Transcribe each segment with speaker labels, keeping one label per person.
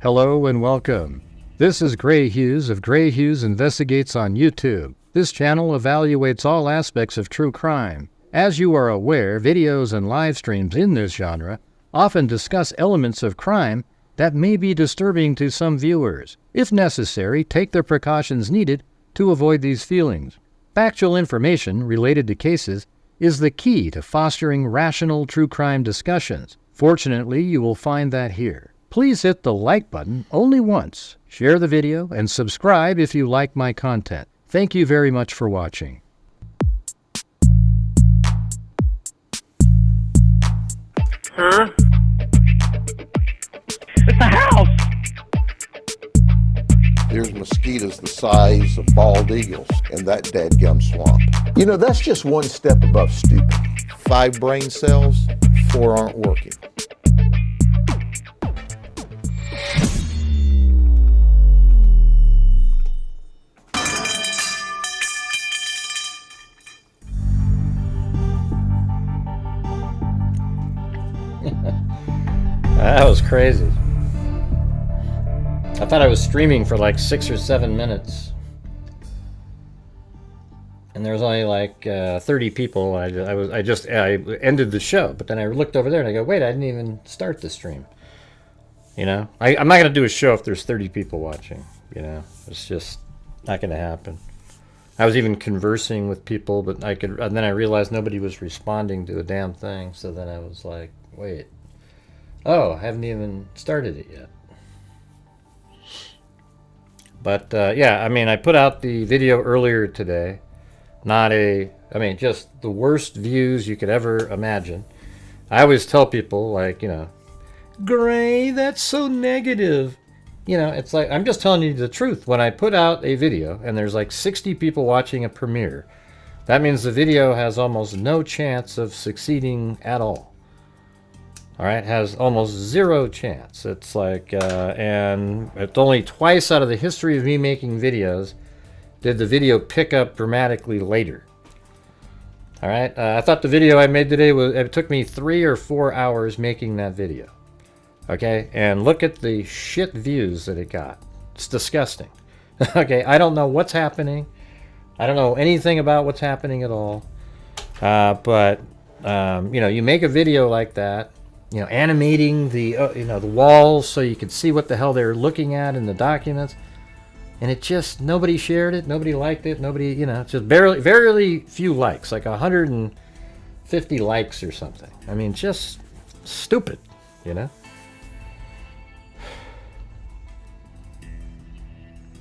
Speaker 1: Hello and welcome. This is Grant Hughes of Grant Hughes Investigates on YouTube. This channel evaluates all aspects of true crime. As you are aware, videos and live streams in this genre often discuss elements of crime that may be disturbing to some viewers. If necessary, take the precautions needed to avoid these feelings. Factual information related to cases is the key to fostering rational true crime discussions. Fortunately, you will find that here. Please hit the like button only once, share the video, and subscribe if you like my content. Thank you very much for watching.
Speaker 2: Huh? It's a house!
Speaker 3: There's mosquitoes the size of bald eagles in that dadgum swamp.
Speaker 4: You know, that's just one step above stupid.
Speaker 3: 5 brain cells, 4 aren't working.
Speaker 5: That was crazy. I thought I was streaming for like 6 or 7 minutes. And there was only like 30 people. I ended the show, but then I looked over there and I go, wait, I didn't even start the stream. You know, I'm not going to do a show if there's 30 people watching. You know, it's just not going to happen. I was even conversing with people, but and then I realized nobody was responding to a damn thing. So then I was like, wait. Oh, I haven't even started it yet. But yeah, I mean, I put out the video earlier today. Just the worst views you could ever imagine. I always tell people, like, you know, Gray, that's so negative. You know, it's like, I'm just telling you the truth. When I put out a video and there's like 60 people watching a premiere, that means the video has almost no chance of succeeding at all. All right, has almost 0 chance. It's like, and it's only twice out of the history of me making videos did the video pick up dramatically later. All right, I thought the video I made today it took me 3 or 4 hours making that video. Okay, and look at the shit views that it got. It's disgusting. Okay, I don't know what's happening. I don't know anything about what's happening at all. But you know, you make a video like that. You know, animating the the walls so you could see what the hell they're looking at in the documents, and it just, nobody shared it, nobody liked it, nobody, you know, just very few likes, like 150 likes or something. I mean, just stupid, you know.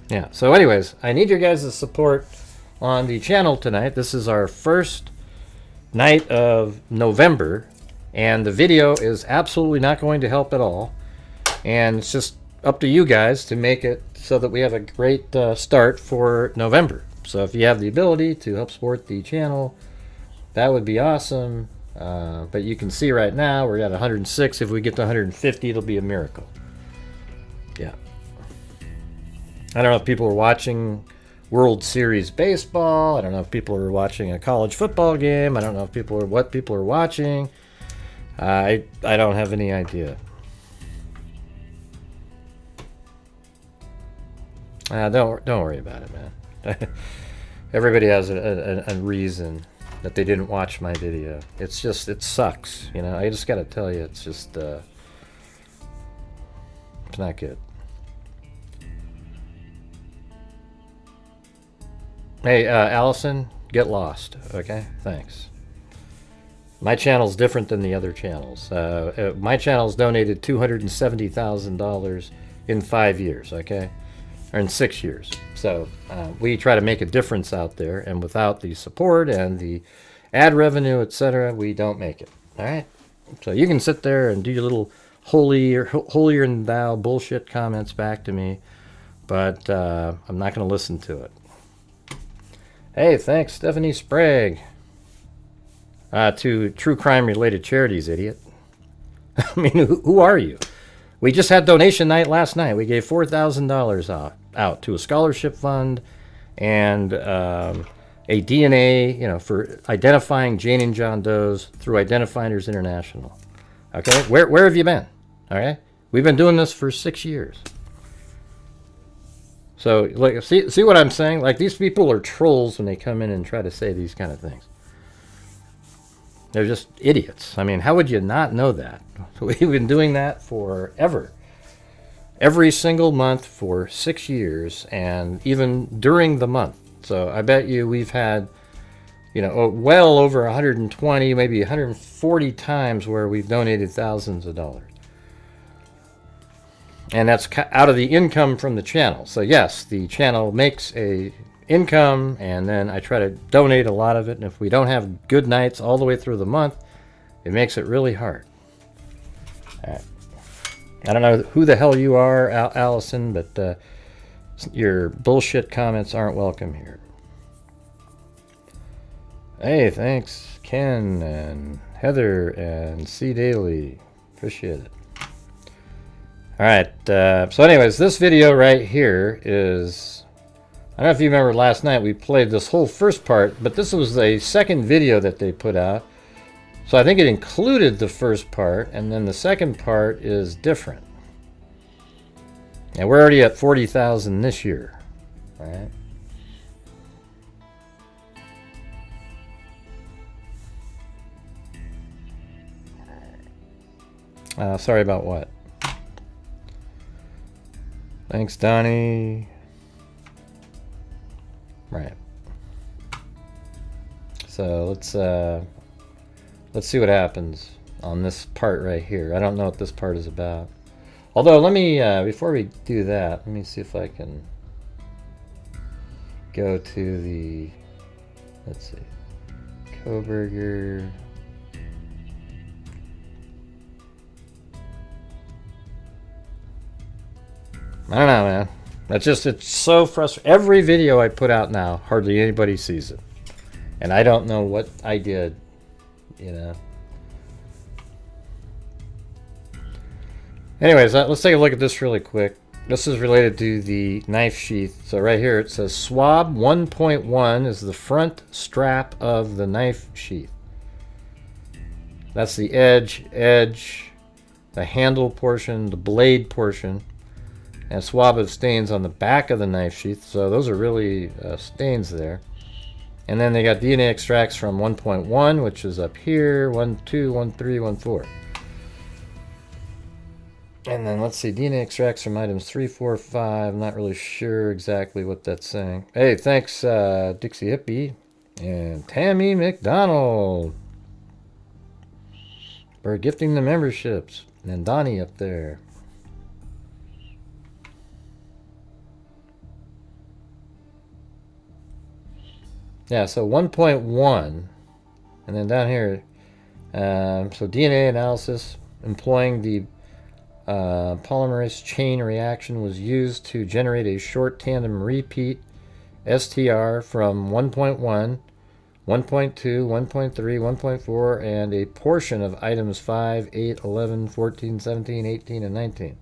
Speaker 5: Yeah. So, anyways, I need your guys' support on the channel tonight. This is our first night of November. And the video is absolutely not going to help at all. And it's just up to you guys to make it so that we have a great start for November. So if you have the ability to help support the channel, that would be awesome. But you can see right now we're at 106. If we get to 150, it'll be a miracle. Yeah. I don't know if people are watching World Series baseball. I don't know if people are watching a college football game. I don't know if what people are watching. I don't have any idea. Don't worry about it, man. Everybody has a reason that they didn't watch my video. It's just, it sucks, you know. I just gotta tell you, it's just it's not good. Hey, Allison, get lost, okay? Thanks. My channel's different than the other channels. My channel's donated $270,000 in 5 years, okay? Or in 6 years. So we try to make a difference out there, and without the support and the ad revenue, etc., we don't make it. All right? So you can sit there and do your little holier than thou bullshit comments back to me, but I'm not going to listen to it. Hey, thanks, Stephanie Sprague. To true crime related charities, idiot. I mean, who are you? We just had donation night last night. We gave $4,000 out to a scholarship fund and a DNA, you know, for identifying Jane and John Does through Identifiers International. Okay, where have you been? All right, we've been doing this for 6 years. So, like, see what I'm saying? Like, these people are trolls when they come in and try to say these kind of things. They're just idiots. I mean, how would you not know that? We've been doing that forever. Every single month for 6 years, and even during the month. So I bet you we've had, you know, well over 120, maybe 140 times where we've donated thousands of dollars. And that's out of the income from the channel. So yes, the channel makes a income, and then I try to donate a lot of it. And if we don't have good nights all the way through the month, it makes it really hard. All right. I don't know who the hell you are, Allison, but your bullshit comments aren't welcome here. Hey, thanks, Ken and Heather and C. Daly. Appreciate it. All right, so anyways, this video right here is, I don't know if you remember last night, we played this whole first part, but this was the second video that they put out. So I think it included the first part, and then the second part is different. And we're already at 40,000 this year, all right? Sorry about what? Thanks, Donnie. Right. So let's see what happens on this part right here. I don't know what this part is about. Although, let me before we do that, let me see if I can go to the, let's see, Kohberger. I don't know, man. It's so frustrating. Every video I put out now, hardly anybody sees it. And I don't know what I did, you know. Anyways, let's take a look at this really quick. This is related to the knife sheath. So right here it says swab 1.1 is the front strap of the knife sheath. That's the edge, the handle portion, the blade portion. And a swab of stains on the back of the knife sheath. So those are really stains there. And then they got DNA extracts from 1.1, which is up here, 1, 2, 1, 3, 1, 4. And then let's see, DNA extracts from items 3, 4, 5. I'm not really sure exactly what that's saying. Hey, thanks, Dixie Hippie and Tammy McDonald for gifting the memberships. And Donnie up there. Yeah, so 1.1, and then down here, so DNA analysis employing the polymerase chain reaction was used to generate a short tandem repeat STR from 1.1, 1.2, 1.3, 1.4, and a portion of items 5, 8, 11, 14, 17, 18, and 19.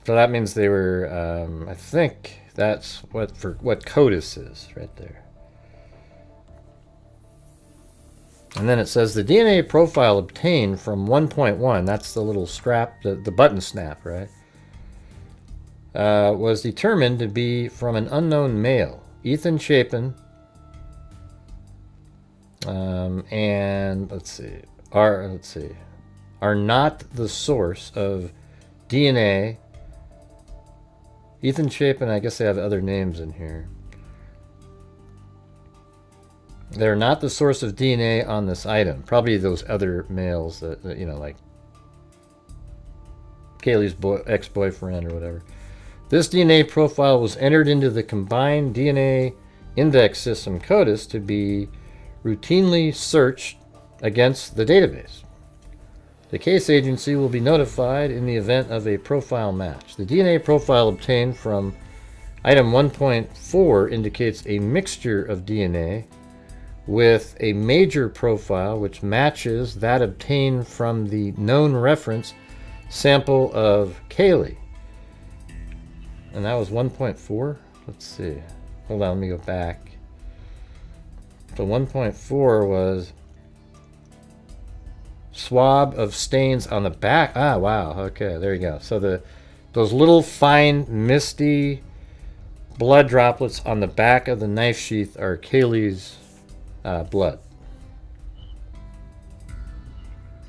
Speaker 5: So that means they were, I think that's what CODIS is right there. And then it says the DNA profile obtained from 1.1, that's the little strap, the button snap, right? Was determined to be from an unknown male, Ethan Chapin. And let's see, are not the source of DNA. Ethan Chapin, I guess they have other names in here. They're not the source of DNA on this item. Probably those other males that you know, like Kaylee's ex-boyfriend or whatever. This DNA profile was entered into the combined DNA index system CODIS to be routinely searched against the database. The case agency will be notified in the event of a profile match. The DNA profile obtained from item 1.4 indicates a mixture of DNA with a major profile which matches that obtained from the known reference sample of Kaylee. And that was 1.4? Let's see. Hold on, let me go back. So 1.4 was swab of stains on the back. Ah, wow. Okay, there you go. So the Those little fine, misty blood droplets on the back of the knife sheath are Kaylee's blood.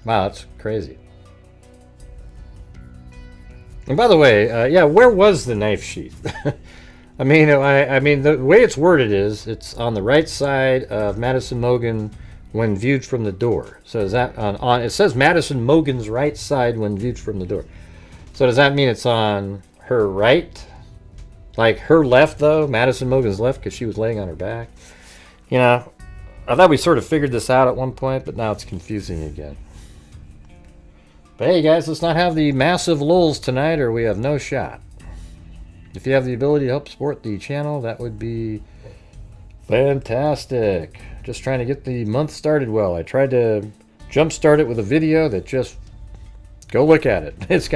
Speaker 5: Wow, that's crazy. And by the way, yeah, where was the knife sheath? I mean, the way it's worded is it's on the right side of Madison Mogan when viewed from the door. So is that on it says Madison Mogan's right side when viewed from the door. So does that mean it's on her right? Like her left though, Madison Mogan's left, because she was laying on her back? You know, I thought we sort of figured this out at one point, but now it's confusing again. But hey guys, let's not have the massive lulls tonight or we have no shot. If you have the ability to help support the channel, that would be fantastic. Just trying to get the month started well. I tried to jumpstart it with a video that just, go look at it. It's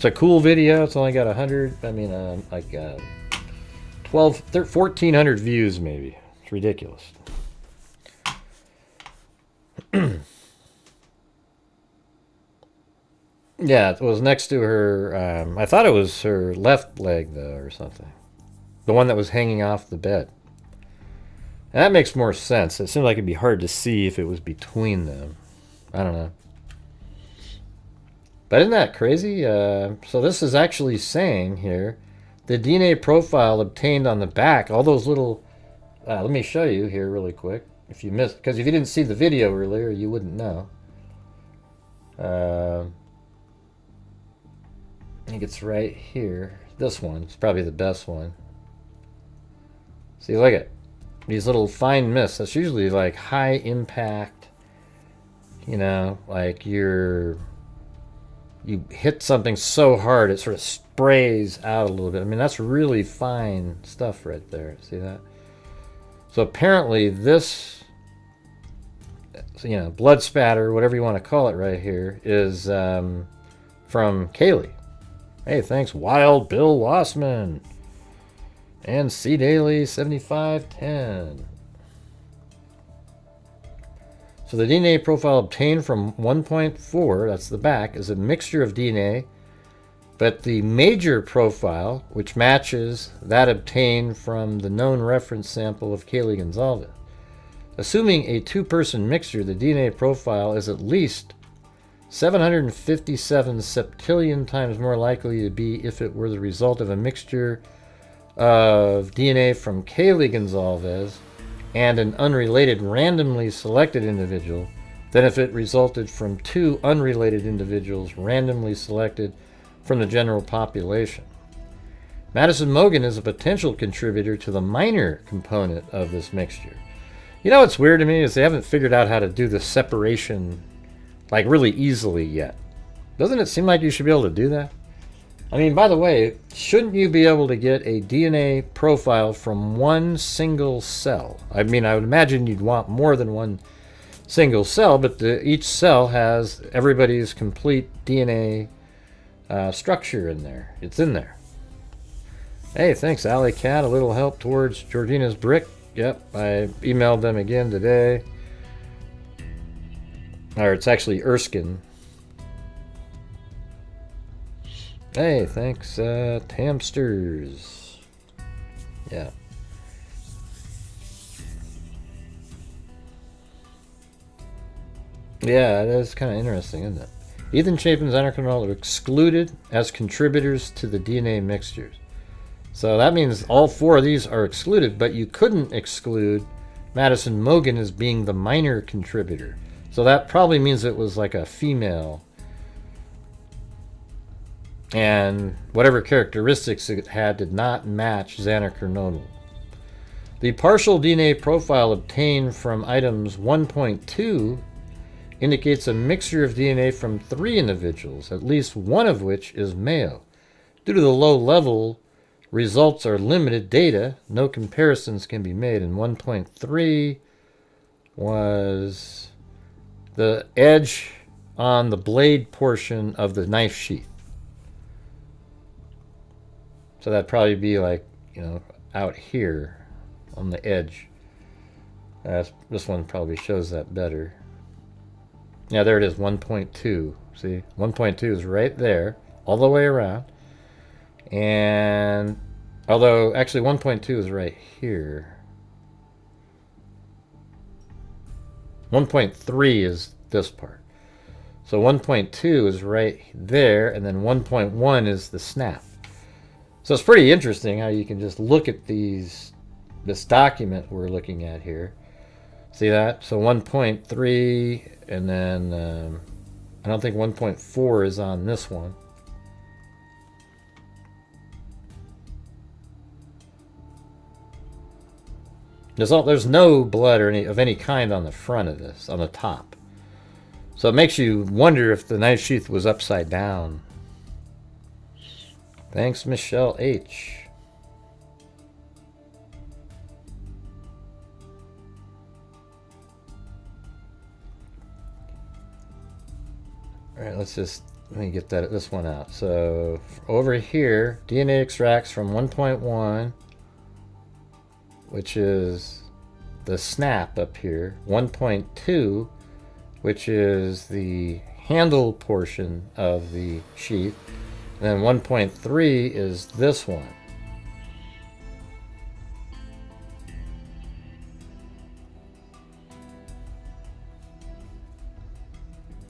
Speaker 5: a cool video. It's only got 1,400 views maybe. It's ridiculous. Yeah, it was next to her, I thought it was her left leg, though, or something. The one that was hanging off the bed. And that makes more sense. It seemed like it'd be hard to see if it was between them. I don't know. But isn't that crazy? So this is actually saying here, the DNA profile obtained on the back, all those little, let me show you here really quick. If you missed, because if you didn't see the video earlier, you wouldn't know. I think it's right here. This one. It's probably the best one. See, look at these little fine mists. That's usually like high impact. You know, like you hit something so hard it sort of sprays out a little bit. I mean, that's really fine stuff right there. See that? So apparently this, you know, blood spatter, whatever you want to call it right here, is from Kaylee. Hey, thanks, Wild Bill Lossman. And C Daily 7510. So the DNA profile obtained from 1.4, that's the back, is a mixture of DNA, but the major profile, which matches that obtained from the known reference sample of Kaylee Gonzalez. Assuming a two-person mixture, the DNA profile is at least 757 septillion times more likely to be if it were the result of a mixture of DNA from Kaylee Gonzalez and an unrelated randomly selected individual than if it resulted from two unrelated individuals randomly selected from the general population. Madison Mogan is a potential contributor to the minor component of this mixture. You know what's weird to me is they haven't figured out how to do the separation like really easily yet. Doesn't it seem like you should be able to do that? I mean, by the way, shouldn't you be able to get a DNA profile from one single cell? I mean, I would imagine you'd want more than one single cell, but each cell has everybody's complete DNA structure in there. It's in there. Hey, thanks, Alley Cat. A little help towards Georgina's brick. Yep, I emailed them again today. Or it's actually Erskine. Hey, thanks, Tamsters. Yeah. Yeah, it is kind of interesting, isn't it? Ethan Chapin's Anarchonol are excluded as contributors to the DNA mixtures. So that means all four of these are excluded, but you couldn't exclude Madison Mogan as being the minor contributor. So that probably means it was like a female. And whatever characteristics it had did not match Xanarchonol. The partial DNA profile obtained from items 1.2 indicates a mixture of DNA from 3 individuals, at least one of which is male. Due to the low level, results are limited data. No comparisons can be made. And 1.3 was the edge on the blade portion of the knife sheath. So that'd probably be like, you know, out here on the edge. This one probably shows that better. Yeah, there it is, 1.2. See, 1.2 is right there, all the way around. And although actually 1.2 is right here. 1.3 is this part. So 1.2 is right there, and then 1.1 is the snap. So it's pretty interesting how you can just look at this document we're looking at here. See that? So 1.3, and then I don't think 1.4 is on this one. There's no blood or of any kind on the front of this, on the top. So it makes you wonder if the knife sheath was upside down. Thanks, Michelle H. All right, let me get this one out. So over here, DNA extracts from 1.1, which is the snap up here. 1.2, which is the handle portion of the sheath. And then 1.3 is this one.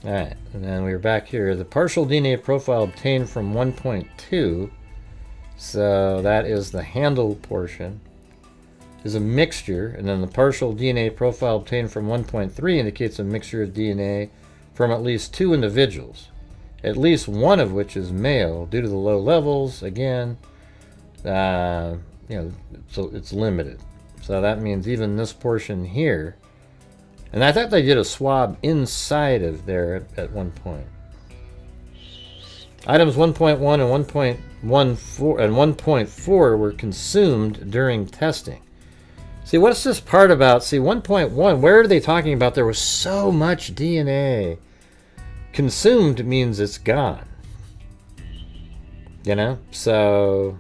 Speaker 5: Alright, and then we're back here. The partial DNA profile obtained from 1.2, so that is the handle portion, is a mixture, and then the partial DNA profile obtained from 1.3 indicates a mixture of DNA from at least 2 individuals, at least one of which is male due to the low levels. Again, so it's limited. So that means even this portion here, and I thought they did a swab inside of there at one point. Items 1.1 and 1.14 and 1.4 were consumed during testing. See, what's this part about? See, 1.1, where are they talking about there was so much DNA? Consumed means it's gone. You know? So,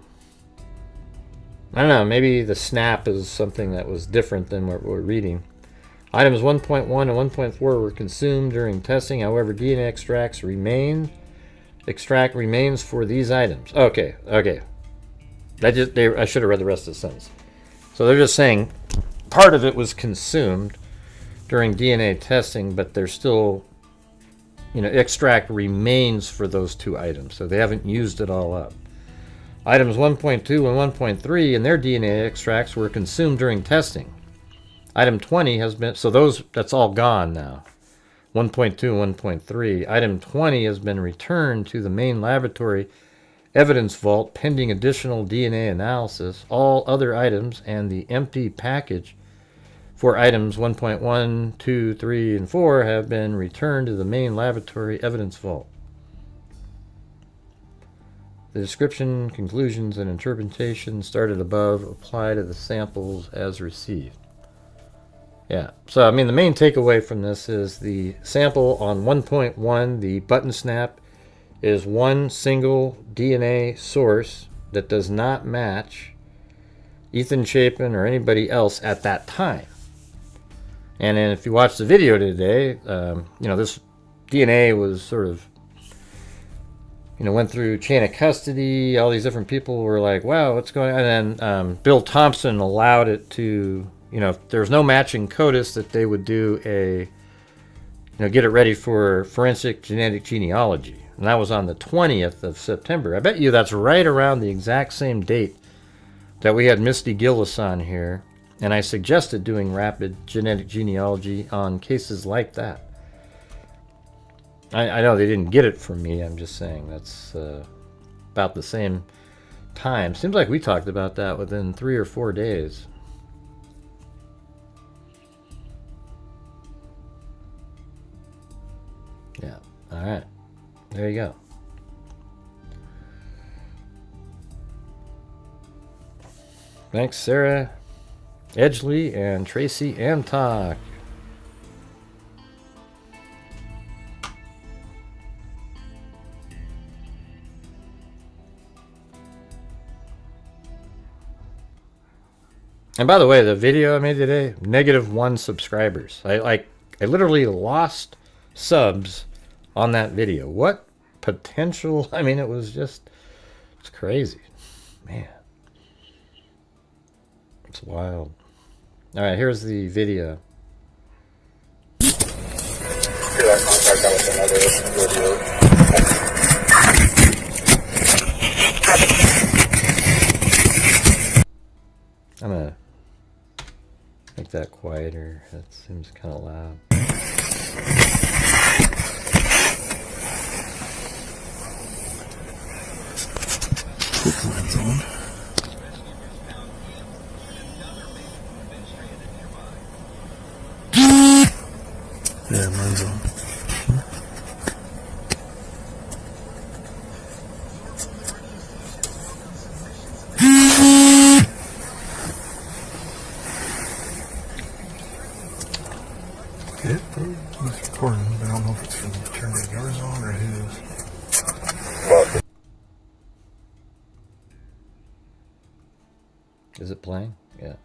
Speaker 5: I don't know, maybe the snap is something that was different than what we're reading. Items 1.1 and 1.4 were consumed during testing. However, DNA extract remains for these items. Okay. I should have read the rest of the sentence. So they're just saying part of it was consumed during DNA testing, but there's still, extract remains for those 2 items. So they haven't used it all up. Items 1.2 and 1.3 and their DNA extracts were consumed during testing. Item 20 has been, so that's all gone now. 1.2 and 1.3. Item 20 has been returned to the main laboratory evidence vault pending additional DNA analysis. All other items and the empty package for items 1.1, 2, 3, and 4 have been returned to the main laboratory evidence vault. The description, conclusions, and interpretation started above apply to the samples as received. Yeah, so I mean the main takeaway from this is the sample on 1.1, the button snap, is one single DNA source that does not match Ethan Chapin or anybody else at that time. And then if you watch the video today, this DNA was sort of, went through chain of custody. All these different people were like, wow, what's going on? And then Bill Thompson allowed it to, if there's no matching CODIS, that they would do get it ready for forensic genetic genealogy. And that was on the 20th of September. I bet you that's right around the exact same date that we had Misty Gillis on here. And I suggested doing rapid genetic genealogy on cases like that. I know they didn't get it from me. I'm just saying that's about the same time. Seems like we talked about that within 3 or 4 days. Yeah, all right. There you go. Thanks, Sarah Edgley and Tracy Antock. And by the way, the video I made today, -1 subscribers. I literally lost subs on that video. What potential? I mean, it's crazy. Man. It's wild. All right, here's the video. I'm gonna make that quieter. That seems kind of loud.
Speaker 6: Mine's on. Yeah, mine's on. Yeah, it's recording, but I don't know if it's from turning yours on or his.
Speaker 5: Is it playing? Yeah.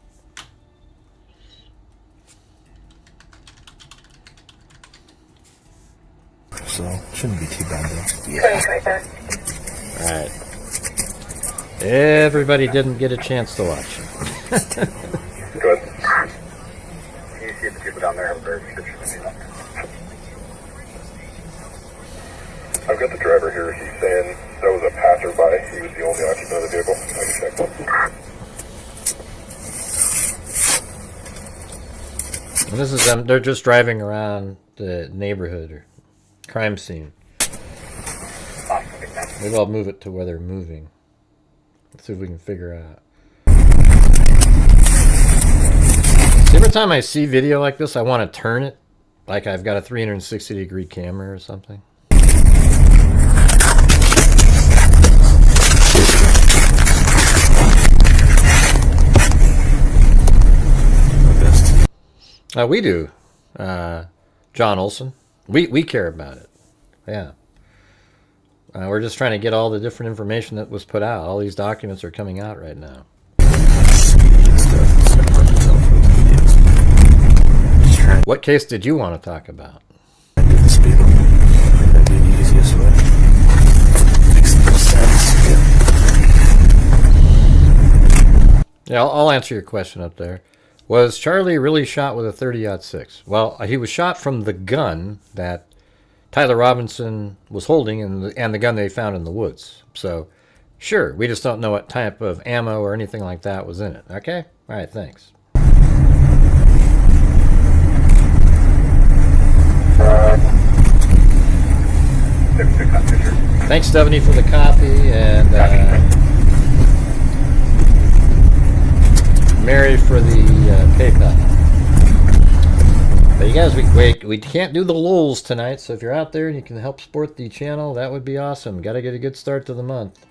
Speaker 6: So, shouldn't be too bad though.
Speaker 7: Yeah.
Speaker 5: Alright. Everybody didn't get a chance to watch.
Speaker 7: Good. You see the people down there have a very good shooting. I've got the driver here. He's saying that was a passerby. He was the only occupant of the vehicle. I can check that.
Speaker 5: And this is them. They're just driving around the neighborhood or crime scene. Maybe I'll move it to where they're moving. Let's see if we can figure out. See, every time I see video like this, I want to turn it. Like I've got a 360-degree camera or something. We do. John Olson. We care about it. Yeah. We're just trying to get all the different information that was put out. All these documents are coming out right now. What case did you want to talk about?
Speaker 6: I did the speed limit. That'd be the easiest way. Makes the most sense.
Speaker 5: Yeah, I'll answer your question up there. Was Charlie really shot with a 30-06? Well, he was shot from the gun that Tyler Robinson was holding and the gun they found in the woods. So, sure, we just don't know what type of ammo or anything like that was in it. Okay? All right, thanks. Thanks, Stephanie, for the copy, and Mary for the PayPal. But you guys, we can't do the lulls tonight, so if you're out there and you can help support the channel, that would be awesome. Got to get a good start to the month.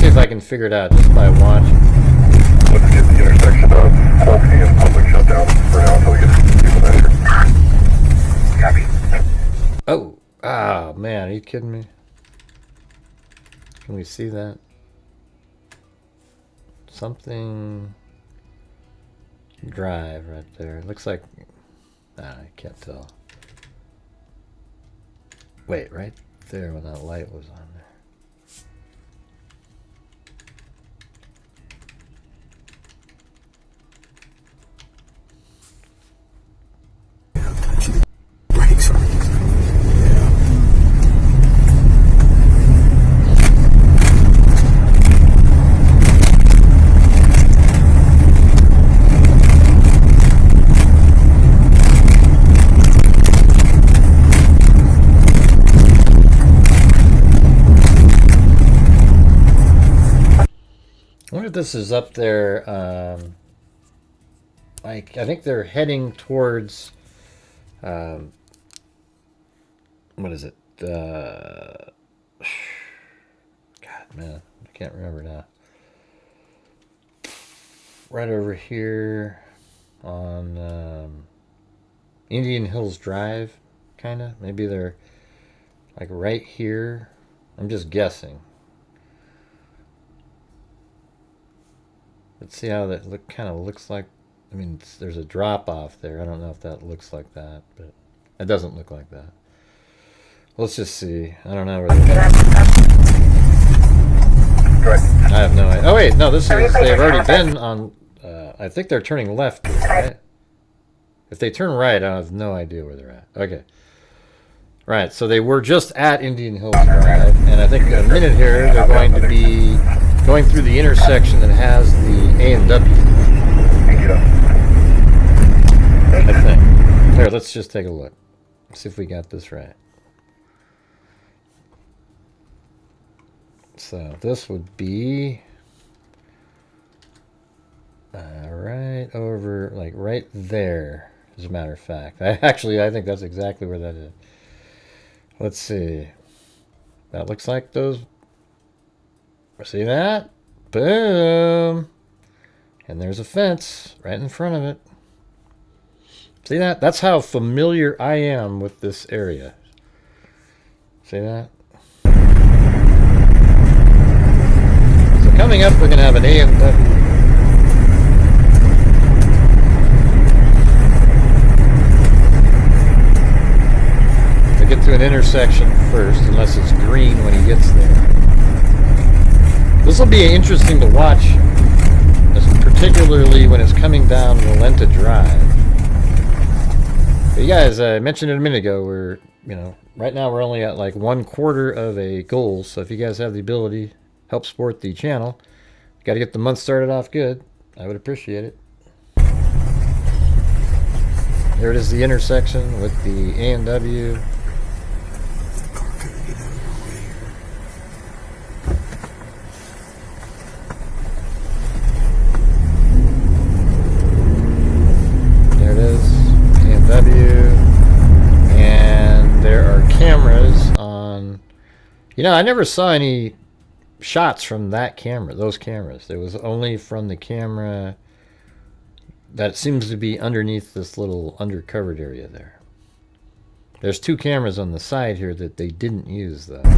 Speaker 5: See if I can figure it out just by watching.
Speaker 7: Let's get the intersection of Polsky and public shutdown for now until we get people measured. Copy.
Speaker 5: Oh, man, are you kidding me? Can we see that? Something drive right there. It looks like, I can't tell. Wait, right there when that light was on there.
Speaker 6: Brakes on.
Speaker 5: I wonder if this is up there, like, I think they're heading towards, what is it? God, man, I can't remember now. Right over here on Indian Hills Drive, kind of. Maybe they're, like, right here. I'm just guessing. Let's see how that kind of looks like. I mean, there's a drop off there. I don't know if that looks like that, but it doesn't look like that. Let's just see. I don't know where they're I have no idea. Oh wait, no, this is, they've already been on, I think they're turning left, right? If they turn right, I have no idea where they're at. Okay. Right, so they were just at Indian Hills Drive, and I think in a minute here, they're going to be going through the intersection that has the A&W. I think. Here, let's just take a look. See if we got this right. So this would be right over, like right there, as a matter of fact. I think that's exactly where that is. Let's see. That looks like those. See that? Boom. And there's a fence right in front of it. See that? That's how familiar I am with this area. See that? So coming up, we're going to have an A&W. Get to an intersection first, unless it's green when he gets there. This will be interesting to watch, particularly when it's coming down Valenta Drive. But you guys, I mentioned it a minute ago, we're, right now we're only at like 1/4 of a goal, so if you guys have the ability, help support the channel. Got to get the month started off good. I would appreciate it. There it is, the intersection with the A&W. And there are cameras on. I never saw any shots from that camera, those cameras. It was only from the camera that seems to be underneath this little undercovered area there. There's 2 cameras on the side here that they didn't use, though. And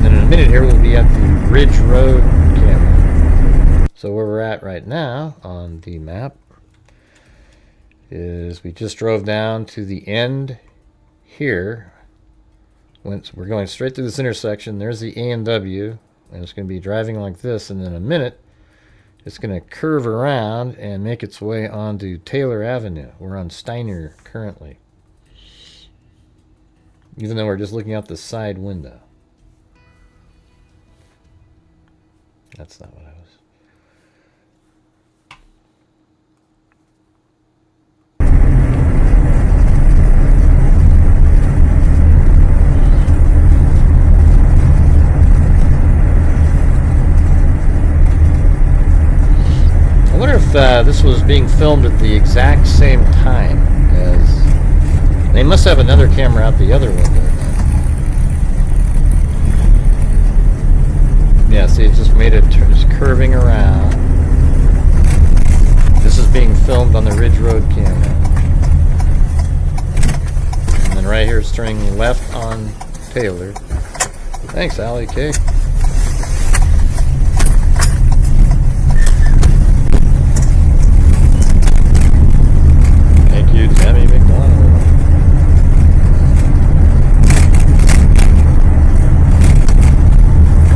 Speaker 5: then in a minute here, we'll be at the Ridge Road camera. So where we're at right now on the map is we just drove down to the end here. We're going straight through this intersection. There's the A&W, and it's going to be driving like this, and in a minute it's going to curve around and make its way onto Taylor Avenue. We're on Steiner currently, even though we're just looking out the side window. That's not what I was. I wonder if this was being filmed at the exact same time as... They must have another camera out the other window. Yeah, see, it just made it just curving around. This is being filmed on the Ridge Road camera. And then right here it's turning left on Taylor. Thanks, Allie K. Tammy McDonald.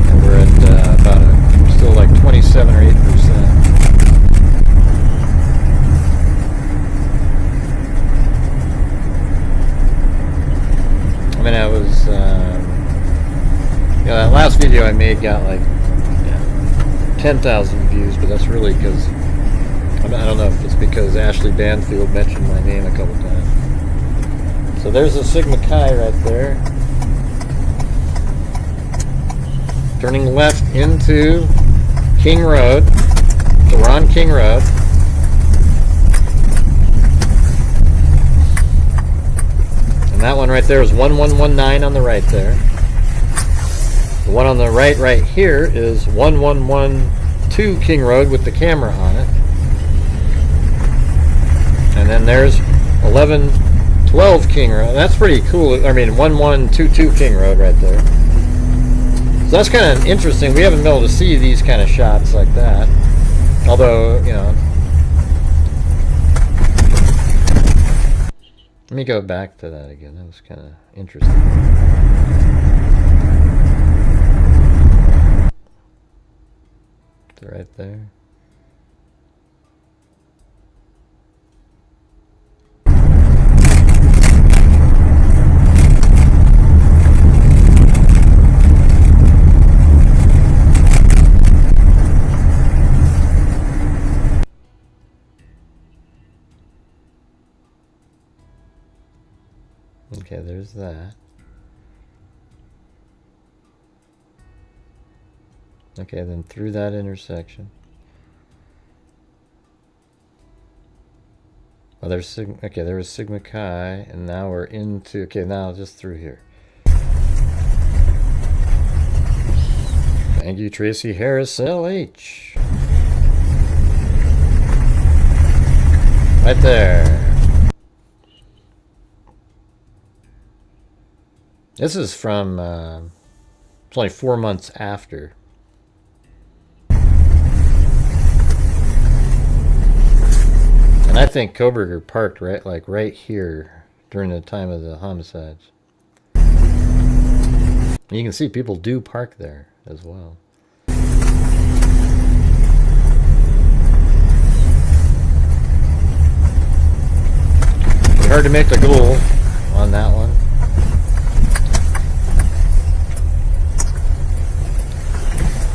Speaker 5: And we're at still like 27 or 8%. I mean, I was, that last video I made got like 10,000 views, but that's really because I don't know if it's because Ashley Banfield mentioned my name a couple times. So there's a Sigma Chi right there. Turning left into King Road. So we're on King Road. And that one right there is 1119 on the right there. The one on the right here is 1112 King Road with the camera on it. And then there's 1112 King Road. That's pretty cool. I mean, 1122 King Road right there. So that's kind of interesting. We haven't been able to see these kind of shots like that. Although, you know. Let me go back to that again. That was kind of interesting. Right there. Okay, there's that. Okay, then through that intersection. Oh, there's Sigma. Okay, there was Sigma Chi, and now we're into. Okay, now just through here. Thank you, Tracy Harris, LH. Right there. This is from. It's only 4 months after. And I think Kohberger parked right here during the time of the homicides. And you can see people do park there as well. Hard to make the goal on that one.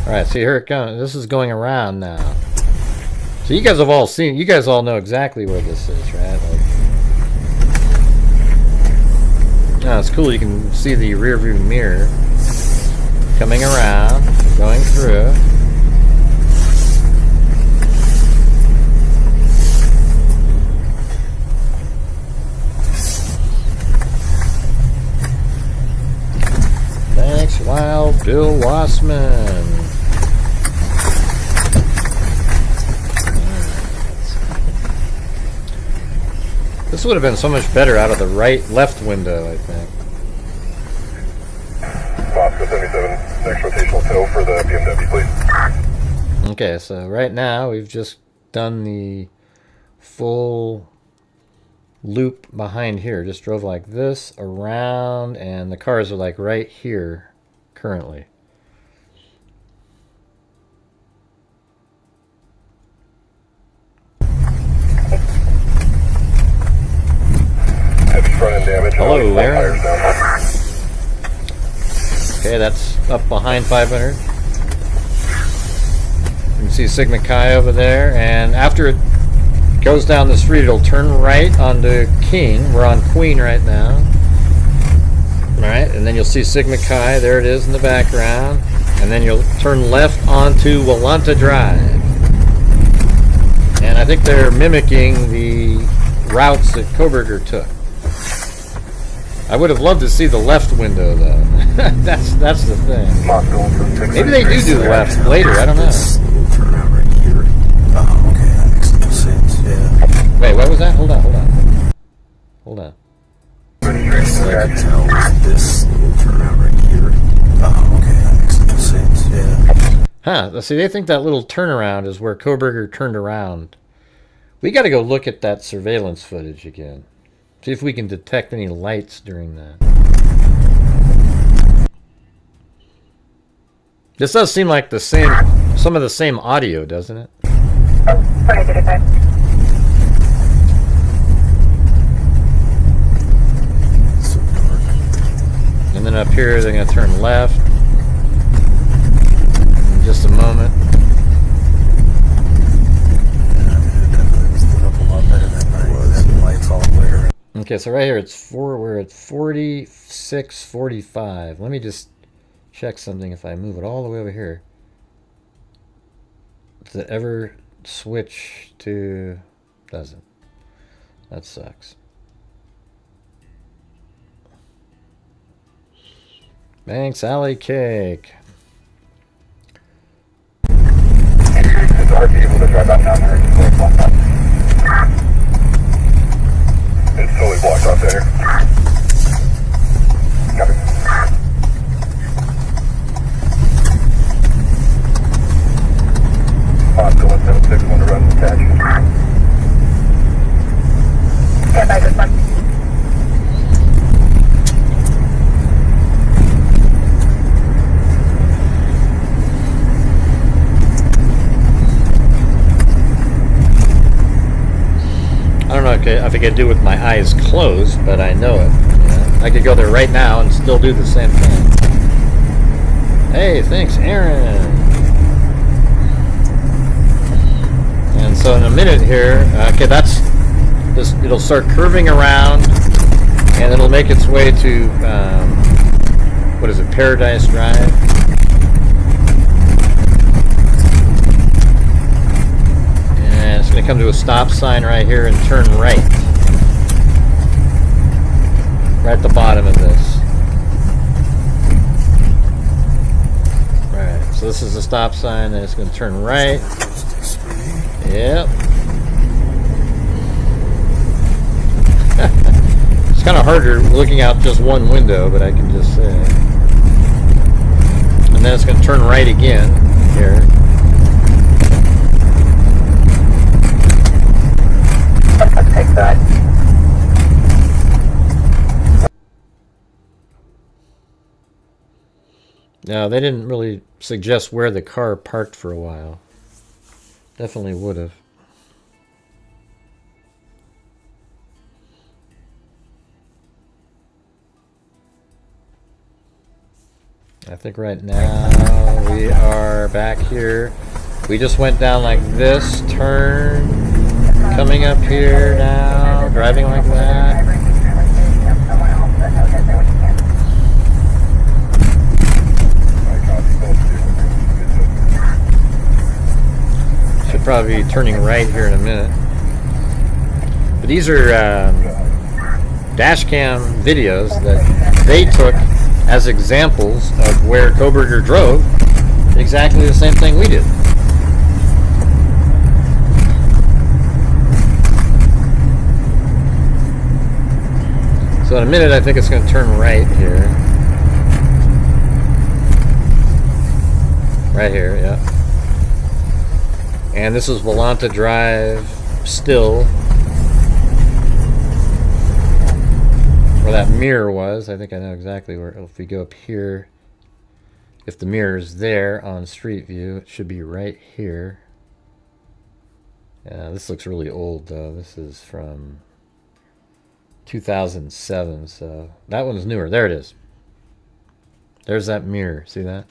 Speaker 5: Alright, so here it comes. This is going around now. So you guys have all seen, you guys all know exactly where this is, right? Oh, it's cool. You can see the rear view mirror coming around, going through. Thanks, Wild Bill Wassman. This would have been so much better out of the left window, I think.
Speaker 7: Moscow 77, next rotational tow for the BMW, please.
Speaker 5: Okay, so right now we've just done the full loop behind here. Just drove like this around, and the cars are like right here currently.
Speaker 7: Heavy front end damage.
Speaker 5: Hello, Aaron. Okay, that's up behind 500. You can see Sigma Chi over there, and after it goes down the street, it'll turn right onto King. We're on Queen right now. Alright, and then you'll see Sigma Chi, there it is in the background, and then you'll turn left onto Walanta Drive. And I think they're mimicking the routes that Kohberger took. I would have loved to see the left window, though. that's the thing. Maybe they do the left later. I don't know.
Speaker 6: Turnout right here. Oh, okay, that makes total sense. Yeah.
Speaker 5: Wait, what was that? Hold on. Hold on.
Speaker 6: I can tell this little turnout right here. Oh, okay, that makes total sense. Yeah.
Speaker 5: Huh? See, they think that little turnaround is where Kohberger turned around. We got to go look at that surveillance footage again. See if we can detect any lights during that. This does seem like the same, some of the same audio, doesn't it? And then up here, they're going to turn left in just a moment. Okay, so right here we're at 46:45. Let me just check something. If I move it all the way over here, does it ever switch to? Doesn't. That sucks. Thanks, Alley Cake.
Speaker 7: It's hard to be able to drive out down there. It's totally blocked off there. Copy.
Speaker 5: if I could do it with my eyes closed, but I know it. You know? I could go there right now and still do the same thing. Hey, thanks, Aaron. And so in a minute here, okay, that's this. It'll start curving around, and it'll make its way to what is it, Paradise Drive. And it's going to come to a stop sign right here and turn right. Right at the bottom of this. Right, so this is the stop sign, and it's going to turn right. Yep. It's kind of harder looking out just one window, but I can just say. And then it's going to turn right again here.
Speaker 2: Take that.
Speaker 5: No, they didn't really suggest where the car parked for a while. Definitely would have. I think right now we are back here. We just went down like this, turn, coming up here now, driving like that. Should probably be turning right here in a minute. But these are dash cam videos that they took as examples of where Kohberger drove exactly the same thing we did. So in a minute, I think it's going to turn right here. Right here, yeah. And this is Volanta Drive still. Where that mirror was. I think I know exactly where. If we go up here, if the mirror is there on Street View, it should be right here. Yeah, this looks really old though. This is from 2007, so that one's newer. There it is. There's that mirror. See that?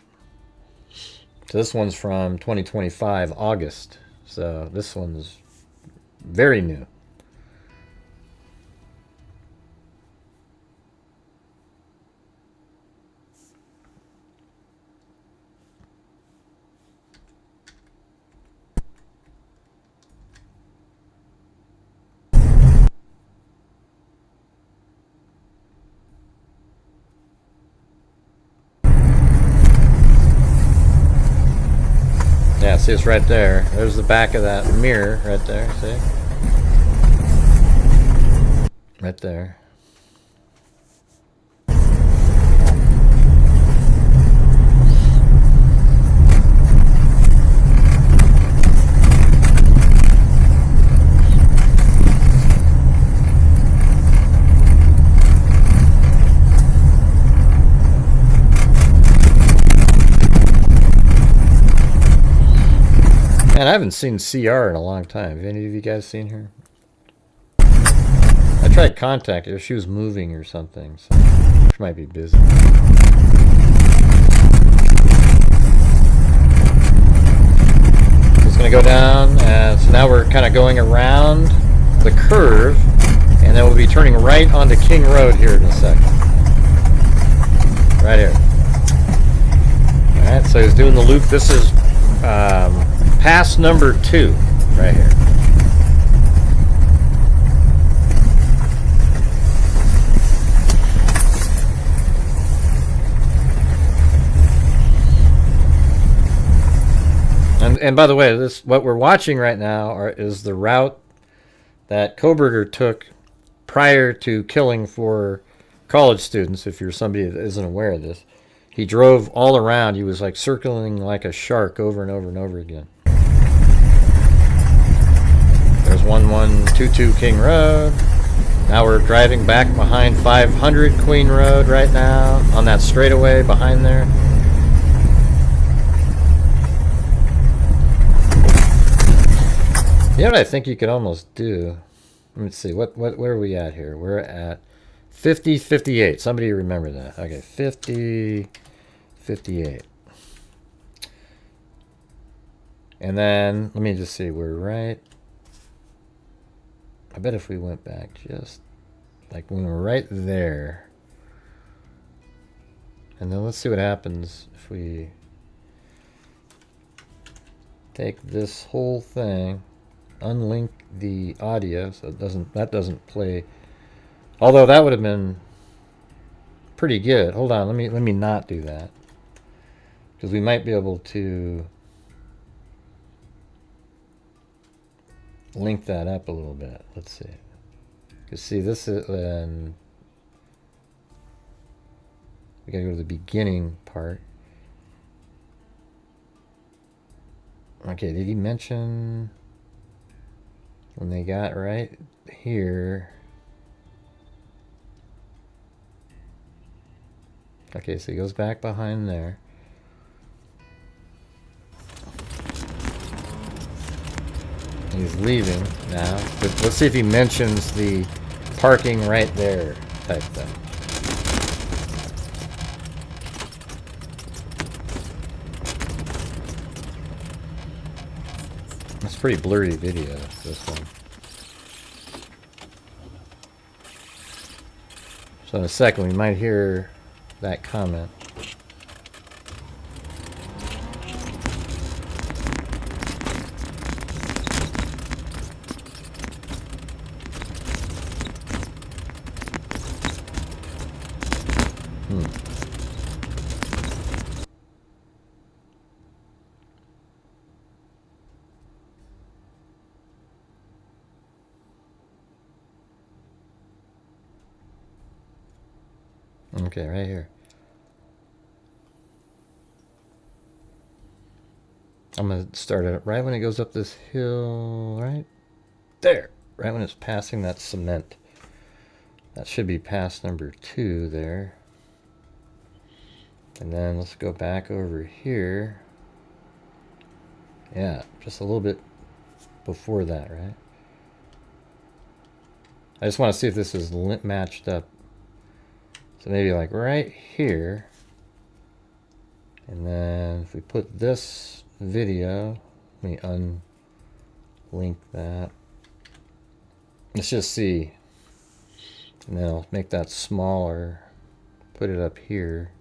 Speaker 5: So this one's from 2025, August. So this one's very new. Yeah, see, it's right there. There's the back of that mirror right there, see? Right there. Man, I haven't seen CR in a long time. Have any of you guys seen her? I tried contacting her. She was moving or something. So she might be busy. It's going to go down. And so now we're kind of going around the curve. And then we'll be turning right onto King Road here in a second. Right here. Alright, so he's doing the loop. This is pass number 2 right here. And by the way, this what we're watching right now is the route that Kohberger took prior to killing 4 college students. If you're somebody that isn't aware of this, he drove all around. He was like circling like a shark over and over and over again. There's 1122 King Road. Now we're driving back behind 500 Queen Road right now on that straightaway behind there. You know what I think you could almost do? Let's see, where are we at here? We're at 50:58. Somebody remember that. Okay, 50:58. And then, let me just see, we're right. I bet if we went back just, like when we're right there. And then let's see what happens if we take this whole thing, unlink the audio so that doesn't play. Although that would have been pretty good. Hold on, let me not do that. Because we might be able to link that up a little bit. Let's see. Because see, this is then we gotta go to the beginning part. Okay, did he mention when they got right here? Okay, so he goes back behind there. He's leaving now. But let's see if he mentions the parking right there type thing. It's a pretty blurry video, this one. So in a second we might hear that comment. Okay, right here. I'm going to start it right when it goes up this hill, right there. Right when it's passing that cement. That should be pass number 2 there. And then let's go back over here. Yeah, just a little bit before that, right? I just want to see if this is matched up. So maybe like right here. And then if we put this video, let me unlink that. Let's just see. And then I'll make that smaller. Put it up here.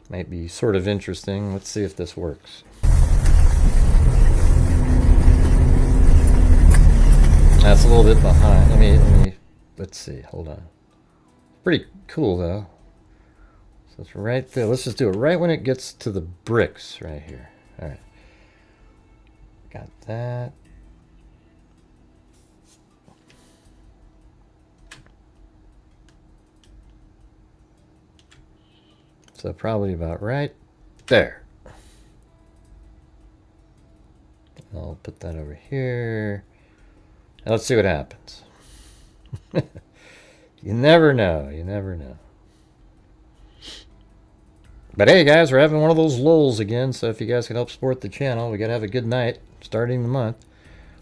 Speaker 5: Might be sort of interesting. Let's see if this works. That's a little bit behind. Let's see. Hold on. Pretty cool though. So it's right there. Let's just do it right when it gets to the bricks right here. All right. Got that. So probably about right there. I'll put that over here. Now let's see what happens. You never know. You never know. But hey guys, we're having one of those lulls again, so if you guys can help support the channel, we gotta have a good night starting the month.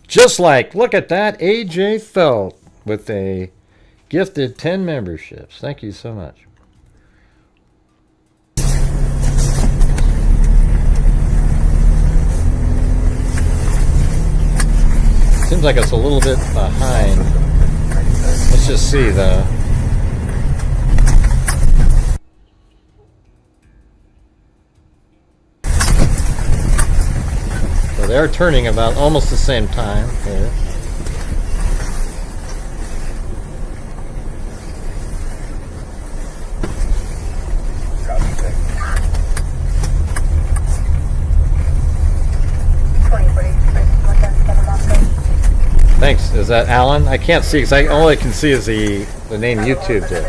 Speaker 5: Just like, look at that, AJ Felt with a gifted 10 memberships. Thank you so much. Seems like it's a little bit behind. Let's just see though. So they're turning about almost the same time here. Thanks. Is that Alan? I can't see because all I can see is the name YouTube did.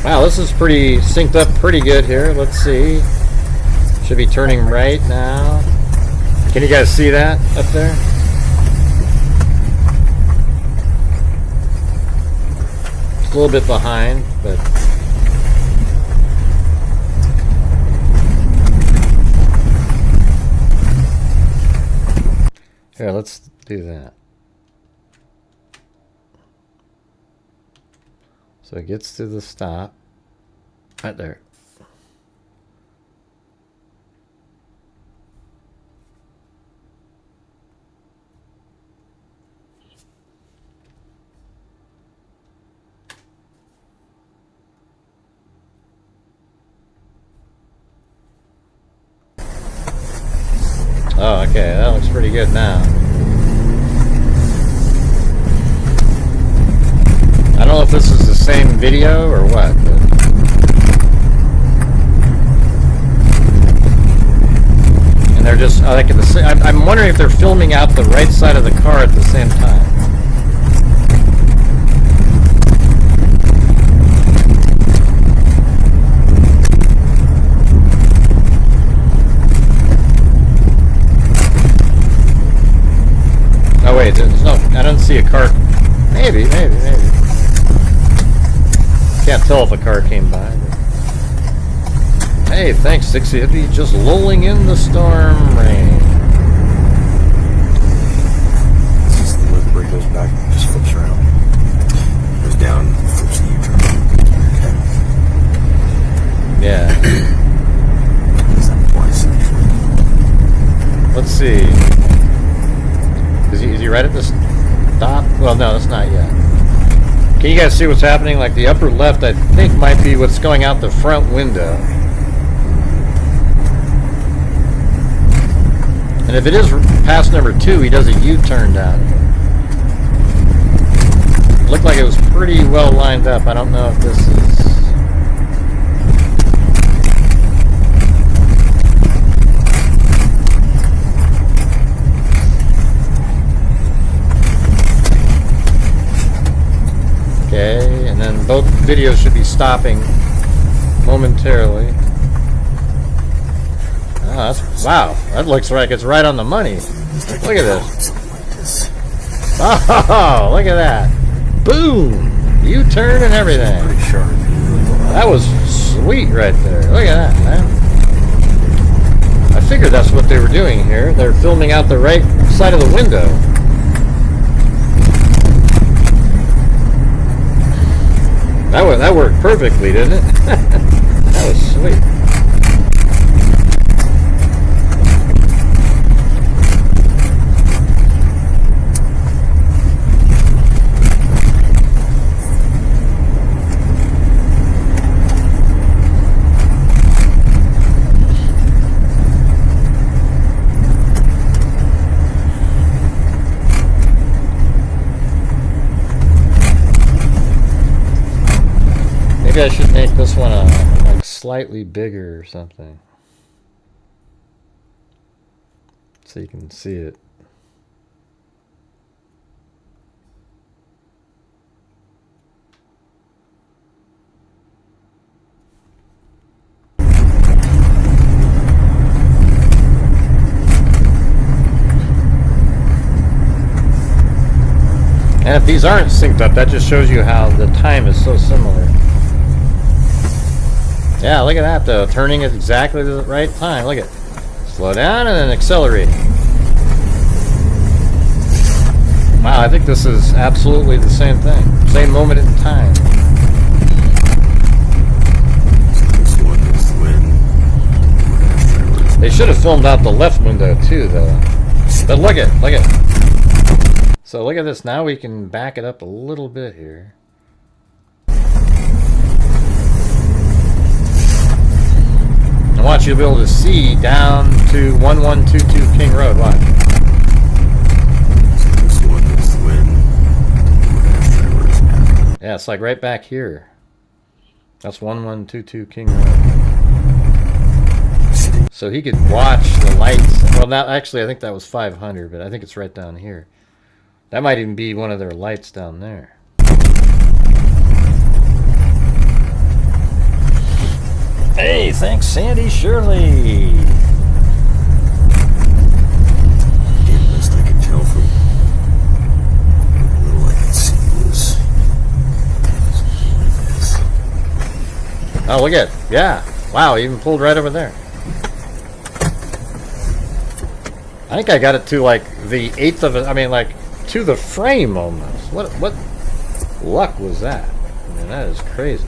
Speaker 5: Wow, this is pretty synced up pretty good here. Let's see. Should be turning right now. Can you guys see that up there? It's a little bit behind, but Here, let's do that. So it gets to the stop. Right there. Oh, okay, that looks pretty good now. I don't know if this is the same video or what, but and they're just like at the same. I'm wondering if they're filming out the right side of the car at the same time. Oh wait, there's no. I don't see a car. Maybe. Can't tell if a car came by. But... Hey, thanks, 60 Hippie. Just lolling in the storm rain.
Speaker 6: This is the brake goes back and just flips around. Goes down, flips the U-turn. Okay.
Speaker 5: Yeah.
Speaker 6: Does that twice actually?
Speaker 5: Let's see. Is he right at the stop? Well, no, that's not yet. Can you guys see what's happening? Like the upper left, I think, might be what's going out the front window. And if it is pass number 2, he does a U-turn down here. Looked like it was pretty well lined up. I don't know if this is... Okay, and then both videos should be stopping momentarily. Oh, that's, wow, that looks like it's right on the money. Look at this. Oh, look at that. Boom! U-turn and everything. That was sweet right there. Look at that, man. I figured that's what they were doing here. They're filming out the right side of the window. That worked perfectly, didn't it? That was sweet. Maybe I should make this one like slightly bigger or something, so you can see it. And if these aren't synced up, that just shows you how the time is so similar. Yeah, look at that though, turning at exactly the right time. Look at it. Slow down and then accelerate. Wow, I think this is absolutely the same thing. Same moment in time. They should have filmed out the left window too though. But look at it. So look at this, now we can back it up a little bit here. I want you to be able to see down to 1122 King Road. Watch. Yeah, it's like right back here. That's 1122 King Road. So he could watch the lights. Well, now actually I think that was 500, but I think it's right down here. That might even be one of their lights down there. Hey, thanks, Sandy Shirley.
Speaker 6: Best I can tell from how little I can see this.
Speaker 5: Oh, look at it. Yeah. Wow, he even pulled right over there. I think I got it to like the 1/8 of it. I mean, like to the frame almost. What luck was that? I mean, that is crazy.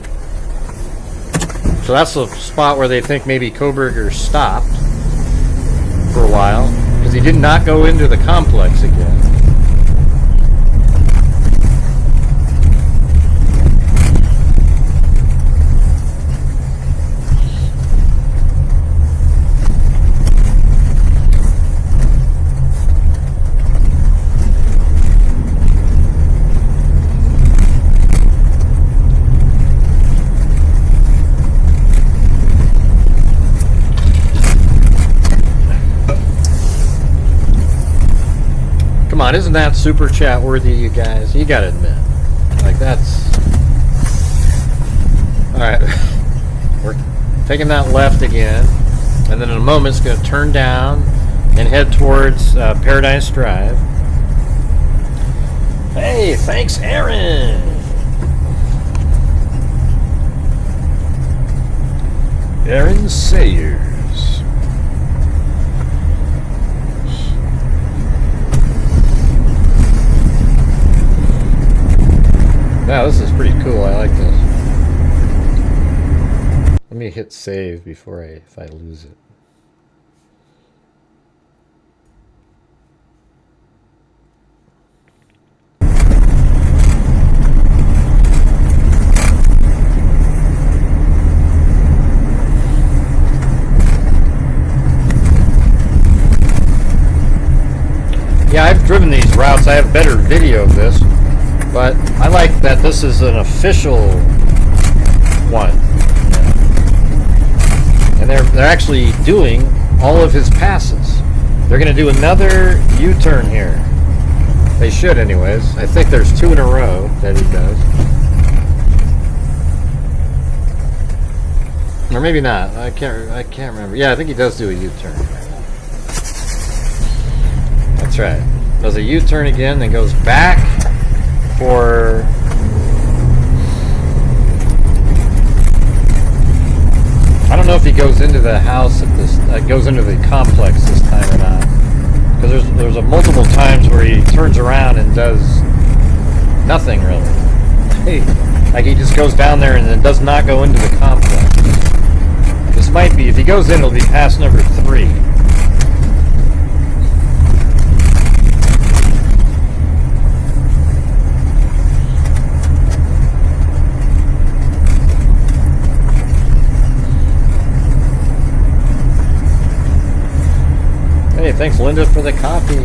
Speaker 5: So that's the spot where they think maybe Kohberger stopped for a while because he did not go into the complex again. Come on, isn't that super chat worthy, you guys? You gotta admit. Like, that's... Alright. We're taking that left again. And then in a moment, it's gonna turn down and head towards Paradise Drive. Hey, thanks, Aaron! Aaron Sayers. Wow, this is pretty cool. I like this. Let me hit save before if I lose it. Yeah, I've driven these routes. I have better video of this. But I like that this is an official one. And they're actually doing all of his passes. They're going to do another U-turn here. They should anyways. I think there's 2 in a row that he does. Or maybe not. I can't remember. Yeah, I think he does do a U-turn. That's right. Does a U-turn again, then goes back for I don't know if he goes into the house at this goes into the complex this time or not, because there's a multiple times where he turns around and does nothing really. Like he just goes down there and then does not go into the complex. This might be, if he goes in, it'll be pass number 3. Hey, thanks Linda for the coffee.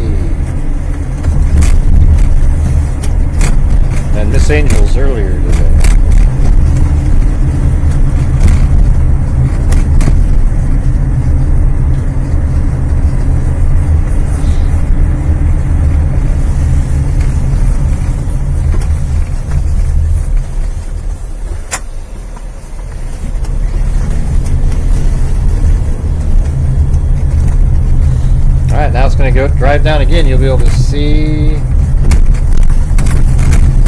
Speaker 5: And Miss Angels earlier today. Alright, now it's going to go drive down again. You'll be able to see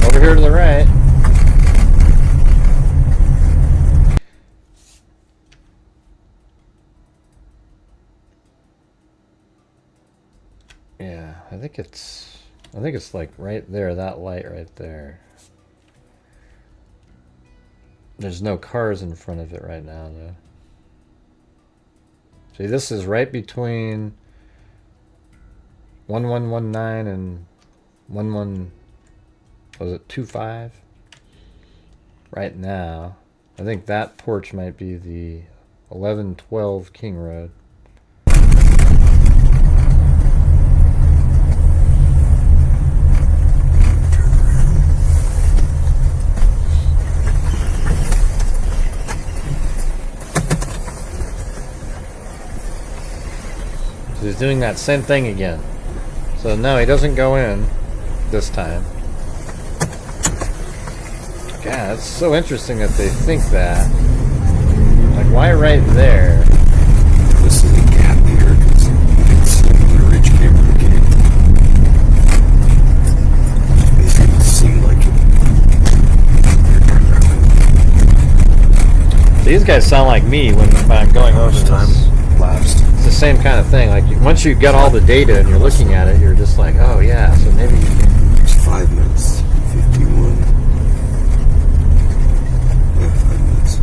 Speaker 5: over here to the right. Yeah, I think it's like right there, that light right there. There's no cars in front of it right now though. See, this is right between 1119 and 25 right now. I think that porch might be the 1112 King Road. So he's doing that same thing again. So no, he doesn't go in this time. God, it's so interesting that they think that. Like, why right there?
Speaker 6: This is a gap here because it's the ridge camera game. It seemed like
Speaker 5: These guys sound like me when I'm going over
Speaker 6: time
Speaker 5: this.
Speaker 6: lapsed.
Speaker 5: the same kind of thing. Like once you get all the data and you're looking at it, you're just like, oh yeah. So maybe you can.
Speaker 6: It's 5 minutes, 51. Yeah, 5 minutes.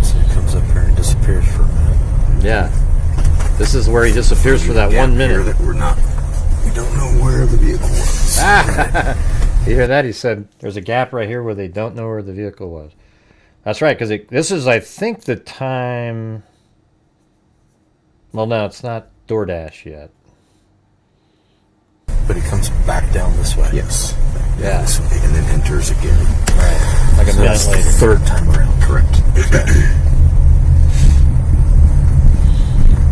Speaker 6: So he comes up here and disappears for a minute.
Speaker 5: Yeah. This is where he disappears for that 1 minute.
Speaker 6: That we don't know where the vehicle was.
Speaker 5: You hear that? He said there's a gap right here where they don't know where the vehicle was. That's right, because this is, I think, the time. Well, no, it's not DoorDash yet.
Speaker 6: But he comes back down this way. Yes.
Speaker 5: Yeah.
Speaker 6: This way, and then enters again.
Speaker 5: Right. Like a minute
Speaker 6: that's
Speaker 5: later.
Speaker 6: The third time around, correct.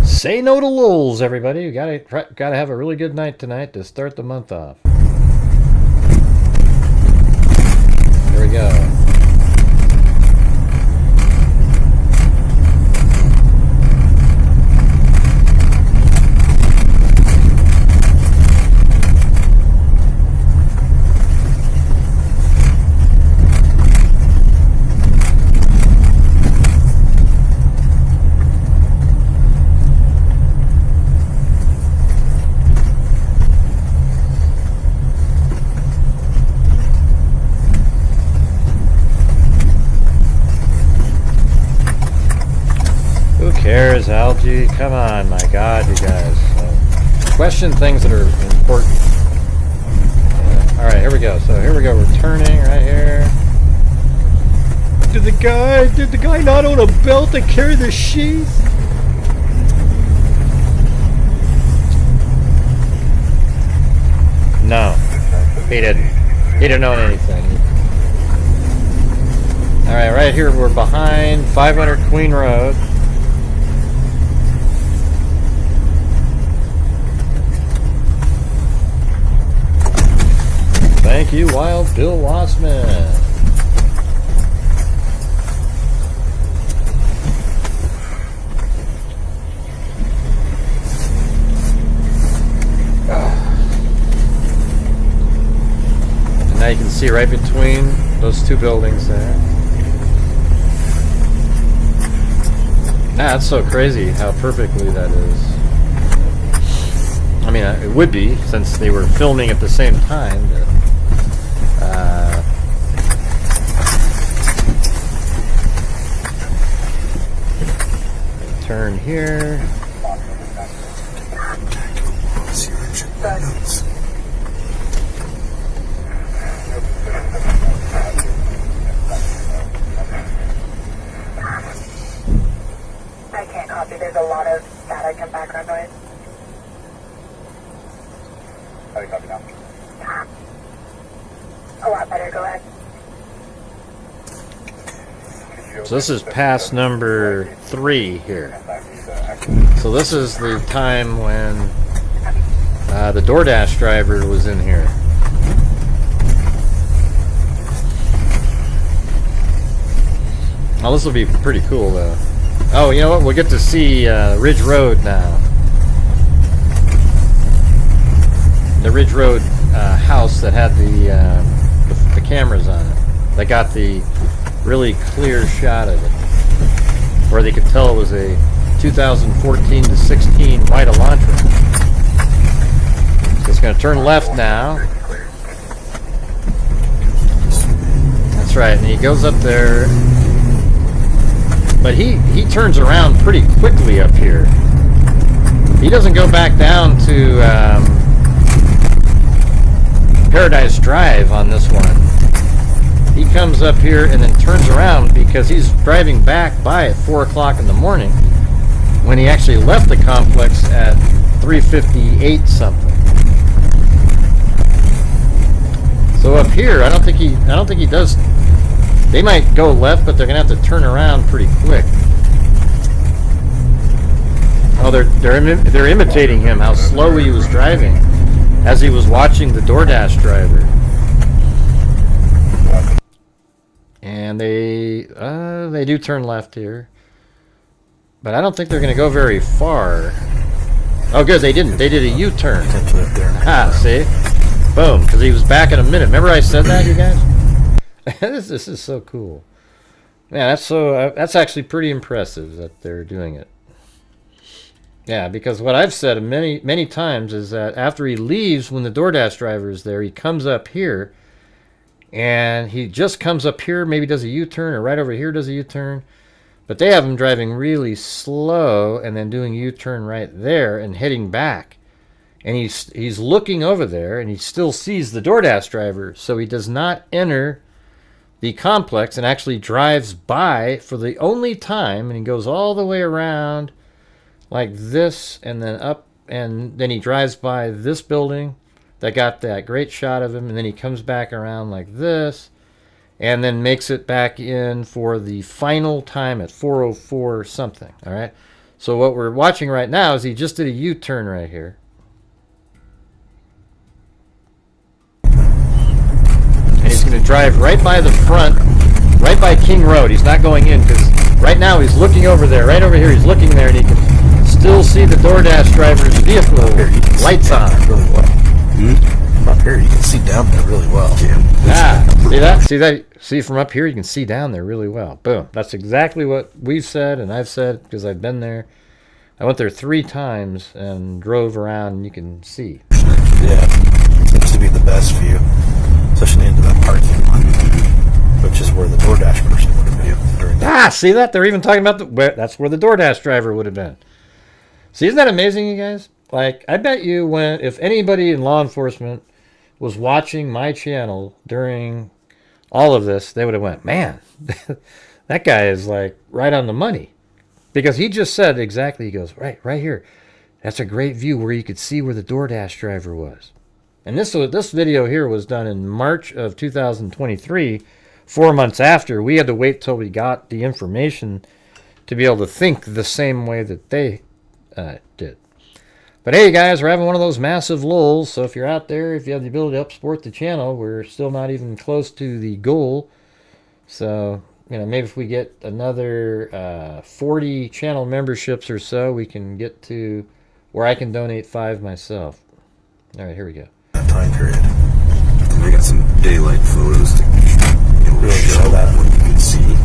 Speaker 5: Say no to lulls, everybody. You gotta have a really good night tonight to start the month off. Here we go. Cares, algae? Come on, my God, you guys. Question things that are important. All right, here we go. So here we go. We're turning right here. Did the guy not own a belt to carry the sheath? No, he didn't. He didn't own anything. All right, right here we're behind 500 Queen Road. Thank you, Wild Bill Wassman. And now you can see right between those two buildings there. That's so crazy how perfectly that is. I mean, it would be since they were filming at the same time. But turn here.
Speaker 2: I can't copy. There's a lot of static and background noise.
Speaker 7: How do you copy now?
Speaker 2: A lot better. Go ahead.
Speaker 5: So this is pass number 3 here. So this is the time when the DoorDash driver was in here. Oh, this will be pretty cool though. Oh, you know what? We'll get to see Ridge Road now. The Ridge Road house that had the cameras on it. They got the really clear shot of it, where they could tell it was a 2014 to 16 white Elantra. So it's going to turn left now. That's right, and he goes up there, but he turns around pretty quickly up here. He doesn't go back down to Paradise Drive on this one. He comes up here and then turns around because he's driving back by at 4 o'clock in the morning when he actually left the complex at 3:58 something. So up here, I don't think he does. They might go left, but they're gonna have to turn around pretty quick. Oh, they're imitating him, how slow he was driving as he was watching the DoorDash driver. And they do turn left here, but I don't think they're going to go very far. Oh, good, they didn't. They did a U-turn. Ah, see, boom, because he was back in a minute. Remember I said that, you guys? This is so cool. Man, that's actually pretty impressive that they're doing it. Yeah, because what I've said many times is that after he leaves, when the DoorDash driver is there, he comes up here, and he just comes up here, maybe does a U-turn, or right over here does a U-turn. But they have him driving really slow and then doing a U-turn right there and heading back. And he's looking over there, and he still sees the DoorDash driver, so he does not enter the complex and actually drives by for the only time, and he goes all the way around like this and then up, and then he drives by this building that got that great shot of him, and then he comes back around like this and then makes it back in for the final time at 4:04 something. All right, so what we're watching right now is he just did a U-turn right here, and he's going to drive right by the front, right by King Road. He's not going in because right now he's looking over there, right over here. He's looking there, and he can still see the DoorDash driver's vehicle lights on.
Speaker 6: Really well. Up here, you can see down there really well.
Speaker 5: See that? See that? See from up here, you can see down there really well. Boom. That's exactly what we've said, and I've said because I've been there. I went there 3 times and drove around, and you can see.
Speaker 6: Yeah, seems to be the best view, especially into that parking lot, which is where the DoorDash person would have been during that.
Speaker 5: See that? They're even talking about that's where the DoorDash driver would have been. See, isn't that amazing, you guys? Like, I bet you if anybody in law enforcement was watching my channel during all of this, they would have went, man, that guy is like right on the money. Because he just said exactly, he goes, right here. That's a great view where you could see where the DoorDash driver was. And this video here was done in March of 2023, 4 months after. We had to wait till we got the information to be able to think the same way that they did. But hey, guys, we're having one of those massive lulls, so if you're out there, if you have the ability to help support the channel, we're still not even close to the goal. So, maybe if we get another 40 channel memberships or so, we can get to where I can donate 5 myself. All right, here we go.
Speaker 6: That time period. And they got some daylight photos to really show that what you can see.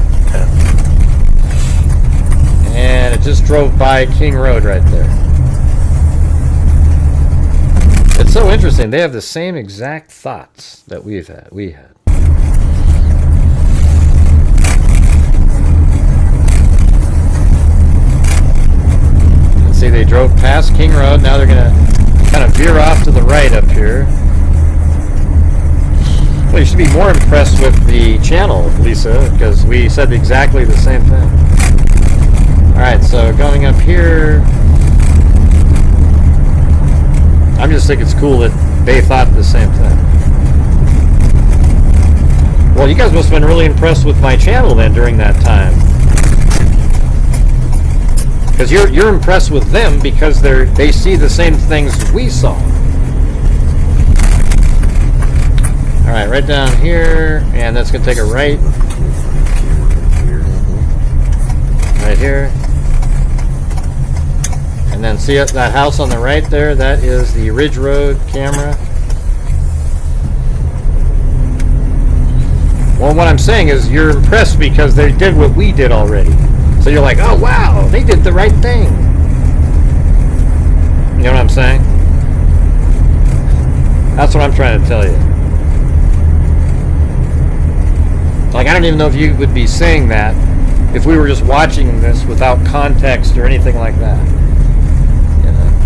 Speaker 5: And it just drove by King Road right there. It's so interesting. They have the same exact thoughts that we had. And see, they drove past King Road. Now they're going to kind of veer off to the right up here. Well, you should be more impressed with the channel, Lisa, because we said exactly the same thing. All right, so going up here, I just think it's cool that they thought the same thing. Well, you guys must have been really impressed with my channel then during that time, because you're impressed with them because they see the same things we saw. All right, right down here, and that's gonna take a right. Right here. And then see that house on the right there? That is the Ridge Road camera. Well, what I'm saying is you're impressed because they did what we did already. So you're like, oh, wow, they did the right thing. You know what I'm saying? That's what I'm trying to tell you. Like, I don't even know if you would be saying that if we were just watching this without context or anything like that.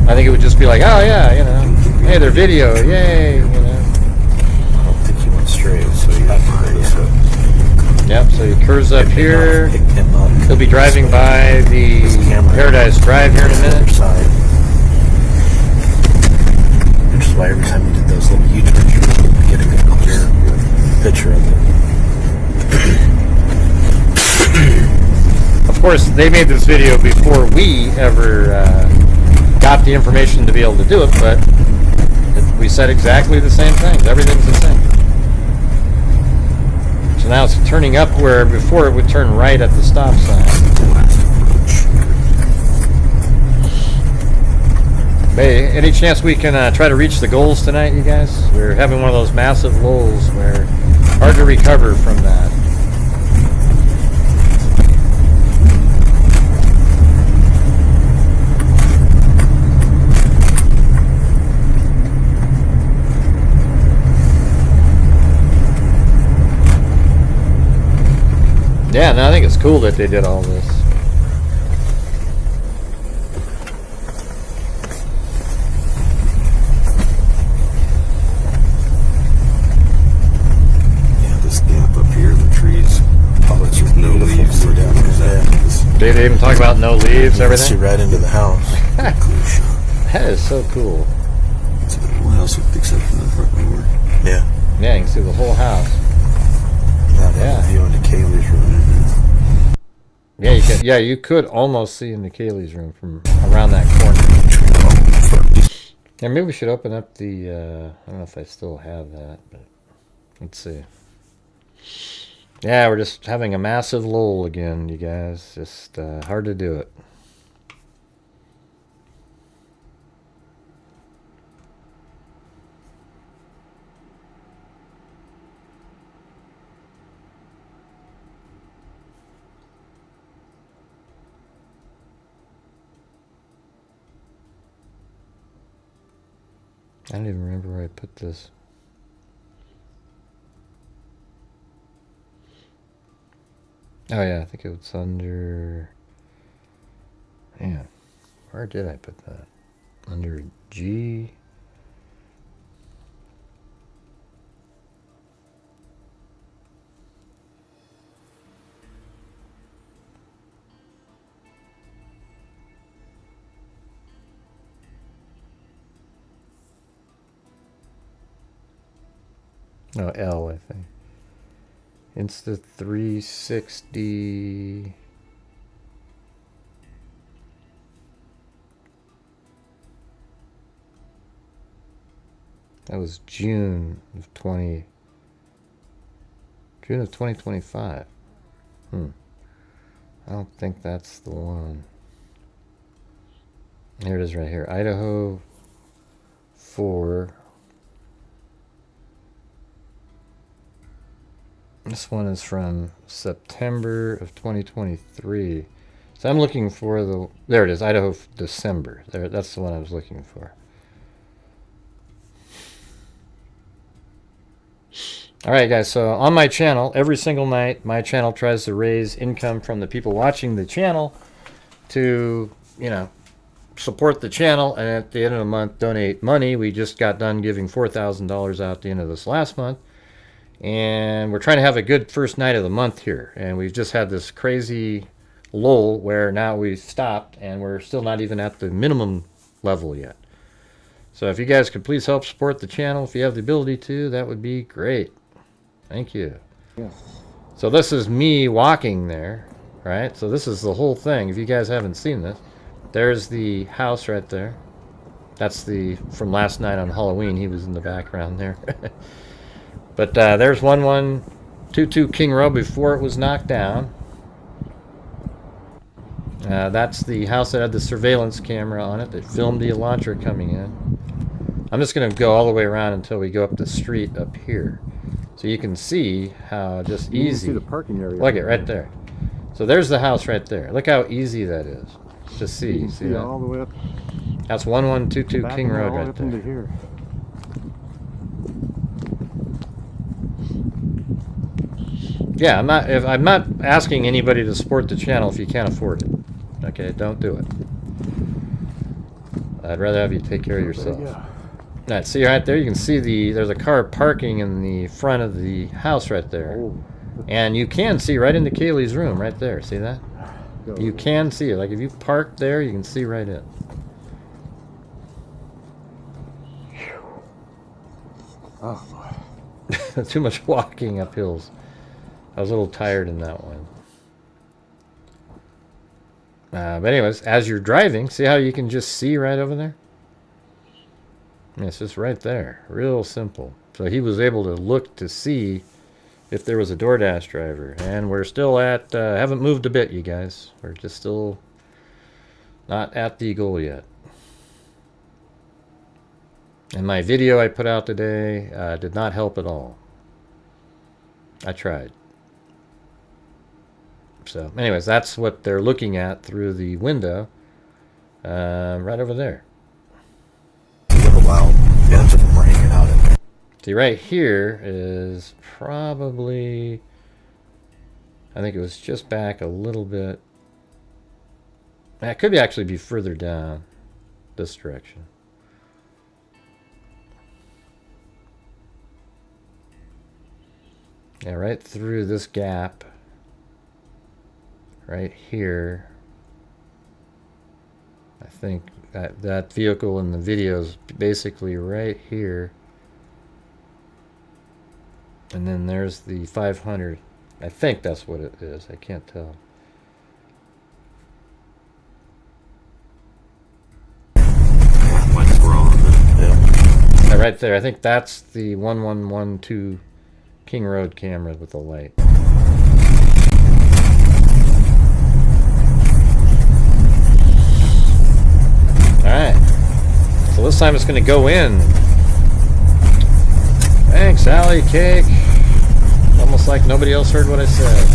Speaker 5: I think it would just be like, oh yeah, hey, their video, yay,
Speaker 6: I don't think he went straight, so you have to go this way.
Speaker 5: Yep, so he curves up here. He'll be driving by the Paradise Drive here in a minute.
Speaker 6: Which is why every time you did those little U-turns, you were get a good clear picture of it.
Speaker 5: Of course, they made this video before we ever got the information to be able to do it, but we said exactly the same things. Everything's the same. So now it's turning up where before it would turn right at the stop sign. Hey, any chance we can try to reach the goals tonight, you guys? We're having one of those massive lulls where hard to recover from that. Yeah, no, I think it's cool that they did all this.
Speaker 6: Yeah, this gap up here, the trees. Oh, it's with no leaves.
Speaker 5: They even talk about no leaves, everything?
Speaker 6: See right into the house. Cool shot.
Speaker 5: That is so cool.
Speaker 6: It's a whole house with the exception of the front door. Yeah.
Speaker 5: Yeah, you can see the whole house.
Speaker 6: Yeah. View into Kaylee's room.
Speaker 5: Yeah, you can. Yeah, you could almost see into Kaylee's room from around that corner. Yeah, maybe we should open up the. I don't know if I still have that, but let's see. Yeah, we're just having a massive lull again, you guys. Just hard to do it. I don't even remember where I put this. Oh yeah, I think it was under... Yeah, where did I put that? Under G... No, L, I think. Insta360. That was June of 2025. I don't think that's the one. Here it is right here. Idaho 4. This one is from September of 2023. So I'm looking for the... There it is, Idaho December. There, that's the one I was looking for. Alright guys, so on my channel, every single night, my channel tries to raise income from the people watching the channel to, you know, support the channel, and at the end of the month, donate money. We just got done giving $4,000 out at the end of this last month. And we're trying to have a good first night of the month here. And we've just had this crazy lull where now we've stopped and we're still not even at the minimum level yet. So if you guys could please help support the channel, if you have the ability to, that would be great. Thank you. Yeah. So this is me walking there, right? So this is the whole thing. If you guys haven't seen this, there's the house right there. That's the, from last night on Halloween, he was in the background there. But there's 1122 King Road before it was knocked down. That's the house that had the surveillance camera on it that filmed the Elantra coming in. I'm just going to go all the way around until we go up the street up here. So you can see how just easy. You can see the parking area. Look at right there. So there's the house right there. Look how easy that is. Just see. You can see that? All the way up. That's 1122 King Road right there. Into here. Yeah, I'm not asking anybody to support the channel if you can't afford it. Okay, don't do it. I'd rather have you take care of yourself. Alright, see right there, you can see there's a car parking in the front of the house right there. And you can see right into Kaylee's room right there. See that? You can see it. Like if you park there, you can see right in. Oh boy. Too much walking up hills. I was a little tired in that one. But anyways, as you're driving, see how you can just see right over there? It's just right there. Real simple. So he was able to look to see if there was a DoorDash driver. And we're still at, haven't moved a bit, you guys. We're just still not at the goal yet. And my video I put out today did not help at all. I tried. So, anyways, that's what they're looking at through the window, right over there.
Speaker 6: A little while, a bunch of them were hanging out in there.
Speaker 5: See, right here is probably I think it was just back a little bit. It could be actually be further down this direction. Yeah, right through this gap. Right here. I think that vehicle in the video is basically right here. And then there's the 500. I think that's what it is. I can't tell.
Speaker 6: What's wrong? Yeah.
Speaker 5: Right there. I think that's the 1112 King Road camera with the light. Alright. So this time it's going to go in. Thanks, Alley Cake. Almost like nobody else heard what I said.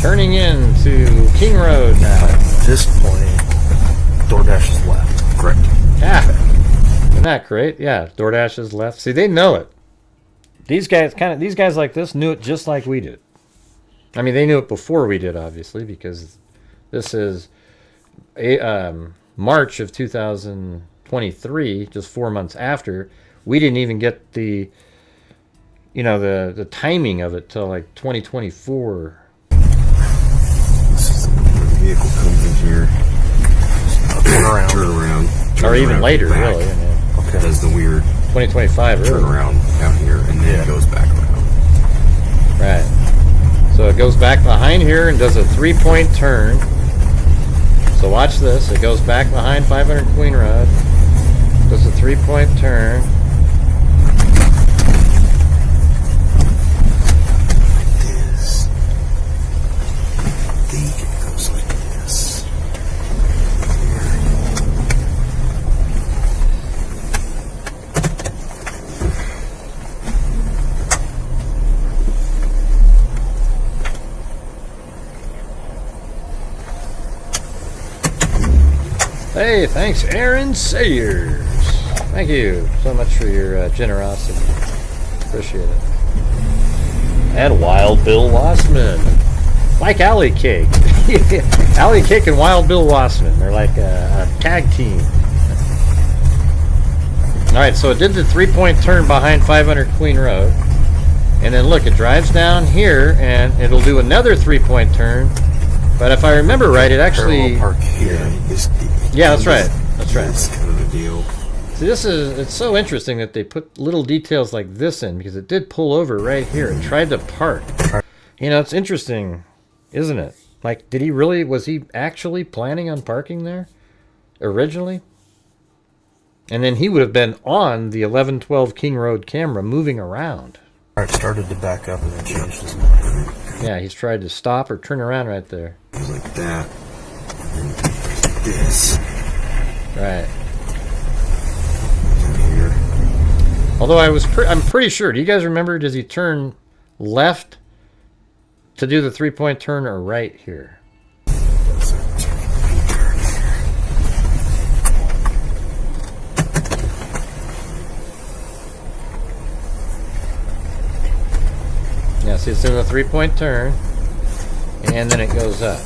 Speaker 5: Turning into King Road now.
Speaker 6: At this point, DoorDash is left. Correct.
Speaker 5: Yeah. Isn't that great? Yeah, DoorDash is left. See, they know it. These guys like this knew it just like we did. I mean, they knew it before we did, obviously, because this is March of 2023, just 4 months after. We didn't even get the timing of it till like 2024.
Speaker 6: This is the vehicle comes in here. Turn around.
Speaker 5: Or even later,
Speaker 6: back.
Speaker 5: really. I mean,
Speaker 6: Okay. Does the weird
Speaker 5: 2025
Speaker 6: turn
Speaker 5: early.
Speaker 6: around down here, and then it goes back around.
Speaker 5: Right. So it goes back behind here and does a 3-point turn. So watch this. It goes back behind 500 Queen Road. Does a 3-point turn.
Speaker 6: This. I think it goes like this.
Speaker 5: Hey, thanks, Aaron Sayers. Thank you so much for your generosity. Appreciate it. And Wild Bill Wassman. Like Alley Cake. Alley Cake and Wild Bill Wassman. They're like a tag team. Alright, so it did the 3-point turn behind 500 Queen Road. And then look, it drives down here and it'll do another 3-point turn. But if I remember right, it actually...
Speaker 6: Parallel park here.
Speaker 5: Yeah, that's right. That's right.
Speaker 6: That's kind of a deal.
Speaker 5: See, it's so interesting that they put little details like this in, because it did pull over right here. It tried to park. You know, it's interesting, isn't it? Like, was he actually planning on parking there originally? And then he would have been on the 1112 King Road camera moving around.
Speaker 6: Alright, started to back up and then changed his mind.
Speaker 5: Yeah, he's tried to stop or turn around right there.
Speaker 6: It was like that. And this.
Speaker 5: Right.
Speaker 6: Here.
Speaker 5: Although I'm pretty sure. Do you guys remember? Does he turn left to do the 3-point turn or right here? Yeah, see, it's doing a 3-point turn, and then it goes up.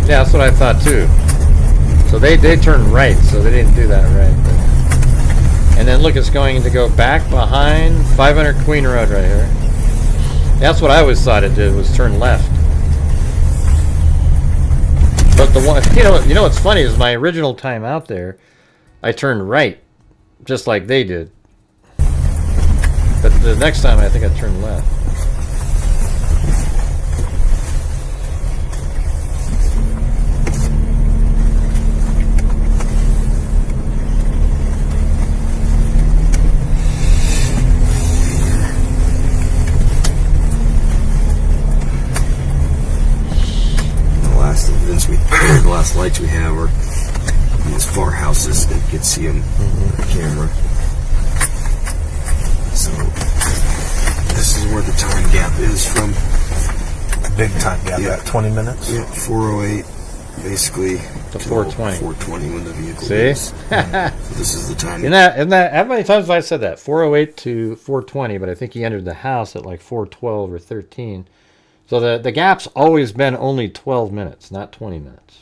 Speaker 5: Yeah, that's what I thought too. So they turned right, so they didn't do that right. But. And then look, it's going to go back behind 500 Queen Road right here. That's what I always thought it did, was turn left. But the one, you know what's funny is my original time out there, I turned right, just like they did. But the next time I think I turned left.
Speaker 6: The last lights we have are these far houses that you can see them on the camera. So this is where the time gap is from.
Speaker 4: Big time gap,
Speaker 6: Yeah.
Speaker 4: about 20 minutes.
Speaker 6: Yeah, 4:08 basically
Speaker 5: to 420.
Speaker 6: 420 when the vehicle
Speaker 5: See?
Speaker 6: leaves. So this is the time.
Speaker 5: Isn't that how many times have I said that? 408 to 420, but I think he entered the house at like 412 or 13. So the gap's always been only 12 minutes, not 20 minutes.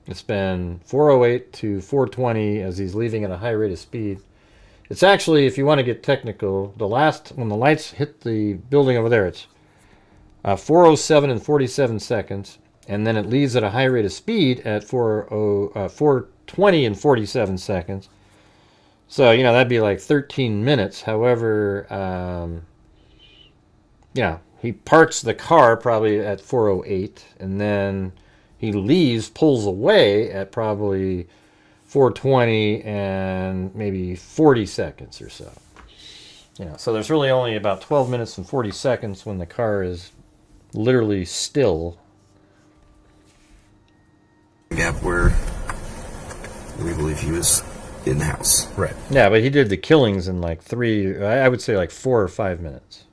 Speaker 5: It's been 408 to 420 as he's leaving at a high rate of speed. It's actually, if you want to get technical, when the lights hit the building over there, it's 407 and 47 seconds, and then it leaves at a high rate of speed at 420 and 47 seconds. So, that'd be like 13 minutes. However, he parks the car probably at 408, and then he leaves, pulls away at probably 420 and maybe 40 seconds or so. So there's really only about 12 minutes and 40 seconds when the car is literally still.
Speaker 6: Gap where we believe he was in the house. Right.
Speaker 5: Yeah, but he did the killings in like I would say like 4 or 5 minutes.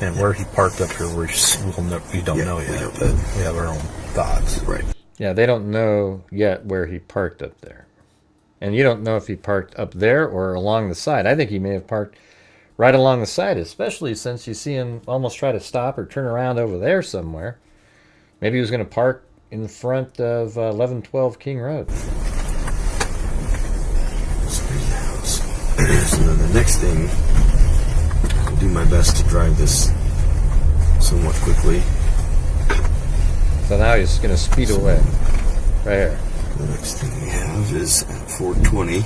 Speaker 6: And where he parked up here, we don't know yet, but we have our own thoughts. Right.
Speaker 5: Yeah, they don't know yet where he parked up there. And you don't know if he parked up there or along the side. I think he may have parked right along the side, especially since you see him almost try to stop or turn around over there somewhere. Maybe he was going to park in front of 1112 King Road.
Speaker 6: So then the next thing, I'll do my best to drive this somewhat quickly.
Speaker 5: So now he's going to speed away. Right here.
Speaker 6: The next thing we have is at 420.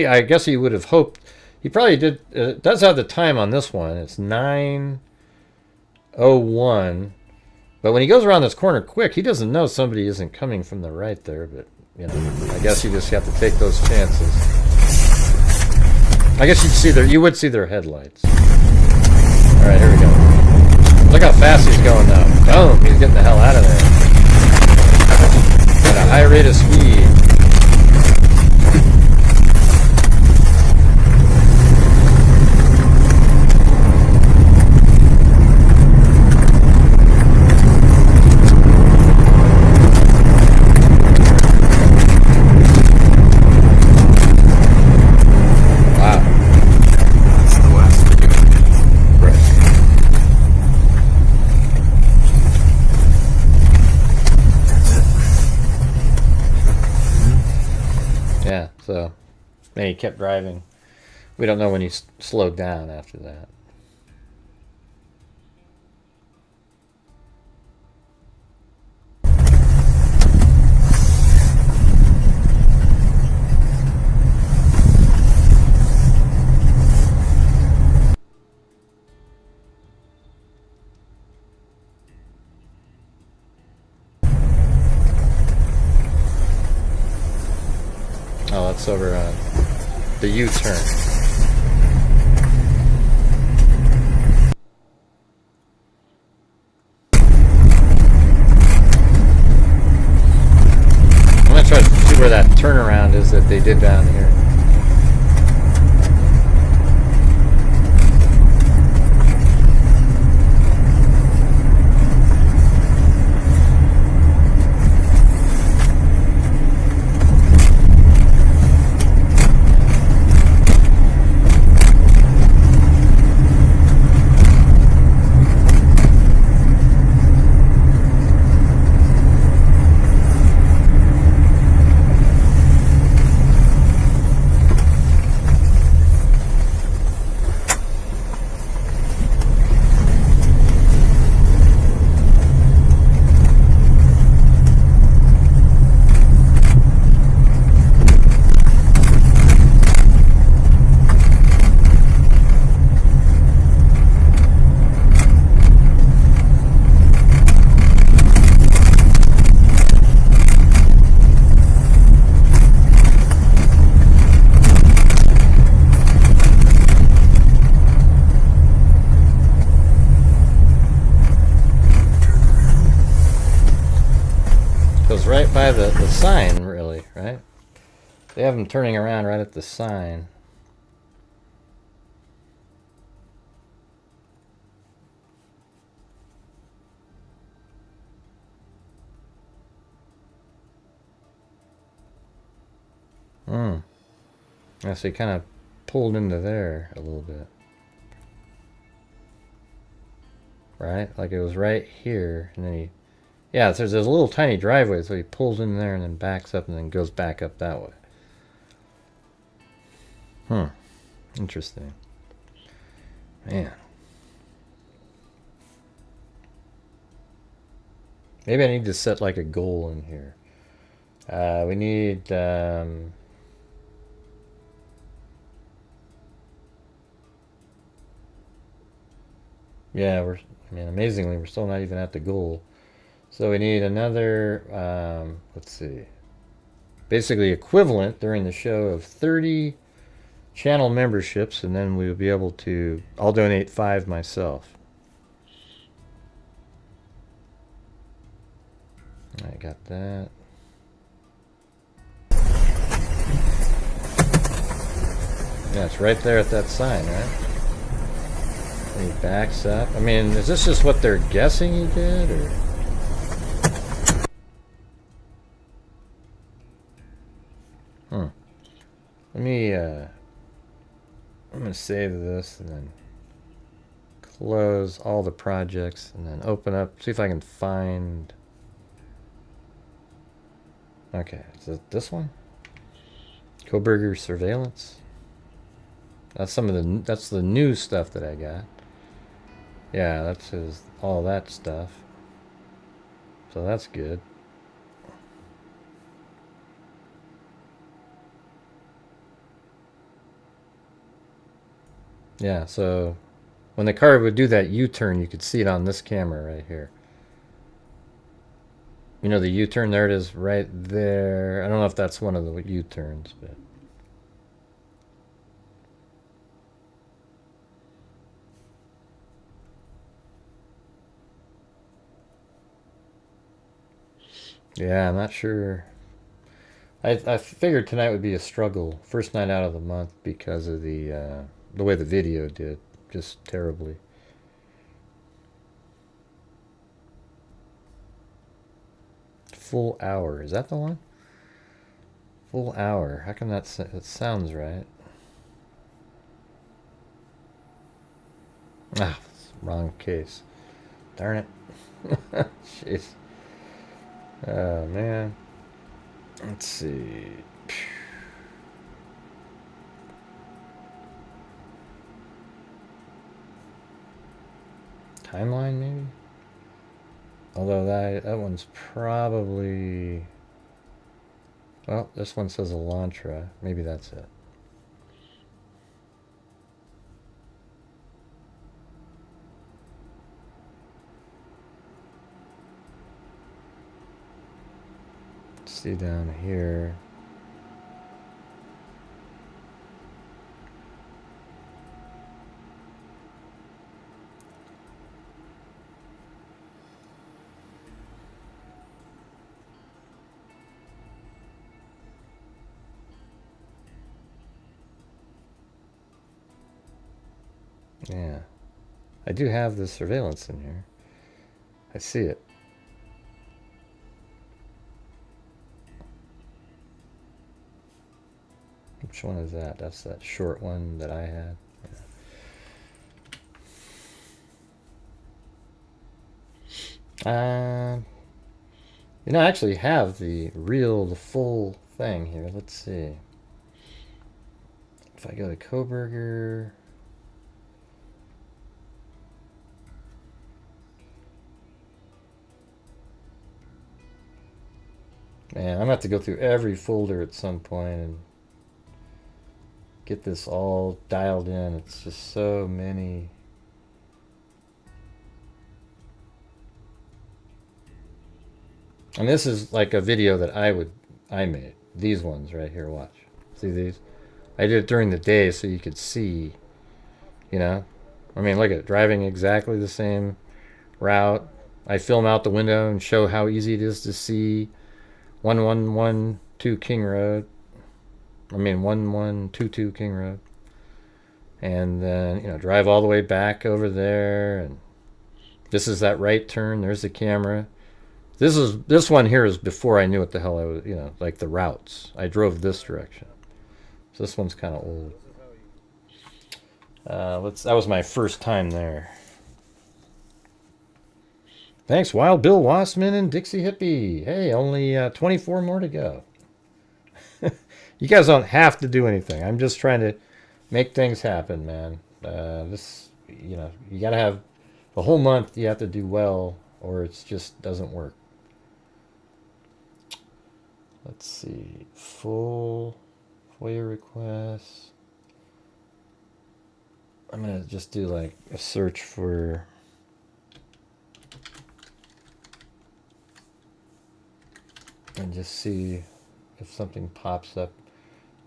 Speaker 5: I guess he would have hoped. He probably did. It does have the time on this one. It's 9:01. But when he goes around this corner quick, he doesn't know somebody isn't coming from the right there. But, I guess you just have to take those chances. I guess you would see their headlights. All right, here we go. Look how fast he's going now. Boom, he's getting the hell out of there. At a high rate of speed. So, then he kept driving. We don't know when he slowed down after that. Oh, that's over on the U-turn. I'm going to try to see where that turnaround is that they did down here. Right by the sign, really, right? They have them turning around right at the sign. Yeah, so he kind of pulled into there a little bit. Right? Like it was right here, and then he... Yeah, there's a little tiny driveway, so he pulls in there and then backs up and then goes back up that way. Interesting. Man. Maybe I need to set like a goal in here. We need... yeah, amazingly, we're still not even at the goal. So we need another, let's see, basically equivalent during the show of 30 channel memberships, and then we'll be able to, I'll donate 5 myself. I got that. Yeah, it's right there at that sign, right? And he backs up. I mean, is this just what they're guessing he did, or? Let me, I'm going to save this and then close all the projects and then open up, see if I can find... Okay, is it this one? Kohberger surveillance. That's some of the, that's the new stuff that I got. Yeah, that's his, all that stuff. So that's good. Yeah, so when the car would do that U-turn, you could see it on this camera right here. You know the U-turn, there it is right there. I don't know if that's one of the U-turns, but... Yeah, I'm not sure. I figured tonight would be a struggle. First night out of the month because of the way the video did. Just terribly. Full hour. Is that the one? Full hour. How come that sounds right? Ah, wrong case. Darn it. Jeez. Oh, man. Let's see. Timeline, maybe? Although that one's probably... Well, this one says Elantra. Maybe that's it. See down here. Yeah, I do have the surveillance in here. I see it. Which one is that? That's that short one that I had. Yeah. You know, I actually have the full thing here. Let's see. If I go to Kohberger. Man, I'm gonna have to go through every folder at some point and get this all dialed in. It's just so many. And this is like a video that I made. These ones right here, watch. See these? I did it during the day so you could see, you know? I mean, look at it, driving exactly the same route. I film out the window and show how easy it is to see 1112 King Road. I mean 1122 King Road. And then, you know, drive all the way back over there, and this is that right turn. There's the camera. This one here is before I knew what the hell I was, you know, like the routes. I drove this direction. So this one's kind of old. That was my first time there. Thanks, Wild Bill Wassman and Dixie Hippie. Hey, only 24 more to go. You guys don't have to do anything. I'm just trying to make things happen, man. You know, you got to have the whole month. You have to do well, or it just doesn't work. Let's see. Full FOIA requests. I'm going to just do like a search for... and just see if something pops up.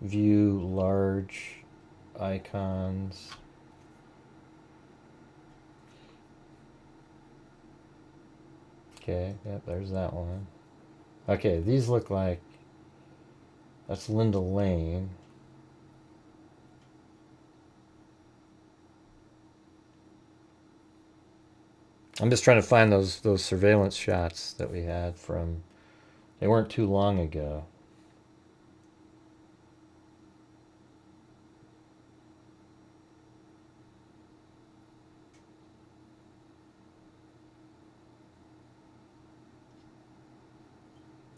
Speaker 5: View large icons. Okay, yep, there's that one. Okay, these look like... that's Linda Lane. I'm just trying to find those surveillance shots that we had from... they weren't too long ago.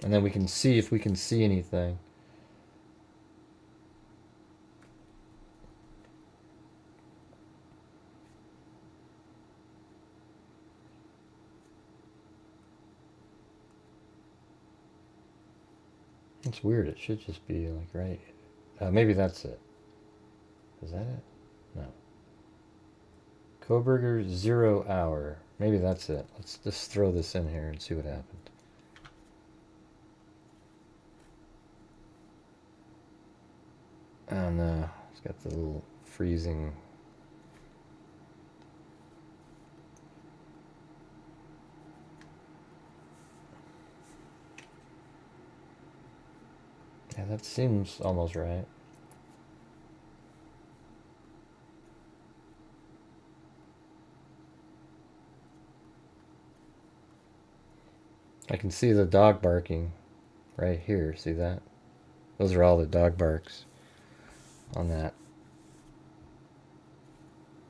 Speaker 5: And then we can see if we can see anything. It's weird. It should just be like right. Maybe that's it. Is that it? No. Kohberger 0 hour. Maybe that's it. Let's just throw this in here and see what happens. Oh no, it's got the little freezing. Yeah, that seems almost right. I can see the dog barking right here. See that? Those are all the dog barks on that.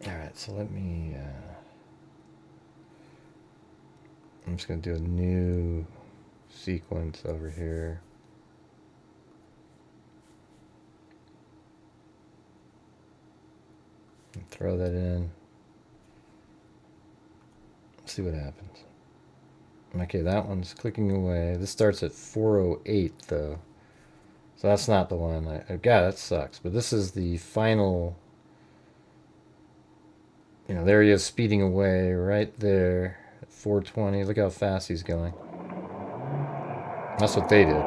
Speaker 5: Alright, so let me... I'm just going to do a new sequence over here. And throw that in. See what happens. Okay, that one's clicking away. This starts at 4:08 though. So that's not the one. God, that sucks. But this is the final. You know, there he is speeding away right there at 4:20. Look how fast he's going. That's what they did.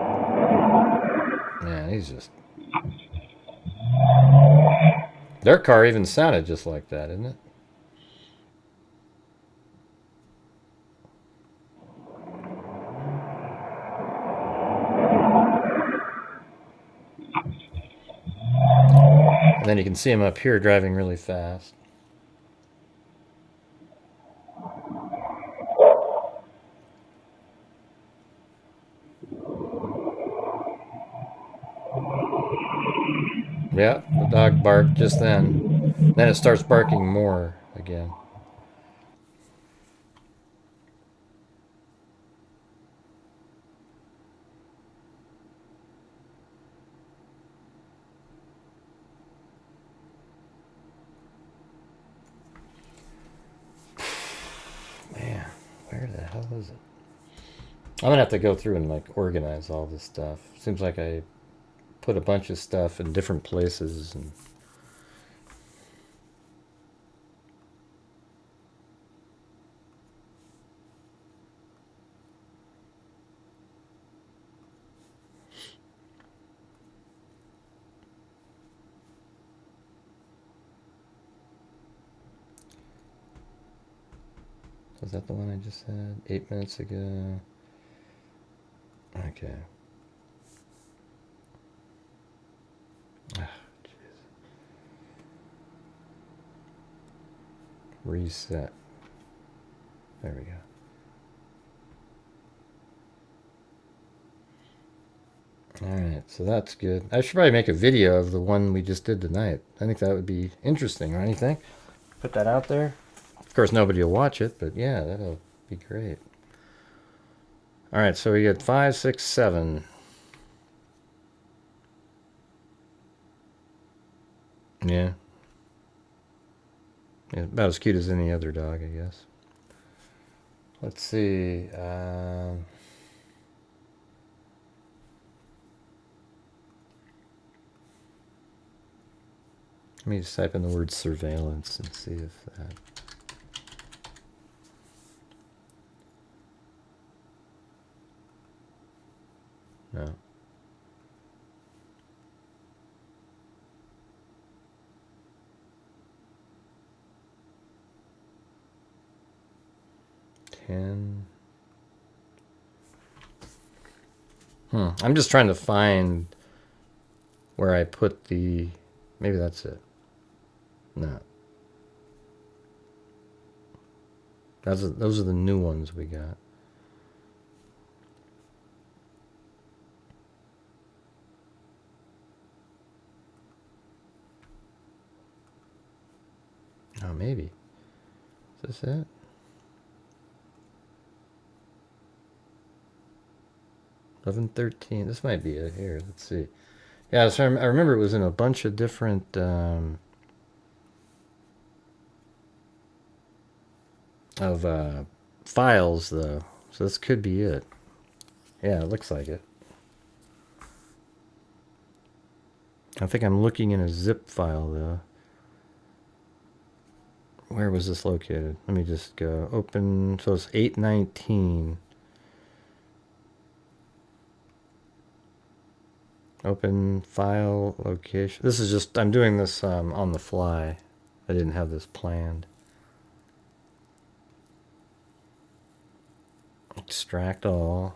Speaker 5: Man, he's just... their car even sounded just like that, didn't it? And then you can see him up here driving really fast. Yeah, the dog barked just then. Then it starts barking more again. Man, where the hell is it? I'm gonna have to go through and like organize all this stuff. Seems like I put a bunch of stuff in different places and was that the one I just had 8 minutes ago? Okay. Ah, jeez. Reset. There we go. Alright, so that's good. I should probably make a video of the one we just did tonight. I think that would be interesting, or anything. Put that out there. Of course, nobody will watch it, but yeah, that'll be great. Alright, so we get 5, 6, 7. Yeah. Yeah, about as cute as any other dog, I guess. Let's see. Let me just type in the word surveillance and see if that... No. I'm just trying to find where I put the... Maybe that's it. No. Those are the new ones we got. Oh, maybe. Is this it? $11.13. This might be it. Here, let's see. Yeah, so I remember it was in a bunch of different files, though. So this could be it. Yeah, it looks like it. I think I'm looking in a zip file, though. Where was this located? Let me just go open. So it's 819. Open file location. This is just, I'm doing this on the fly. I didn't have this planned. Extract all.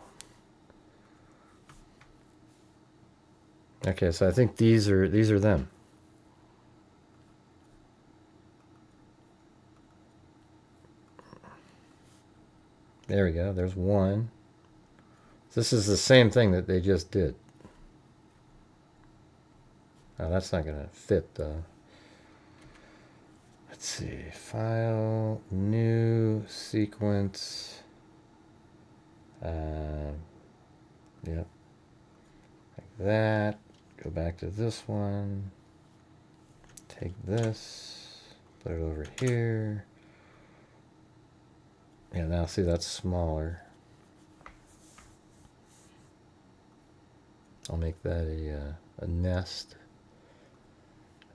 Speaker 5: Okay, so I think these are them. There we go. There's one. This is the same thing that they just did. Oh, that's not going to fit, though. Let's see. File, new, sequence. Yep. Like that. Go back to this one. Take this. Put it over here. Yeah, now see, that's smaller. I'll make that a nest.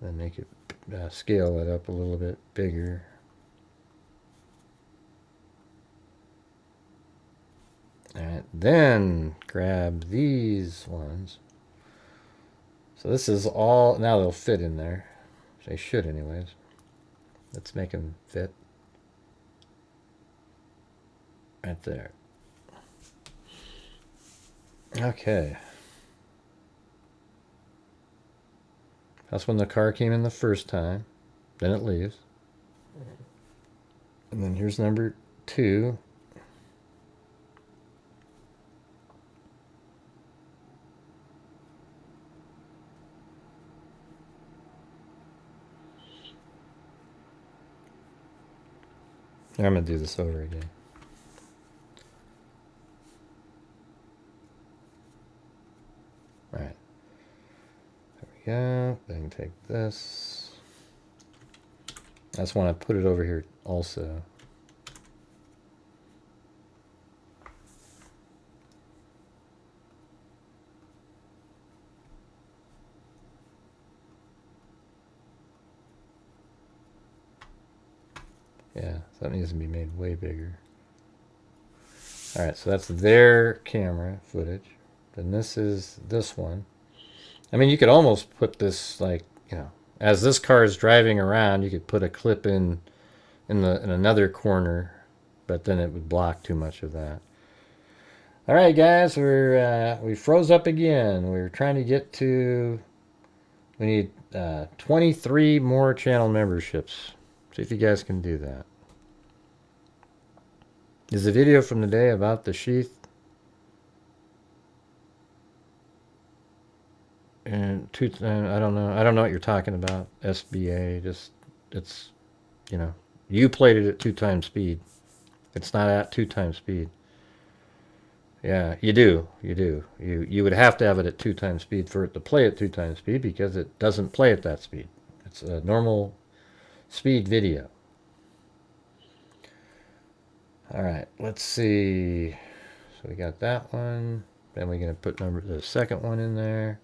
Speaker 5: Then make it scale it up a little bit bigger. Alright, then grab these ones. So this is all, now they'll fit in there. They should anyways. Let's make them fit. Right there. Okay. That's when the car came in the first time. Then it leaves. And then here's number 2. I'm going to do this over again. Alright. There we go. Then take this. I just want to put it over here also. Yeah, so that needs to be made way bigger. Alright, so that's their camera footage. Then this is this one. I mean, you could almost put this, like, you know, as this car is driving around, you could put a clip in another corner, but then it would block too much of that. All right, guys, we froze up again. We're trying to get to, we need 23 more channel memberships. See if you guys can do that. Is the video from today about the sheath? And I don't know. I don't know what you're talking about. SBA, just it's, you know, you played it at 2 times speed. It's not at 2 times speed. Yeah, you do. You would have to have it at 2 times speed for it to play at 2 times speed, because it doesn't play at that speed. It's a normal speed video. All right, let's see. So we got that one. Then we're gonna put the second one in there.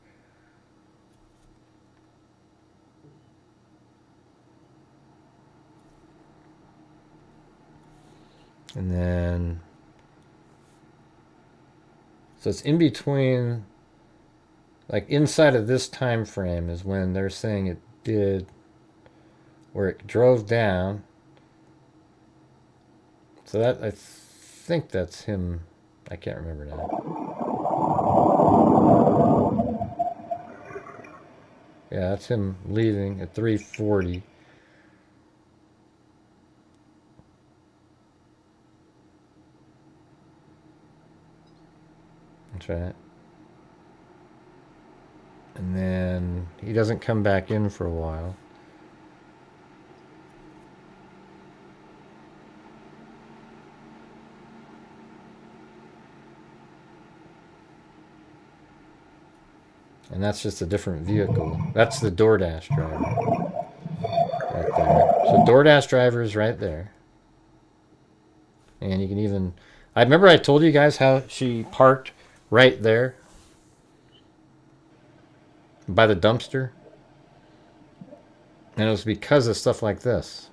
Speaker 5: And then, so it's in between, like inside of this time frame is when they're saying it did, where it drove down. So that, I think that's him. I can't remember now. Yeah, that's him leaving at 3:40. That's right. And then he doesn't come back in for a while. And that's just a different vehicle. That's the DoorDash driver. Right there. So DoorDash driver is right there. And you can even... I remember I told you guys how she parked right there by the dumpster. And it was because of stuff like this.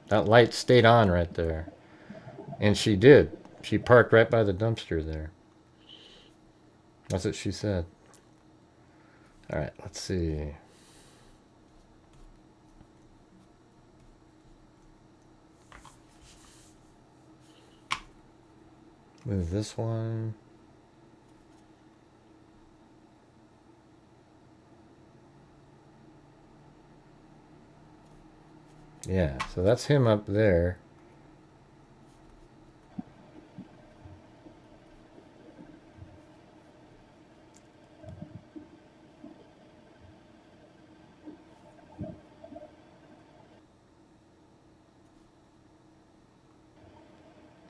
Speaker 5: That light stayed on right there. And she did. She parked right by the dumpster there. That's what she said. All right, let's see. Move this one. Yeah, so that's him up there.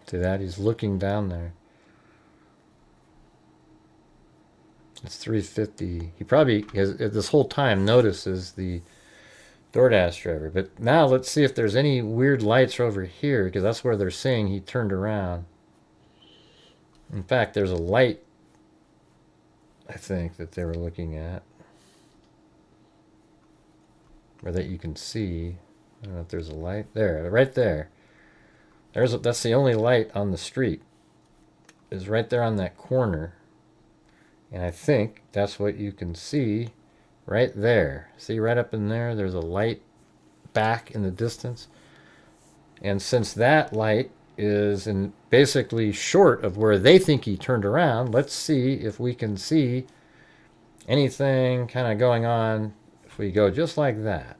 Speaker 5: See that? He's looking down there. It's 3:50. He probably has, this whole time, notices the DoorDash driver. But now let's see if there's any weird lights over here, because that's where they're saying he turned around. In fact, there's a light, I think, that they were looking at. Or that you can see. I don't know if there's a light. There, right there. That's the only light on the street, is right there on that corner. And I think that's what you can see right there. See right up in there, there's a light back in the distance. And since that light is basically short of where they think he turned around, let's see if we can see anything kind of going on if we go just like that.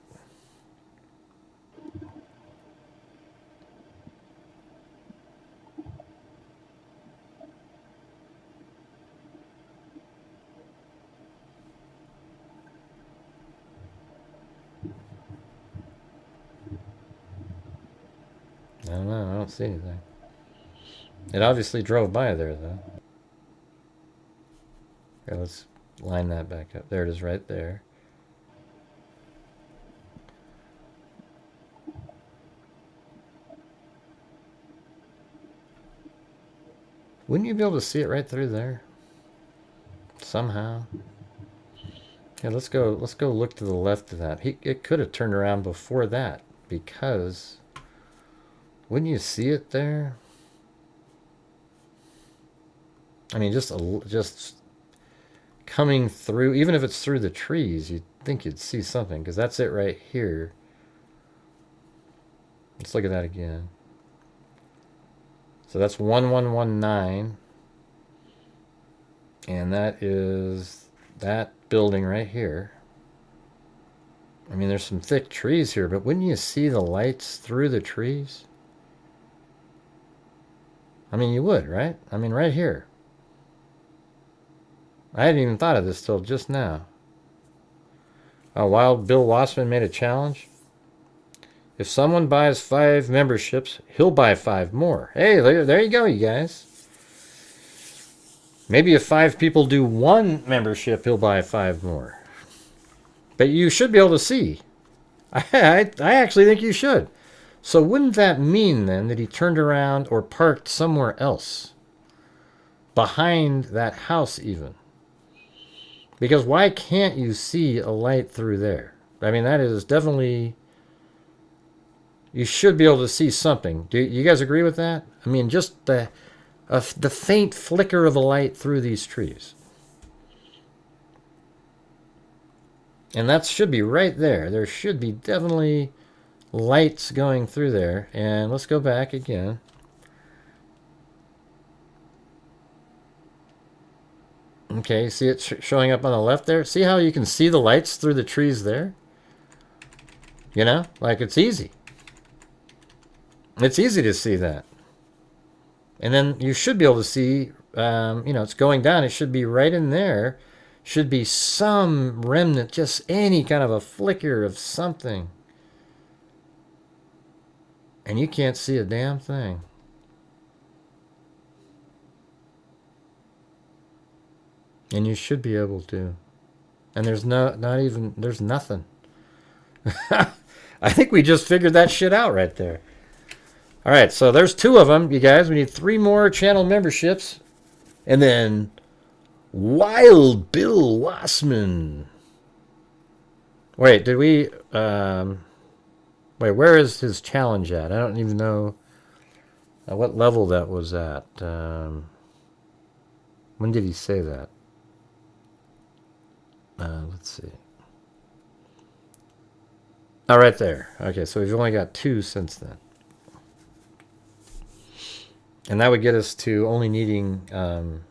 Speaker 5: I don't know. I don't see anything. It obviously drove by there, though. Okay, let's line that back up. There it is right there. Wouldn't you be able to see it right through there? Somehow. Yeah, let's go look to the left of that. It could have turned around before that, because... Wouldn't you see it there? I mean, just coming through, even if it's through the trees, you'd think you'd see something, because that's it right here. Let's look at that again. So that's 1119. And that is that building right here. I mean, there's some thick trees here, but wouldn't you see the lights through the trees? I mean, you would, right? I mean, right here. I hadn't even thought of this till just now. Wild Bill Wassman made a challenge. If someone buys 5 memberships, he'll buy 5 more. Hey, there you go, you guys. Maybe if 5 people do 1 membership, he'll buy 5 more. But you should be able to see. I actually think you should. So wouldn't that mean then that he turned around or parked somewhere else? Behind that house even? Because why can't you see a light through there? I mean, that is definitely... You should be able to see something. Do you guys agree with that? I mean, just the faint flicker of a light through these trees. And that should be right there. There should be definitely lights going through there. And let's go back again. Okay, see it showing up on the left there? See how you can see the lights through the trees there? You know, like it's easy. It's easy to see that. And then you should be able to see, you know, it's going down. It should be right in there. Should be some remnant, just any kind of a flicker of something. And you can't see a damn thing. And you should be able to. And there's there's nothing. I think we just figured that shit out right there. All right, so there's 2 of them, you guys. We need 3 more channel memberships. And then Wild Bill Wassman. Wait, did we... wait, where is his challenge at? I don't even know what level that was at. When did he say that? Let's see. Oh, right there. Okay, so we've only got 2 since then. And that would get us to only needing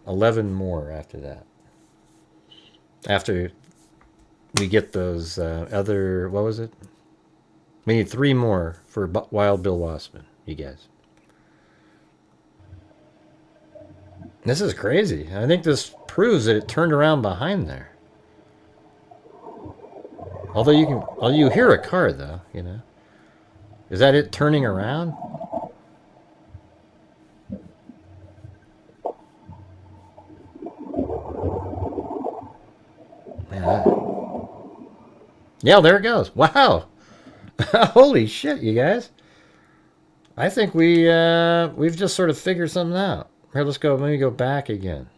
Speaker 5: 11 more after that. After we get those other, what was it? We need 3 more for Wild Bill Wassman, you guys. This is crazy. I think this proves that it turned around behind there. Although you hear a car though, you know. Is that it turning around? Yeah, there it goes. Wow. Holy shit, you guys. I think we've just sort of figured something out. Here, let me go back again.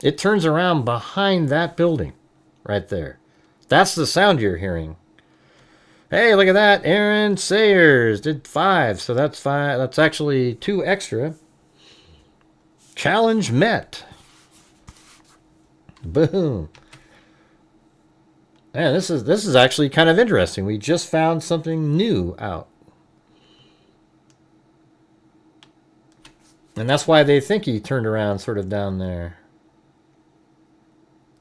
Speaker 5: It turns around behind that building right there. That's the sound you're hearing. Hey, look at that. Aaron Sayers did 5. So that's 5. That's actually 2 extra. Challenge met. Boom. Man, this is actually kind of interesting. We just found something new out. And that's why they think he turned around sort of down there.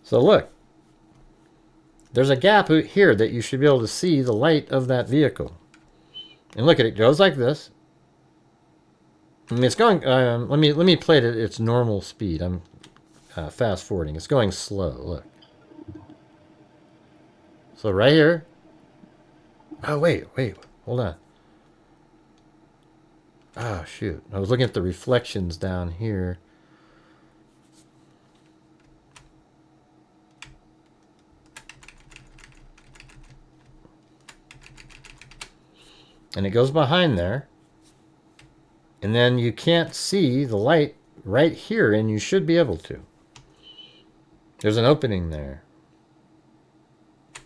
Speaker 5: So look. There's a gap here that you should be able to see the light of that vehicle. And look at it. It goes like this. I mean, it's going... let me play it at its normal speed. I'm fast forwarding. It's going slow. Look. So right here. Oh, wait. Hold on. Oh, shoot. I was looking at the reflections down here. And it goes behind there. And then you can't see the light right here, and you should be able to. There's an opening there.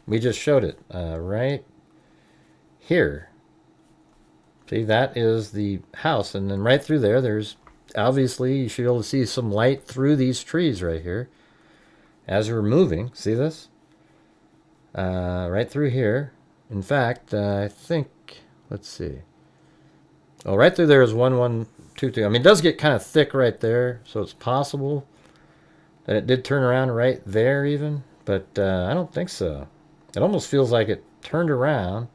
Speaker 5: We just showed it right here. See, that is the house. And then right through there, there's obviously, you should be able to see some light through these trees right here. As we're moving, see this? Right through here. In fact, I think, let's see. Oh, right through there is 1122. I mean, it does get kind of thick right there, so it's possible that it did turn around right there even. But I don't think so. It almost feels like it turned around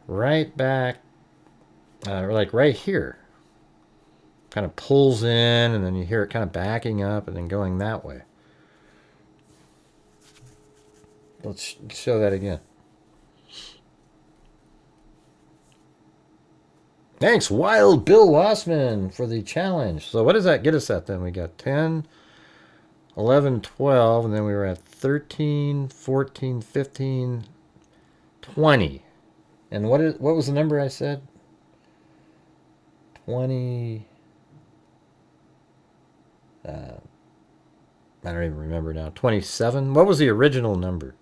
Speaker 5: right back, like right here. Kind of pulls in, and then you hear it kind of backing up and then going that way. Let's show that again. Thanks, Wild Bill Wassman, for the challenge. So what does that get us at then? We got 10, 11, 12, and then we were at 13, 14, 15, 20. And what was the number I said? 20. I don't even remember now. 27. What was the original number?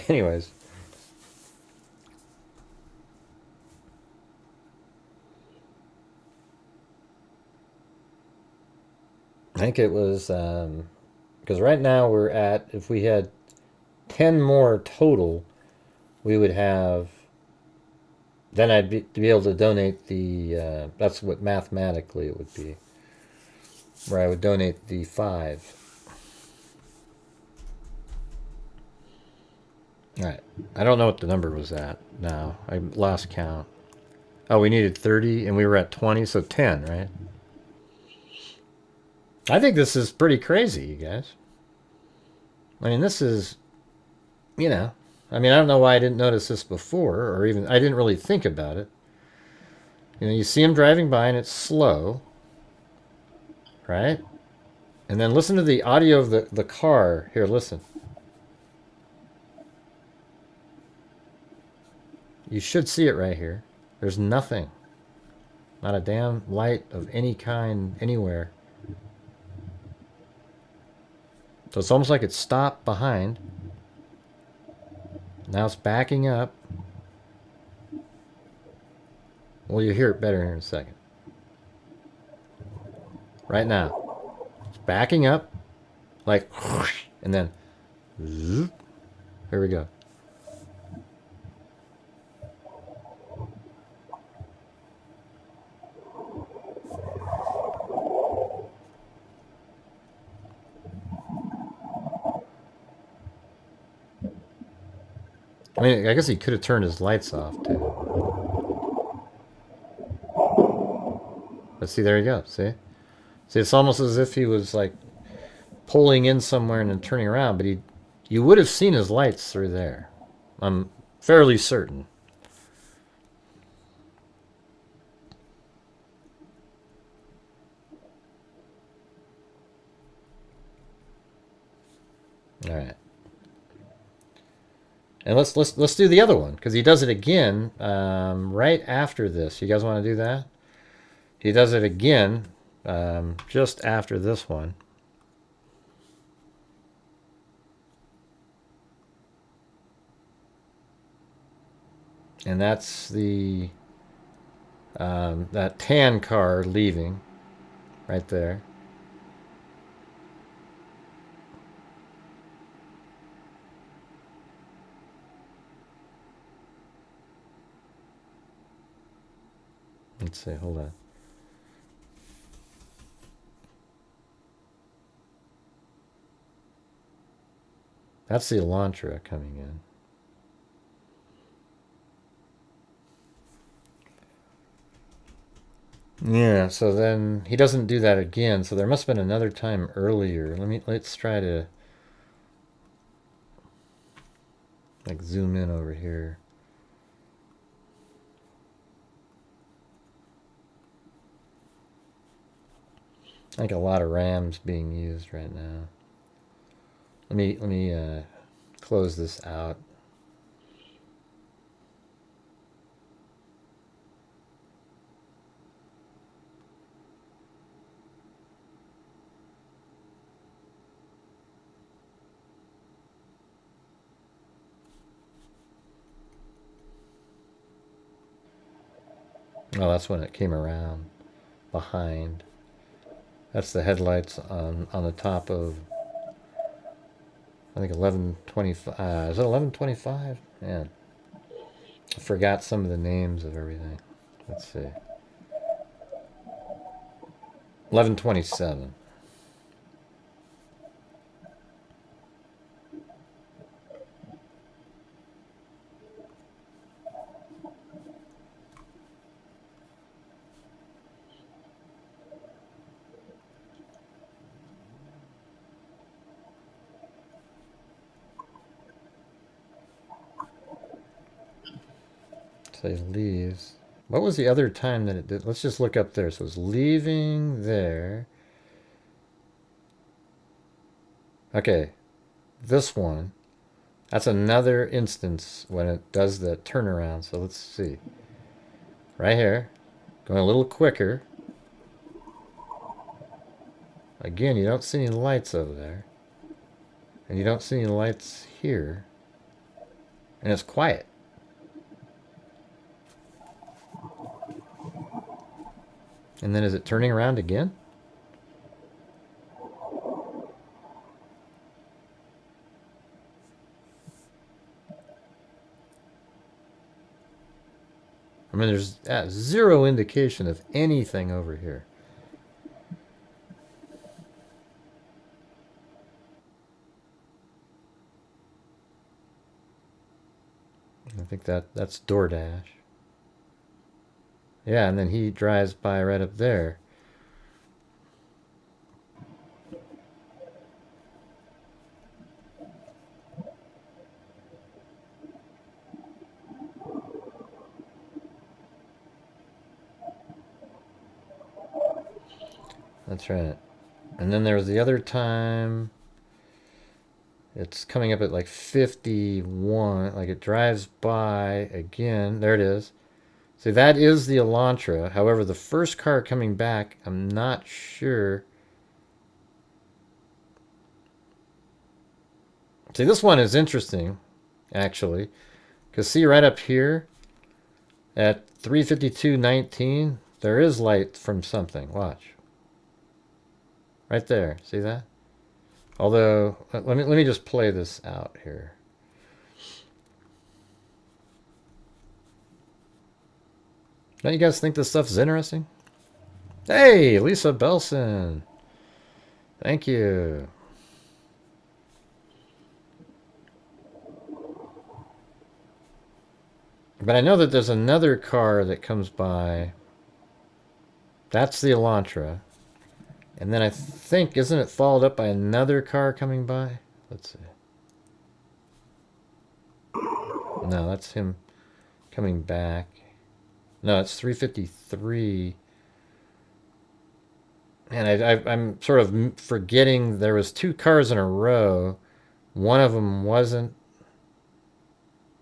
Speaker 5: Anyways. I think it was, because right now we're at, if we had 10 more total, we would have, then I'd be able to donate the, that's what mathematically it would be, where I would donate the 5. All right, I don't know what the number was at now. I lost count. Oh, we needed 30 and we were at 20, so 10, right? I think this is pretty crazy, you guys. I mean, this is, you know, I mean, I don't know why I didn't notice this before, or even, I didn't really think about it. You know, you see him driving by and it's slow, right? And then listen to the audio of the car. Here, listen. You should see it right here. There's nothing. Not a damn light of any kind anywhere. So it's almost like it stopped behind. Now it's backing up. Well, you'll hear it better here in a second. Right now. It's backing up. Like, and then, zoop. Here we go. I mean, I guess he could have turned his lights off, too. But see, there you go. See? See, it's almost as if he was, like, pulling in somewhere and then turning around. But you would have seen his lights through there. I'm fairly certain. All right. And let's do the other one, because he does it again right after this. You guys want to do that? He does it again just after this one. And that's the that tan car leaving right there. Let's see, hold on. That's the Elantra coming in. Yeah, so then he doesn't do that again, so there must have been another time earlier. Let's try to like zoom in over here. I think a lot of RAM's being used right now. Let me close this out. Oh, that's when it came around behind. That's the headlights on the top of, I think 1125. Is it 1125? Yeah. I forgot some of the names of everything. Let's see. 1127. Say leaves. What was the other time that it did? Let's just look up there. So it's leaving there. Okay, this one. That's another instance when it does the turnaround. So let's see. Right here. Going a little quicker. Again, you don't see any lights over there. And you don't see any lights here. And it's quiet. And then is it turning around again? I mean, there's zero indication of anything over here. I think that's DoorDash. Yeah, and then he drives by right up there. That's right. And then there was the other time. It's coming up at like 51. Like it drives by again. There it is. See, that is the Elantra. However, the first car coming back, I'm not sure. See, this one is interesting, actually. Because see right up here at 3:52:19, there is light from something. Watch. Right there. See that? Although, let me just play this out here. Don't you guys think this stuff's interesting? Hey, Lisa Belson. Thank you. But I know that there's another car that comes by. That's the Elantra. And then I think, isn't it followed up by another car coming by? Let's see. No, that's him coming back. No, it's 3:53. And I'm sort of forgetting there was two cars in a row. One of them wasn't.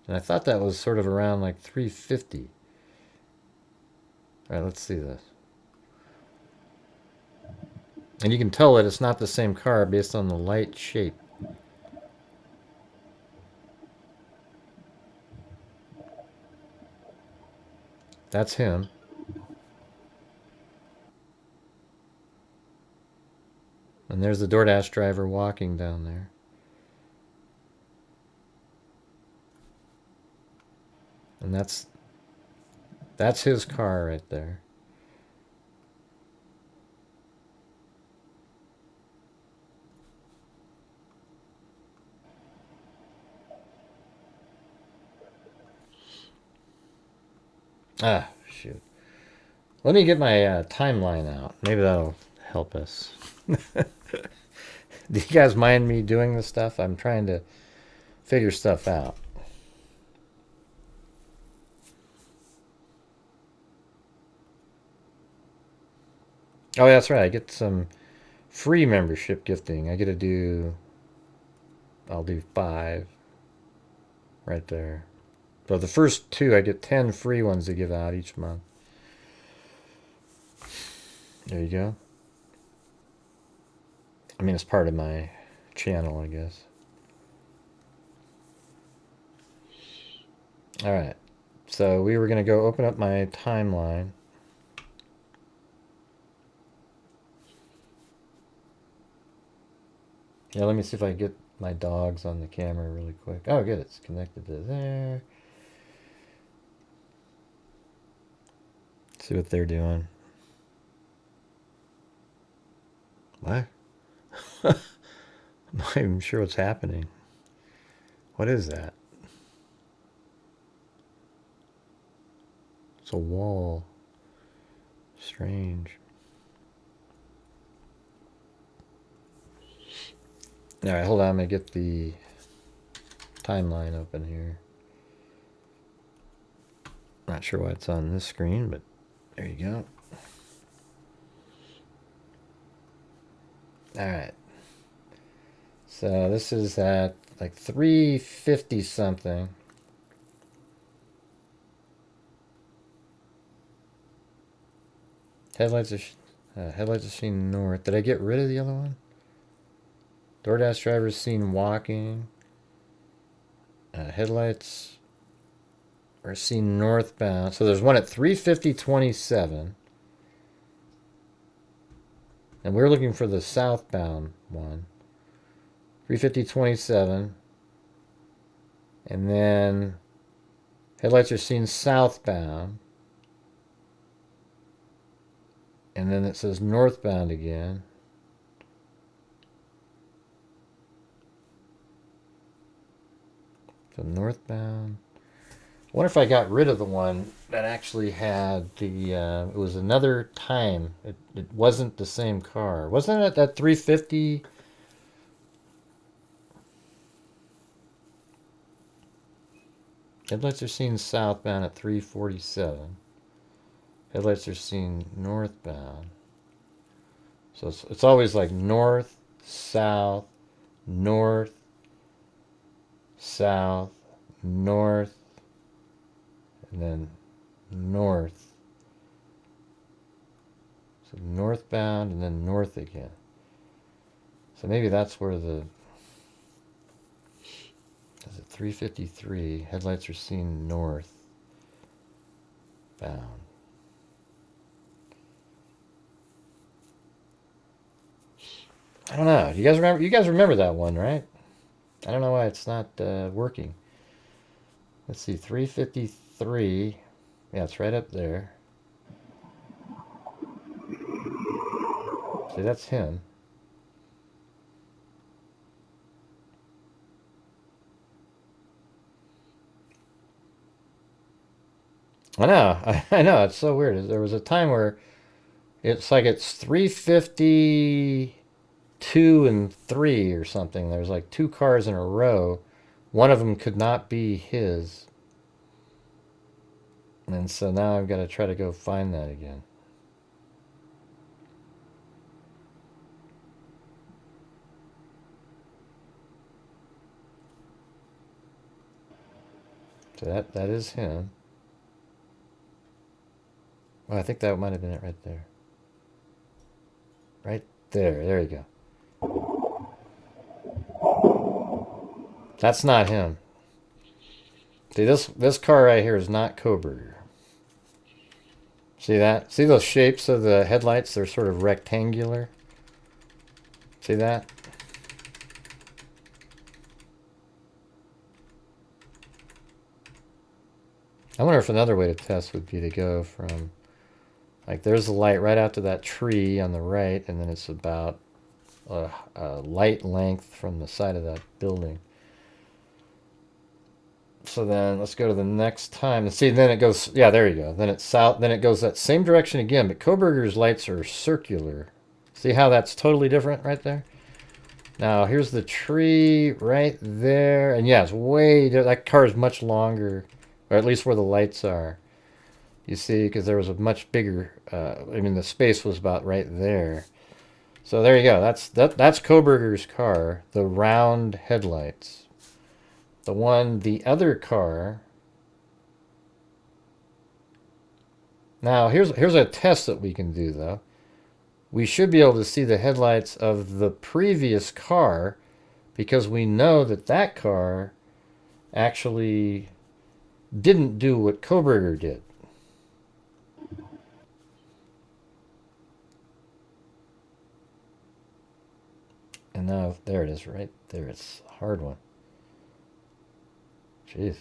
Speaker 5: And I thought that was sort of around like 3:50. All right, let's see this. And you can tell that it's not the same car based on the light shape. That's him. And there's the DoorDash driver walking down there. And that's his car right there. Ah, shoot. Let me get my timeline out. Maybe that'll help us. Do you guys mind me doing this stuff? I'm trying to figure stuff out. Oh, that's right. I get some free membership gifting. I get to do... I'll do 5. Right there. So the first 2, I get 10 free ones to give out each month. There you go. I mean, it's part of my channel, I guess. All right. So we were going to go open up my timeline. Yeah, let me see if I can get my dogs on the camera really quick. Oh, good. It's connected to there. See what they're doing. What? I'm not even sure what's happening. What is that? It's a wall. Strange. All right, hold on. I'm going to get the timeline open here. Not sure why it's on this screen, but there you go. All right. So this is at like 350 something. Headlights are seen north. Did I get rid of the other one? DoorDash driver is seen walking. Headlights are seen northbound. So there's one at 350.27. And we're looking for the southbound one. 350.27. And then headlights are seen southbound. And then it says northbound again. So northbound. I wonder if I got rid of the one that actually had the, it was another time. It wasn't the same car. Wasn't it that 350? Headlights are seen southbound at 347. Headlights are seen northbound. So it's always like north, south, north, south, north, and then north. So northbound and then north again. So maybe that's where the, is it 353? Headlights are seen north bound. I don't know. You guys remember? You guys remember that one, right? I don't know why it's not working. Let's see, 353. Yeah, it's right up there. See, that's him. I know. I know. It's so weird. There was a time where it's like it's 352 and 3 or something. There's like 2 cars in a row. One of them could not be his. And so now I've got to try to go find that again. So that is him. Well, I think that might have been it right there. Right there. There you go. That's not him. See, this car right here is not Kohberger. See that? See those shapes of the headlights? They're sort of rectangular. See that? I wonder if another way to test would be to go from, like, there's the light right out to that tree on the right, and then it's about a light length from the side of that building. So then let's go to the next time and see. Then it goes, yeah, there you go. Then it's south. Then it goes that same direction again. But Kohberger's lights are circular. See how that's totally different right there? Now here's the tree right there, and yeah, it's way. That car is much longer, or at least where the lights are. You see, because there was a much bigger. I mean, the space was about right there. So there you go. That's Kohberger's car. The round headlights. The other car. Now, here's a test that we can do, though. We should be able to see the headlights of the previous car because we know that car actually didn't do what Kohberger did. And now, there it is, right there. It's a hard one. Jeez.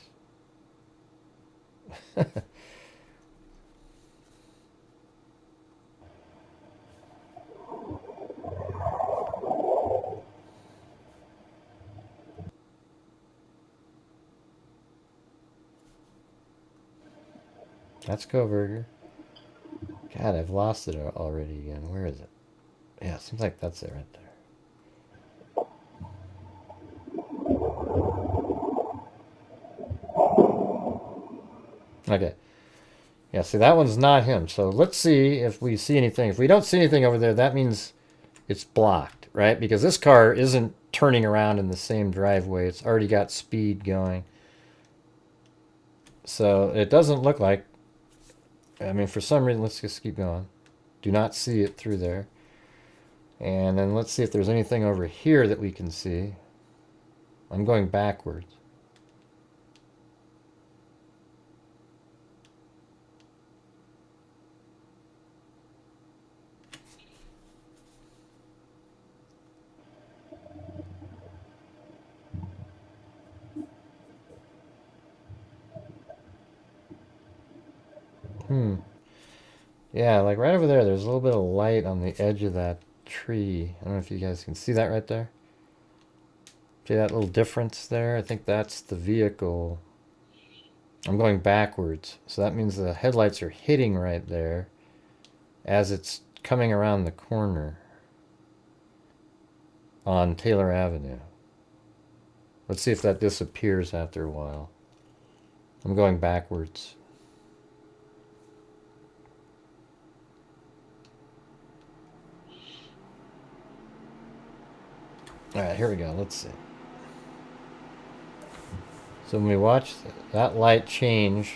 Speaker 5: That's Kohberger. God, I've lost it already again. Where is it? Yeah, it seems like that's it right there. Okay. Yeah, see, that one's not him. So let's see if we see anything. If we don't see anything over there, that means it's blocked, right? Because this car isn't turning around in the same driveway. It's already got speed going. So it doesn't look like, I mean, for some reason, let's just keep going. Do not see it through there. And then let's see if there's anything over here that we can see. I'm going backwards. Yeah, like right over there, there's a little bit of light on the edge of that tree. I don't know if you guys can see that right there. See that little difference there? I think that's the vehicle. I'm going backwards. So that means the headlights are hitting right there as it's coming around the corner on Taylor Avenue. Let's see if that disappears after a while. I'm going backwards. All right, here we go. Let's see. So when we watch that light change,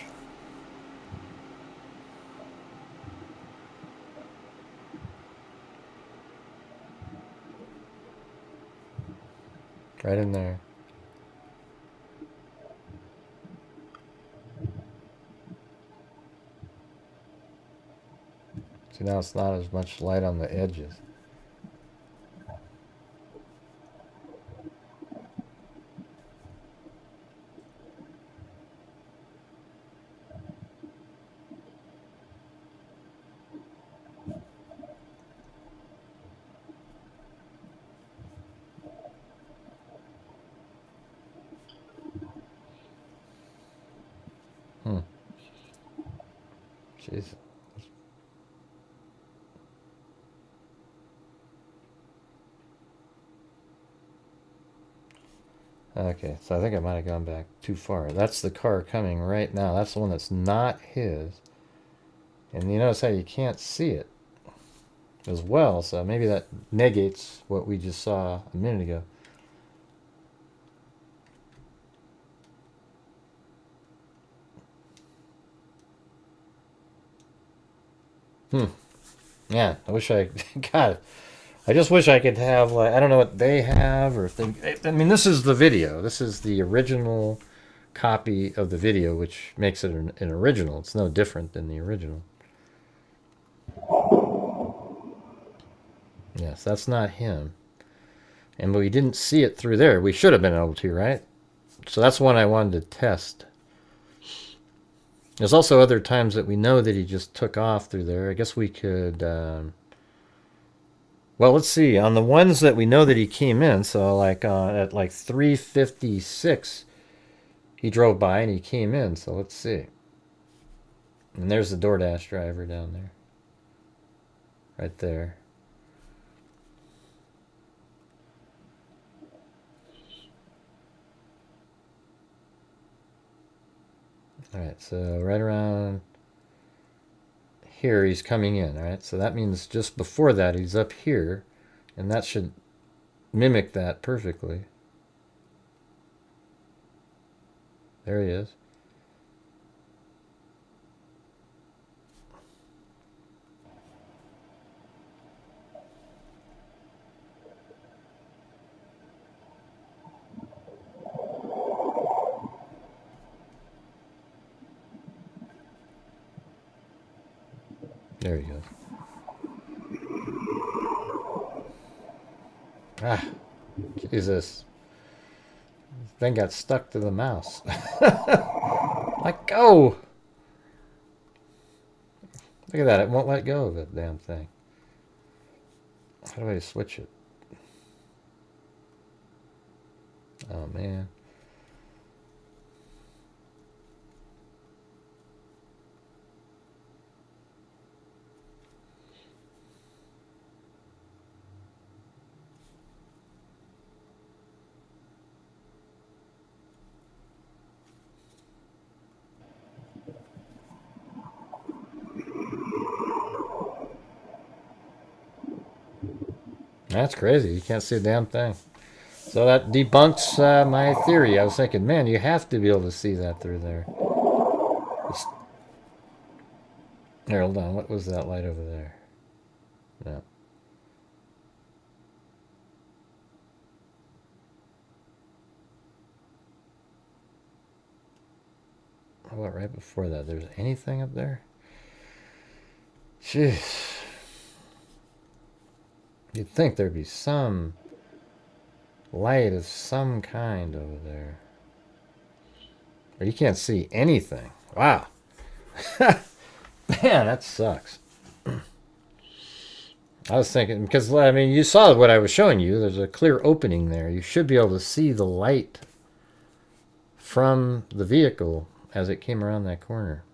Speaker 5: right in there. See, now it's not as much light on the edges. Jeez. Okay, so I think I might have gone back too far. That's the car coming right now. That's the one that's not his. And you notice how you can't see it as well, so maybe that negates what we just saw a minute ago. Yeah, I wish I, God, I just wish I could have, like, I don't know what they have, or if they, I mean, this is the video. This is the original copy of the video, which makes it an original. It's no different than the original. Yes, that's not him. And we didn't see it through there. We should have been able to, right? So that's one I wanted to test. There's also other times that we know that he just took off through there. I guess we could, well, let's see. On the ones that we know that he came in, so like at like 3:56, he drove by and he came in. So let's see. And there's the DoorDash driver down there. Right there. All right, so right around here he's coming in, all right? So that means just before that he's up here, and that should mimic that perfectly. There he is. There he goes. Ah, Jesus. This thing got stuck to the mouse. Let go! Look at that, it won't let go of that damn thing. How do I switch it? Oh, man. That's crazy. You can't see a damn thing. So that debunks my theory. I was thinking, man, you have to be able to see that through there. Here, hold on. What was that light over there? No. How about right before that? There's anything up there? Jeez. You'd think there'd be some light of some kind over there. But you can't see anything. Wow. Man, that sucks. I was thinking, because, I mean, you saw what I was showing you. There's a clear opening there. You should be able to see the light from the vehicle as it came around that corner.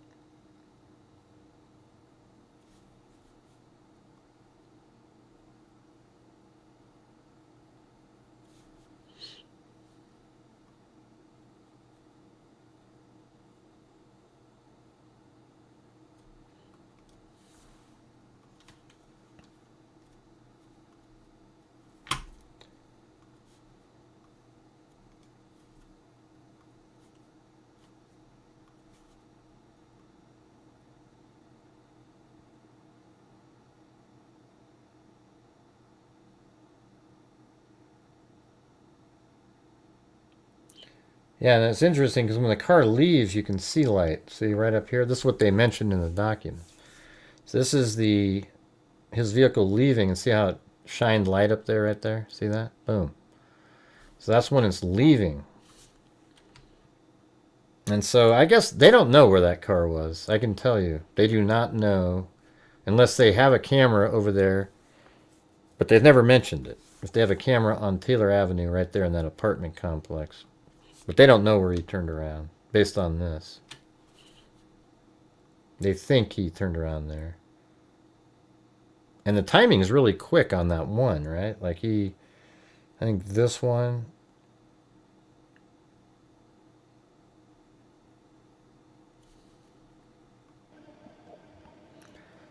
Speaker 5: Yeah, and it's interesting because when the car leaves, you can see light. See right up here? This is what they mentioned in the document. So this is his vehicle leaving, and see how it shined light up there, right there? See that? Boom. So that's when it's leaving. And so I guess they don't know where that car was. I can tell you. They do not know unless they have a camera over there, but they've never mentioned it. If they have a camera on Taylor Avenue right there in that apartment complex. But they don't know where he turned around, based on this. They think he turned around there. And the timing is really quick on that one, right? Like I think this one.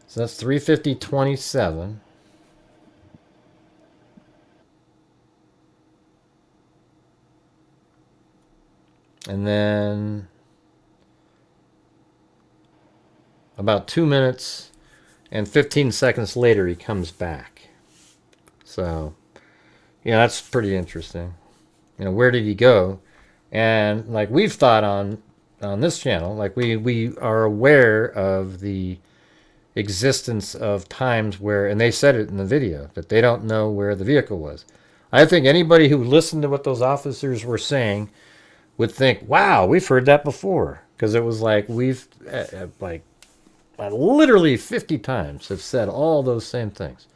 Speaker 5: So that's 3:50:27. And then about 2 minutes and 15 seconds later, he comes back. So, yeah, that's pretty interesting. You know, where did he go? And like we've thought on this channel, like we are aware of the existence of times where, and they said it in the video, that they don't know where the vehicle was. I think anybody who listened to what those officers were saying would think, wow, we've heard that before. Because it was like we've, like, literally 50 times have said all those same things.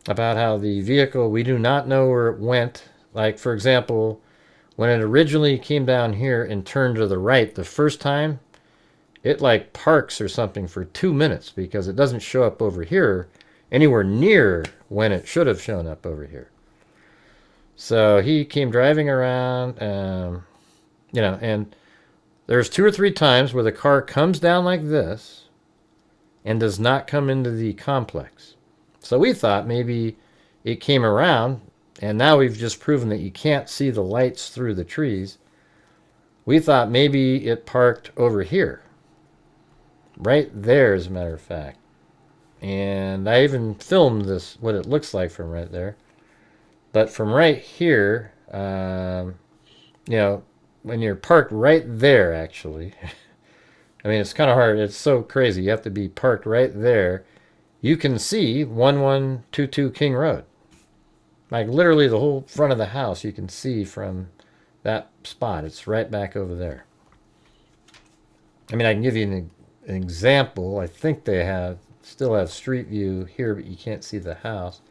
Speaker 5: About how the vehicle, we do not know where it went. Like, for example, when it originally came down here and turned to the right the first time, it like parks or something for 2 minutes because it doesn't show up over here anywhere near when it should have shown up over here. So he came driving around, you know, and there's 2 or 3 times where the car comes down like this and does not come into the complex. So we thought maybe it came around, and now we've just proven that you can't see the lights through the trees. We thought maybe it parked over here. Right there, as a matter of fact. And I even filmed this, what it looks like from right there. But from right here, you know, when you're parked right there, actually, I mean, it's kind of hard. It's so crazy. You have to be parked right there. You can see 1122 King Road. Like literally the whole front of the house you can see from that spot. It's right back over there. I mean, I can give you an example. I think they still have street view here, but you can't see the house.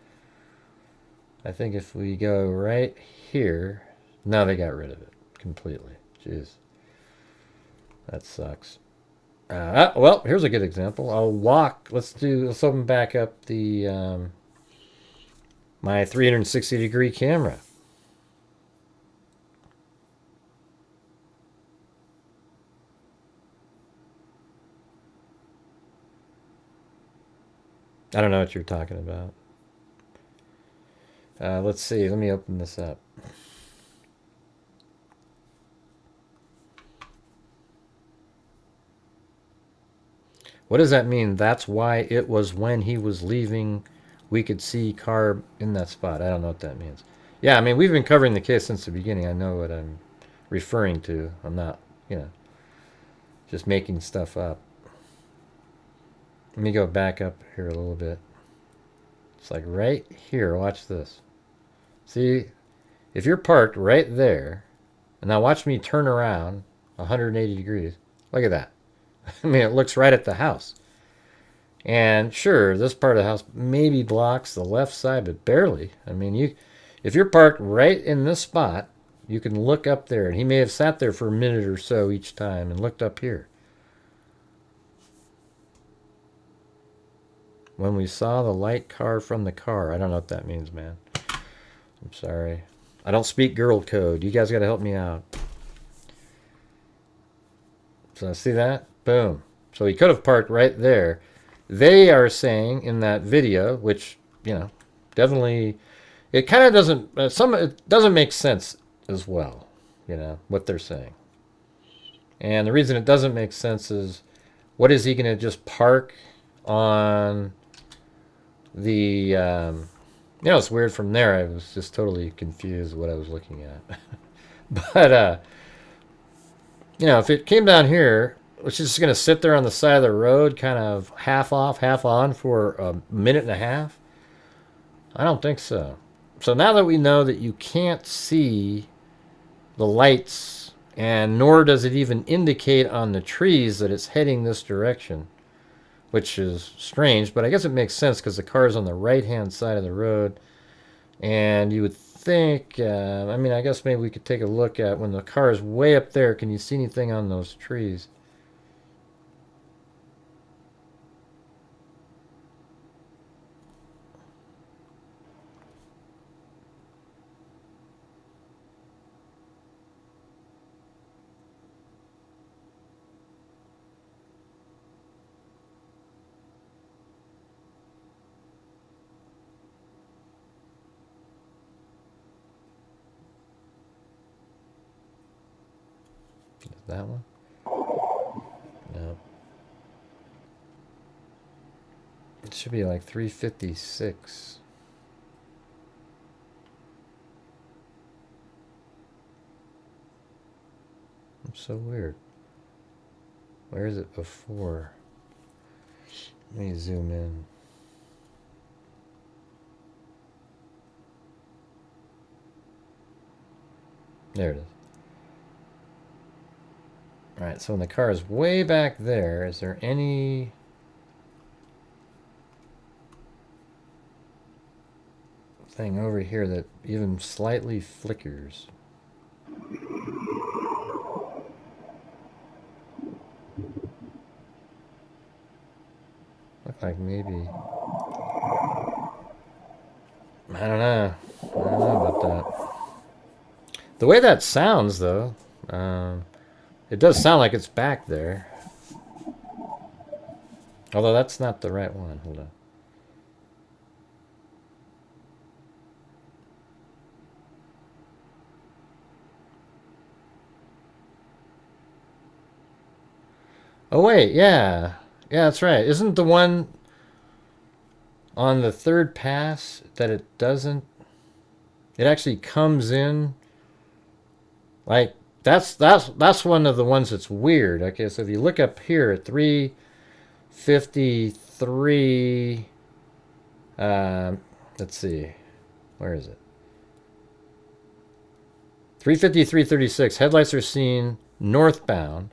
Speaker 5: I think if we go right here, no, they got rid of it completely. Jeez. That sucks. Well, here's a good example. I'll walk. Let's open back up the my 360-degree camera. I don't know what you're talking about. Let's see. Let me open this up. What does that mean? That's why it was when he was leaving, we could see car in that spot. I don't know what that means. Yeah, I mean, we've been covering the case since the beginning. I know what I'm referring to. I'm not, just making stuff up. Let me go back up here a little bit. It's like right here. Watch this. See, if you're parked right there, and now watch me turn around 180 degrees. Look at that. I mean, it looks right at the house. And sure, this part of the house maybe blocks the left side, but barely. I mean, if you're parked right in this spot, you can look up there. And he may have sat there for a minute or so each time and looked up here. When we saw the light car from the car. I don't know what that means, man. I'm sorry. I don't speak girl code. You guys got to help me out. So see that? Boom. So he could have parked right there. They are saying in that video, which, definitely, it kind of doesn't, it doesn't make sense as well, what they're saying. And the reason it doesn't make sense is, what is he going to just park on the, it's weird from there. I was just totally confused what I was looking at. But, if it came down here, which is just going to sit there on the side of the road, kind of half off, half on for a minute and a half, I don't think so. So now that we know that you can't see the lights, and nor does it even indicate on the trees that it's heading this direction, which is strange, but I guess it makes sense because the car is on the right-hand side of the road, and you would think, I guess maybe we could take a look at when the car is way up there. Can you see anything on those trees? That one? No. It should be like 356. It's so weird. Where is it before? Let me zoom in. There it is. All right, so when the car is way back there, is there any thing over here that even slightly flickers? Look like maybe, I don't know about that. The way that sounds, though, it does sound like it's back there. Although that's not the right one. Hold on. Oh, wait. Yeah. Yeah, that's right. Isn't the one on the third pass that it doesn't... It actually comes in like... That's one of the ones that's weird. Okay, so if you look up here at 353, let's see, where is it? 353.36. Headlights are seen northbound.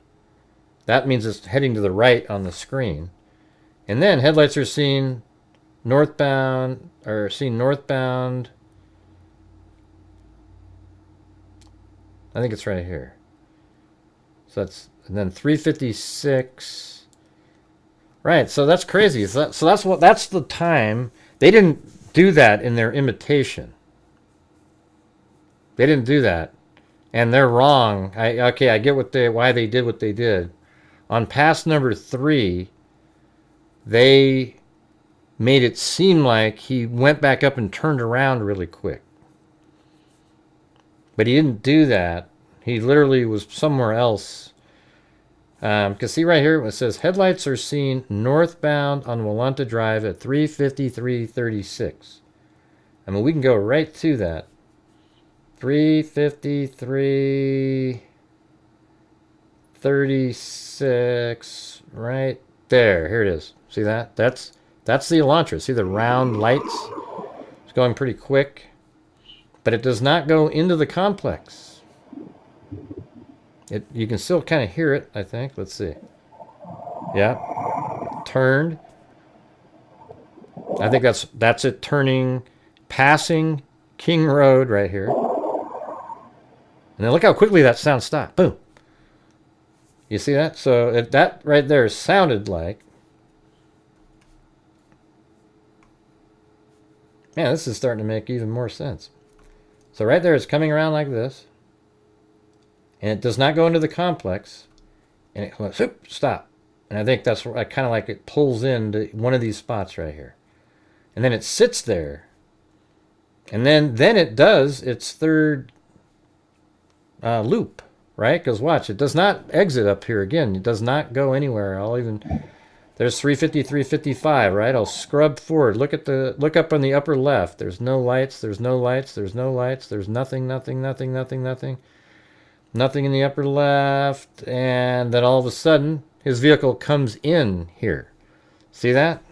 Speaker 5: That means it's heading to the right on the screen. And then headlights are seen northbound, I think it's right here. So that's, and then 356. Right, so that's crazy. So that's the time. They didn't do that in their imitation. They didn't do that. And they're wrong. I get why they did what they did. On pass number 3, they made it seem like he went back up and turned around really quick. But he didn't do that. He literally was somewhere else. Because see right here, it says headlights are seen northbound on Willanta Drive at 3:53:36. I mean, we can go right to that. 3:53:36, right there. Here it is. See that? That's the Elantra. See the round lights? It's going pretty quick, but it does not go into the complex. You can still kind of hear it, I think. Let's see. Yeah. Turned. I think that's it turning, passing King Road right here. And then look how quickly that sound stopped. Boom. You see that? So that right there sounded like... Man, this is starting to make even more sense. So right there, it's coming around like this. And it does not go into the complex. And it goes, stop. And I think that's kind of like it pulls into one of these spots right here. And then it sits there. And then it does its third loop, right? Because watch, it does not exit up here again. It does not go anywhere. There's 3:53:55, right? I'll scrub forward. Look up on the upper left. There's no lights. There's no lights. There's no lights. There's nothing. Nothing in the upper left. And then all of a sudden, his vehicle comes in here. See that?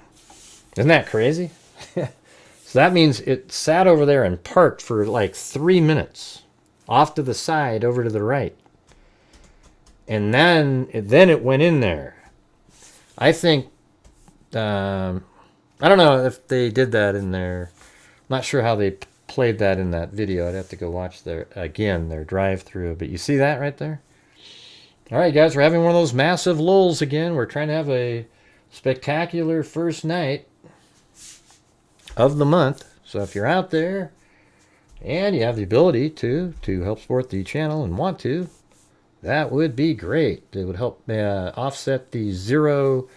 Speaker 5: Isn't that crazy? So that means it sat over there and parked for like 3 minutes. Off to the side, over to the right. And then it went in there. I think, I don't know if they did that in there. I'm not sure how they played that in that video. I'd have to go watch their drive-through. But you see that right there? All right, guys, we're having one of those massive lulls again. We're trying to have a spectacular first night of the month. So if you're out there and you have the ability to help support the channel and want to, that would be great. It would help offset the zero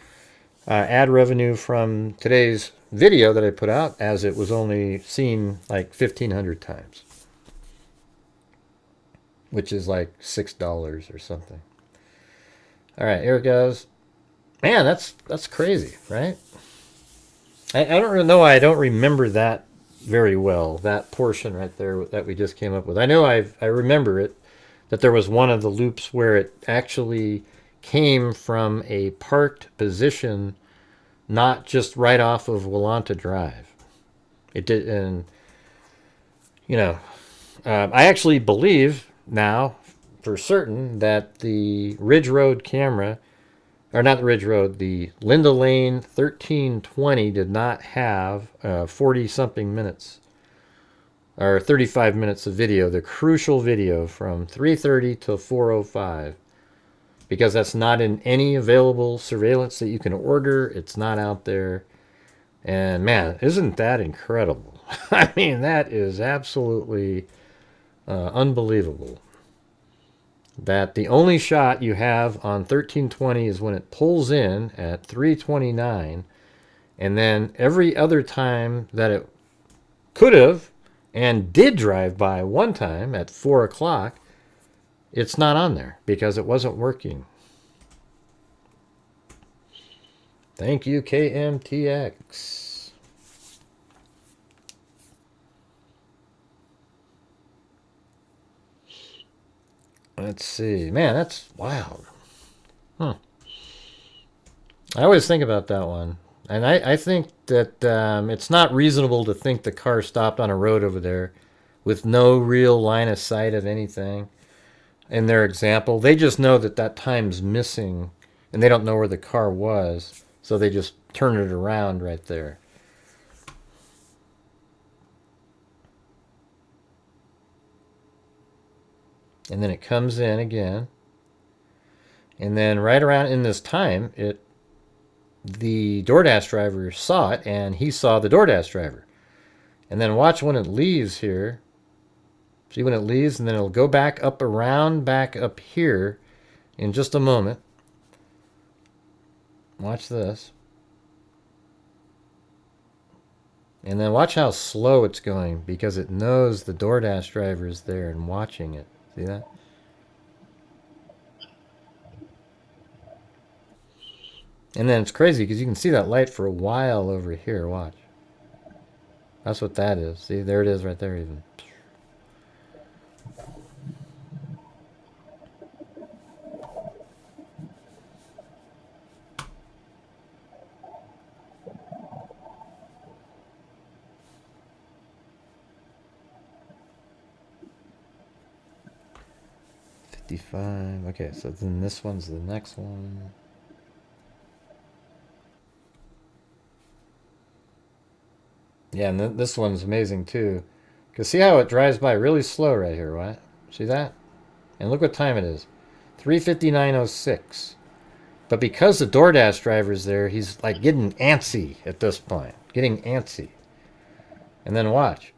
Speaker 5: ad revenue from today's video that I put out, as it was only seen like 1,500 times, which is like $6 or something. All right, here it goes. Man, that's crazy, right? I don't really know why I don't remember that very well, that portion right there that we just came up with. I know I remember it, that there was one of the loops where it actually came from a parked position, not just right off of Willanta Drive. It did, and I actually believe now for certain that the Ridge Road camera, or not the Ridge Road, the Linda Lane 1320 did not have 40-something minutes or 35 minutes of video, the crucial video from 3:30 to 4:05, because that's not in any available surveillance that you can order. It's not out there. And man, isn't that incredible? I mean, that is absolutely unbelievable. That the only shot you have on 1320 is when it pulls in at 3:29, and then every other time that it could have and did drive by one time at 4 o'clock, it's not on there because it wasn't working. Thank you, KMTX. Let's see. Man, that's wild. I always think about that one. And I think that it's not reasonable to think the car stopped on a road over there with no real line of sight of anything. In their example, they just know that time's missing, and they don't know where the car was, so they just turn it around right there. And then it comes in again. And then right around in this time, the DoorDash driver saw it, and he saw the DoorDash driver. And then watch when it leaves here. See when it leaves, and then it'll go back up around back up here in just a moment. Watch this. And then watch how slow it's going because it knows the DoorDash driver is there and watching it. See that? And then it's crazy because you can see that light for a while over here. Watch. That's what that is. See, there it is right there even. Okay, so then this one's the next one. Yeah, and this one's amazing too. Because see how it drives by really slow right here, right? See that? And look what time it is. 3:59:06. But because the DoorDash driver's there, he's like getting antsy at this point. Getting antsy. And then watch.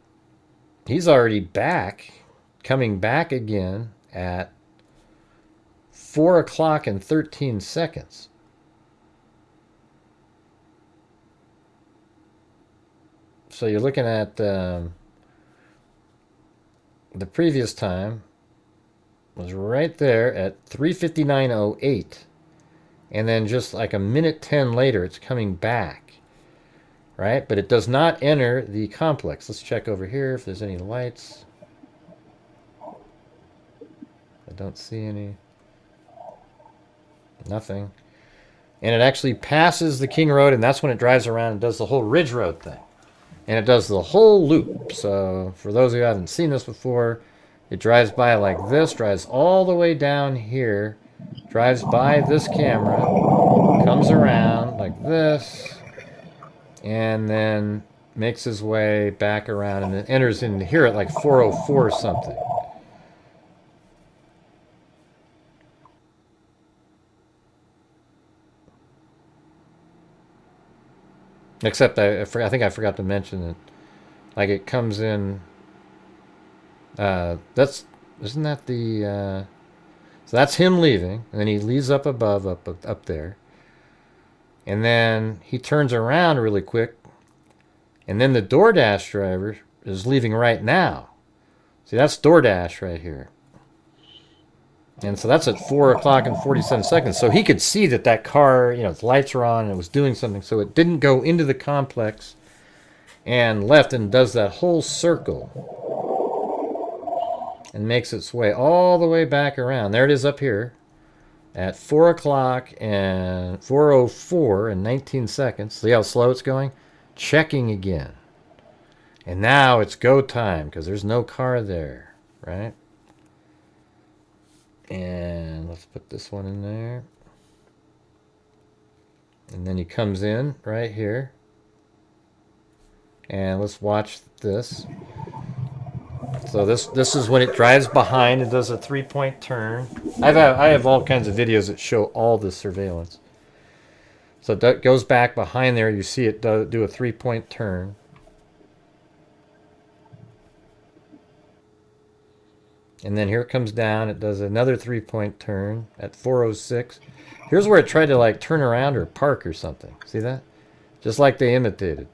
Speaker 5: He's already back, coming back again at 4 o'clock and 13 seconds. So you're looking at the previous time was right there at 3:59:08. And then just like a minute 10 later, it's coming back. Right? But it does not enter the complex. Let's check over here if there's any lights. I don't see any. Nothing. And it actually passes the King Road, and that's when it drives around and does the whole Ridge Road thing. And it does the whole loop. So for those who haven't seen this before, it drives by like this, drives all the way down here, drives by this camera, comes around like this, and then makes his way back around and then enters in here at like 4:04 or something. Except I think I forgot to mention that, like it comes in. Isn't that the? So that's him leaving, and then he leaves up above, up there, and then he turns around really quick, and then the DoorDash driver is leaving right now. See, that's DoorDash right here. And so that's at 4 o'clock and 47 seconds. So he could see that that car, you know, its lights are on and it was doing something. So it didn't go into the complex and left and does that whole circle and makes its way all the way back around. There it is up here at 4 o'clock and 4:04 and 19 seconds. See how slow it's going? Checking again. And now it's go time because there's no car there, right? And let's put this one in there. And then he comes in right here. And let's watch this. So this is when it drives behind. It does a 3-point turn. I have all kinds of videos that show all this surveillance. So it goes back behind there. You see it do a 3-point turn. And then here it comes down. It does another 3-point turn at 4:06. Here's where it tried to like turn around or park or something. See that? Just like they imitated.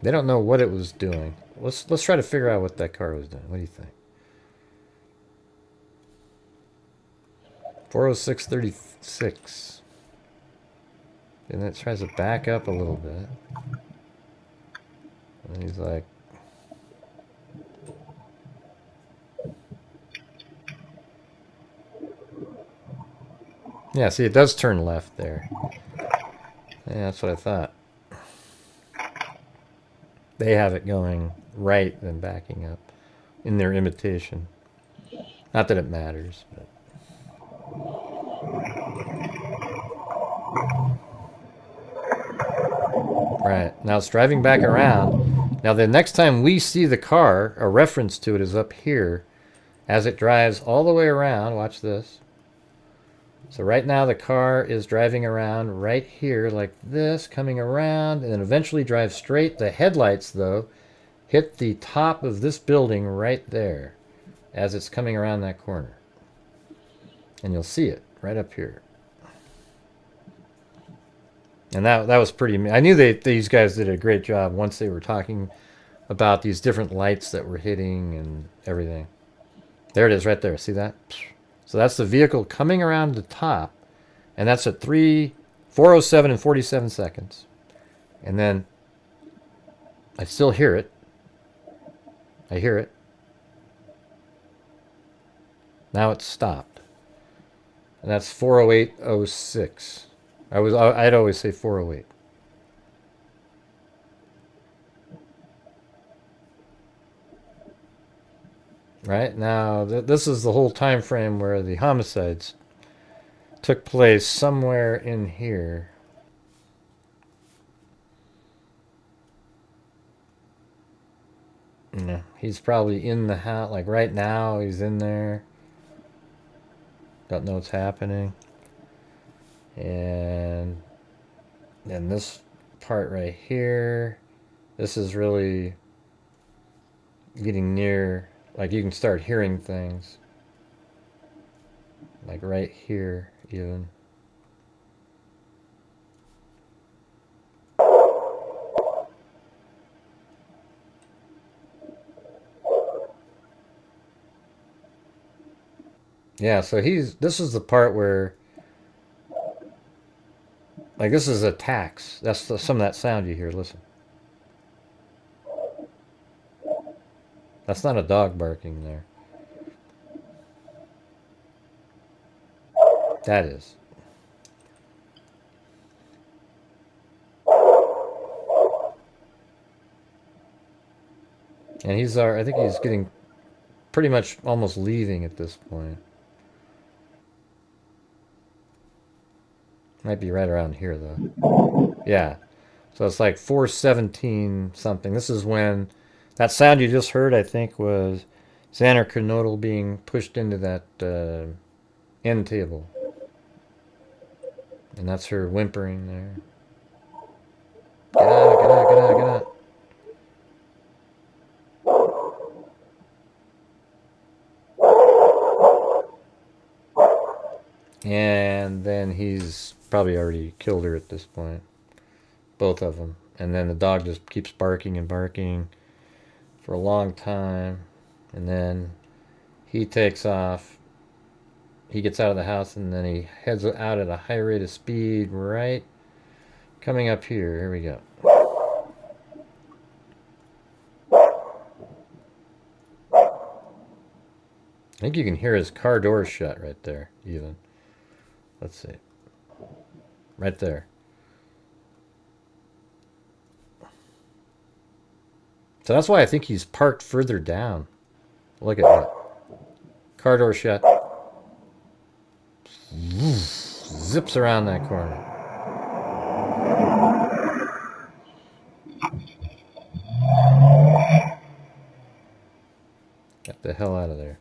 Speaker 5: They don't know what it was doing. Let's try to figure out what that car was doing. What do you think? 4:06:36. And then it tries to back up a little bit. And he's like, yeah, see, it does turn left there. Yeah, that's what I thought. They have it going right then backing up in their imitation. Not that it matters, but. Right, now it's driving back around. Now the next time we see the car, a reference to it is up here as it drives all the way around. Watch this. So right now the car is driving around right here like this, coming around, and then eventually drives straight. The headlights, though, hit the top of this building right there as it's coming around that corner. And you'll see it right up here. And that was pretty. I knew these guys did a great job once they were talking about these different lights that were hitting and everything. There it is right there. See that? So that's the vehicle coming around the top. And that's at 4:07 and 47 seconds. And then I still hear it. I hear it. Now it's stopped. And that's 4:08:06. I'd always say 4:08. Right now, this is the whole time frame where the homicides took place, somewhere in here. No, he's probably in the house. Like right now, he's in there. Don't know what's happening. And then this part right here, this is really getting near, like you can start hearing things. Like right here, even. Yeah, so this is the part where, like, this is attacks. That's some of that sound you hear. Listen. That's not a dog barking there. That is. And I think he's getting pretty much almost leaving at this point. Might be right around here, though. Yeah. So it's like 4:17 something. This is when that sound you just heard, I think, was Xander Kernodle being pushed into that end table. And that's her whimpering there. Get out, get out, get out, get out. And then he's probably already killed her at this point. Both of them. And then the dog just keeps barking and barking for a long time. And then he takes off. He gets out of the house and then he heads out at a high rate of speed, right? Coming up here. Here we go. I think you can hear his car door shut right there, even. Let's see. Right there. So that's why I think he's parked further down. Look at that. Car door shut. Zips around that corner. Get the hell out of there.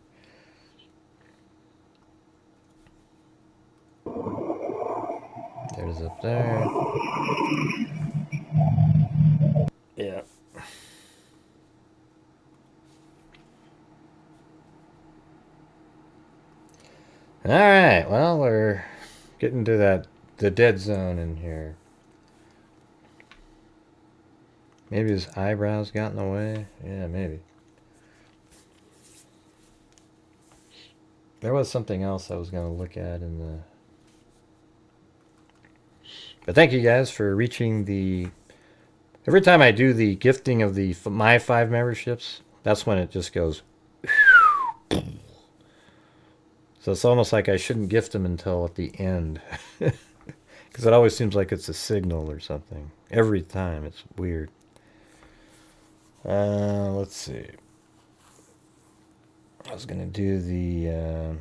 Speaker 5: There's up there. Yeah. All right. Well, we're getting to the dead zone in here. Maybe his eyebrows got in the way. Yeah, maybe. There was something else I was going to look at in the... But thank you guys for reaching the... Every time I do the gifting of my 5 memberships, that's when it just goes... So it's almost like I shouldn't gift them until at the end. Because it always seems like it's a signal or something. Every time. It's weird. Let's see. I was going to do the...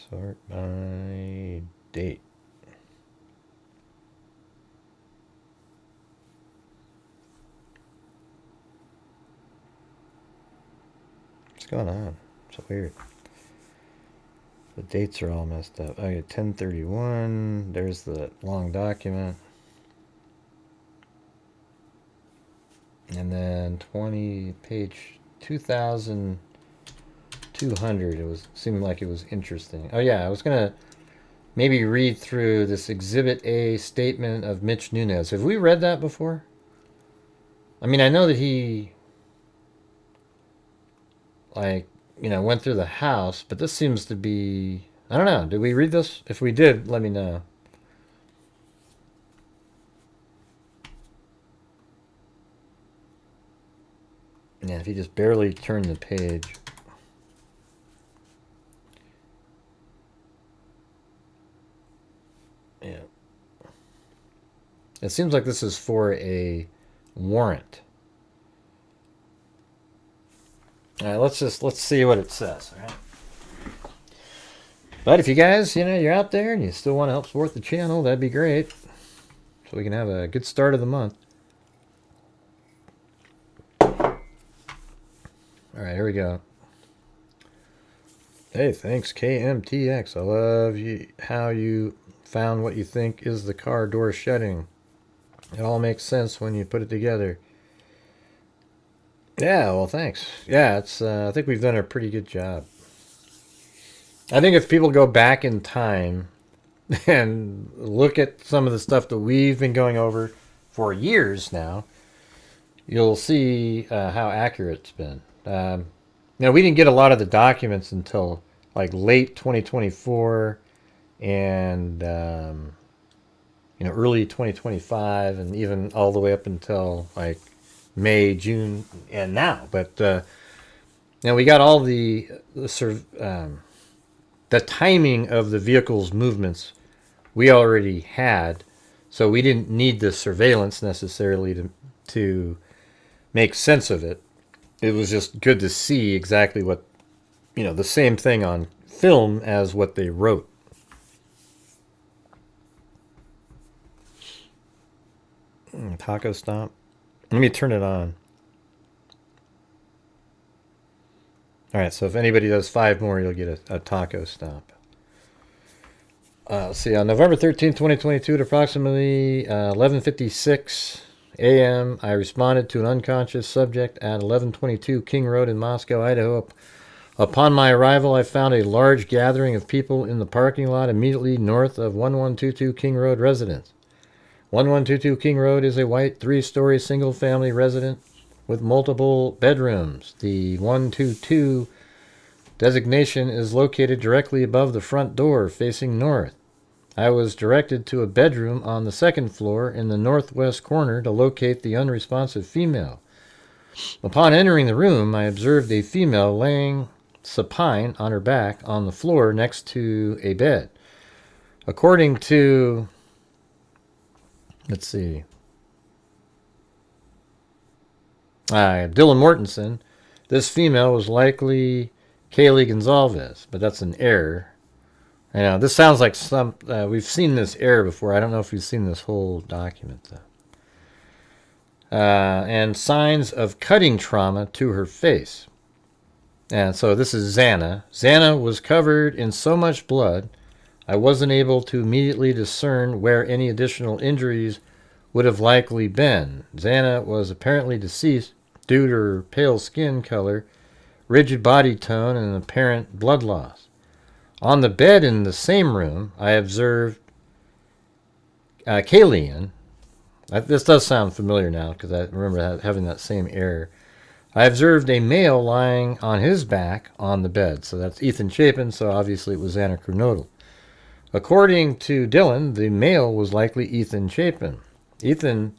Speaker 5: Sort by date. What's going on? So weird. The dates are all messed up. I got 10/31. There's the long document. And then page 2200. It seemed like it was interesting. Oh yeah, I was gonna maybe read through this Exhibit A statement of Mitch Nunes. Have we read that before? I mean, I know that he, like, went through the house, but this seems to be, I don't know. Did we read this? If we did, let me know. Yeah, if you just barely turn the page. Yeah. It seems like this is for a warrant. All right, let's see what it says. All right. But if you guys, you're out there and you still want to help support the channel, that'd be great. So we can have a good start of the month. All right, here we go. Hey, thanks KMTX. I love how you found what you think is the car door shutting. It all makes sense when you put it together. Yeah, well, thanks. Yeah, it's. I think we've done a pretty good job. I think if people go back in time and look at some of the stuff that we've been going over for years now, you'll see how accurate it's been. We didn't get a lot of the documents until like late 2024 and early 2025, and even all the way up until like May, June, and now. But we got all the timing of the vehicle's movements we already had, so we didn't need the surveillance necessarily to make sense of it. It was just good to see exactly what, the same thing on film as what they wrote. Taco Stomp. Let me turn it on. All right, so if anybody does 5 more, you'll get a Taco Stomp. Let's see, on November 13th, 2022, at approximately 11:56 a.m., I responded to an unconscious subject at 1122 King Road in Moscow, Idaho. Upon my arrival, I found a large gathering of people in the parking lot immediately north of 1122 King Road residence. 1122 King Road is a white 3-story single-family residence with multiple bedrooms. The 122 designation is located directly above the front door facing north. I was directed to a bedroom on the 2nd floor in the northwest corner to locate the unresponsive female. Upon entering the room, I observed a female laying supine on her back on the floor next to a bed. According to, let's see, Dylan Mortensen, this female was likely Kaylee Gonzalez, but that's an error. This sounds like we've seen this error before. I don't know if we've seen this whole document, though. And signs of cutting trauma to her face. And so this is Xana. Xana was covered in so much blood, I wasn't able to immediately discern where any additional injuries would have likely been. Xana was apparently deceased due to her pale skin color, rigid body tone, and apparent blood loss. On the bed in the same room, I observed Kayleen. This does sound familiar now because I remember having that same error. I observed a male lying on his back on the bed. So that's Ethan Chapin, so obviously it was Xana Kernodle. According to Dylan, the male was likely Ethan Chapin. Dylan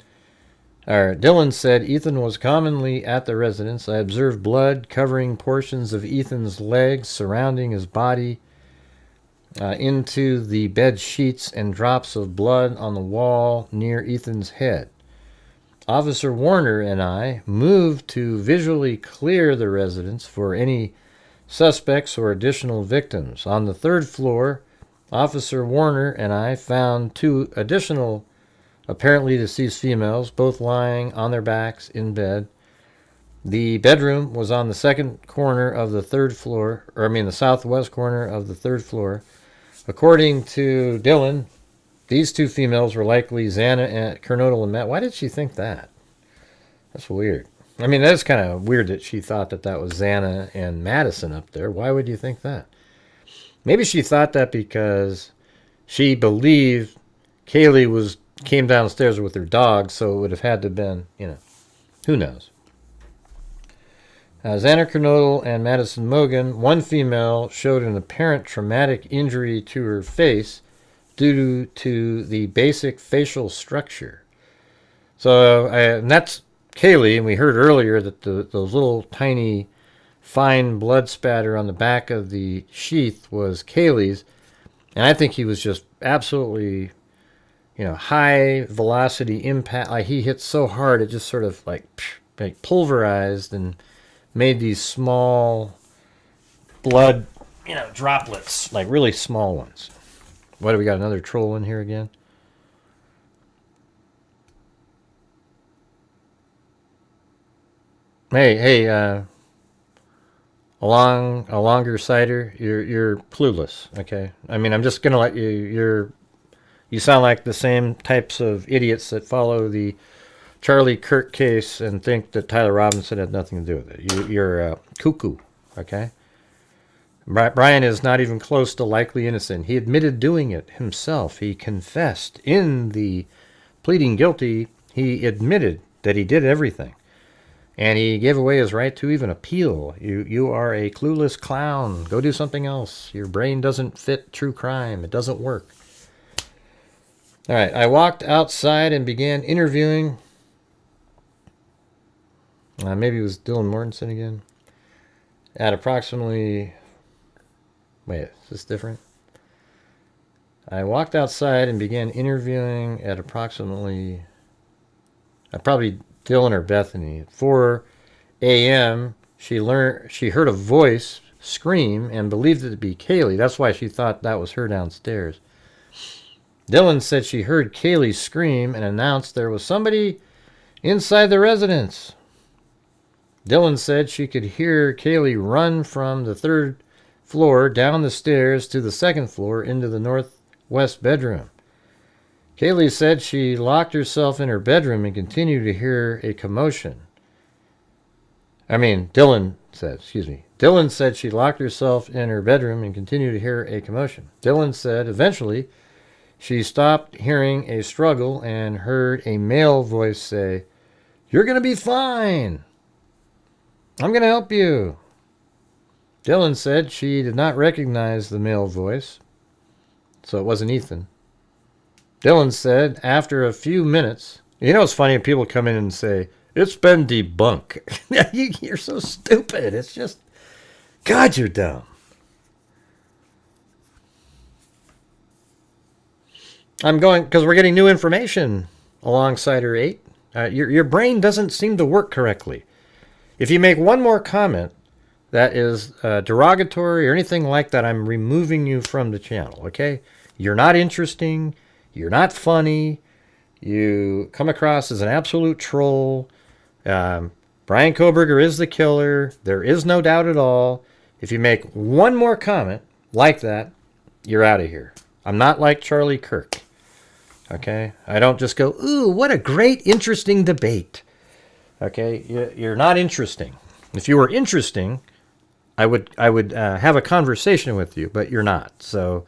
Speaker 5: said Ethan was commonly at the residence. I observed blood covering portions of Ethan's legs surrounding his body into the bed sheets and drops of blood on the wall near Ethan's head. Officer Warner and I moved to visually clear the residence for any suspects or additional victims. On the 3rd floor, Officer Warner and I found 2 additional apparently deceased females, both lying on their backs in bed. The bedroom was on the 2nd corner of the 3rd floor, the southwest corner of the 3rd floor. According to Dylan, these 2 females were likely Xana and Kernodle and Matt. Why did she think that? That's weird. I mean, that's kind of weird that she thought that that was Xana and Madison up there. Why would you think that? Maybe she thought that because she believed Kaylee came downstairs with her dog, so it would have had to have been, who knows. Xana Kernodle and Madison Mogan, one female, showed an apparent traumatic injury to her face due to the basic facial structure. So, and that's Kaylee, and we heard earlier that those little tiny fine blood spatter on the back of the sheath was Kaylee's, and I think he was just absolutely, high velocity impact. Like he hit so hard, it just sort of like pulverized and made these small blood, droplets, like really small ones. What do we got? Another troll in here again? Hey, a longer sighter, you're clueless, okay? I mean, I'm just gonna let you sound like the same types of idiots that follow the Charlie Kirk case and think that Tyler Robinson had nothing to do with it. You're cuckoo, okay? Brian is not even close to likely innocent. He admitted doing it himself. He confessed in the pleading guilty. He admitted that he did everything. And he gave away his right to even appeal. You are a clueless clown. Go do something else. Your brain doesn't fit true crime. It doesn't work. All right, I walked outside and began interviewing. Maybe it was Dylan Mortensen again. At approximately... Wait, is this different? I walked outside and began interviewing at approximately... probably Dylan or Bethany. At 4 a.m., she heard a voice scream and believed it to be Kaylee. That's why she thought that was her downstairs. Dylan said she heard Kaylee scream and announced there was somebody inside the residence. Dylan said she could hear Kaylee run from the 3rd floor down the stairs to the 2nd floor into the northwest bedroom. Kaylee said she locked herself in her bedroom and continued to hear a commotion. Dylan said she locked herself in her bedroom and continued to hear a commotion. Dylan said eventually she stopped hearing a struggle and heard a male voice say, "You're going to be fine. I'm going to help you." Dylan said she did not recognize the male voice, so it wasn't Ethan. Dylan said after a few minutes, it's funny when people come in and say, "It's been debunked." You're so stupid. It's just, God, you're dumb. I'm going, because we're getting new information alongside her 8. Your brain doesn't seem to work correctly. If you make one more comment that is derogatory or anything like that, I'm removing you from the channel, okay? You're not interesting. You're not funny. You come across as an absolute troll. Brian Kohberger is the killer. There is no doubt at all. If you make one more comment like that, you're out of here. I'm not like Charlie Kirk. Okay? I don't just go, "Ooh, what a great, interesting debate." Okay? You're not interesting. If you were interesting, I would have a conversation with you, but you're not. So,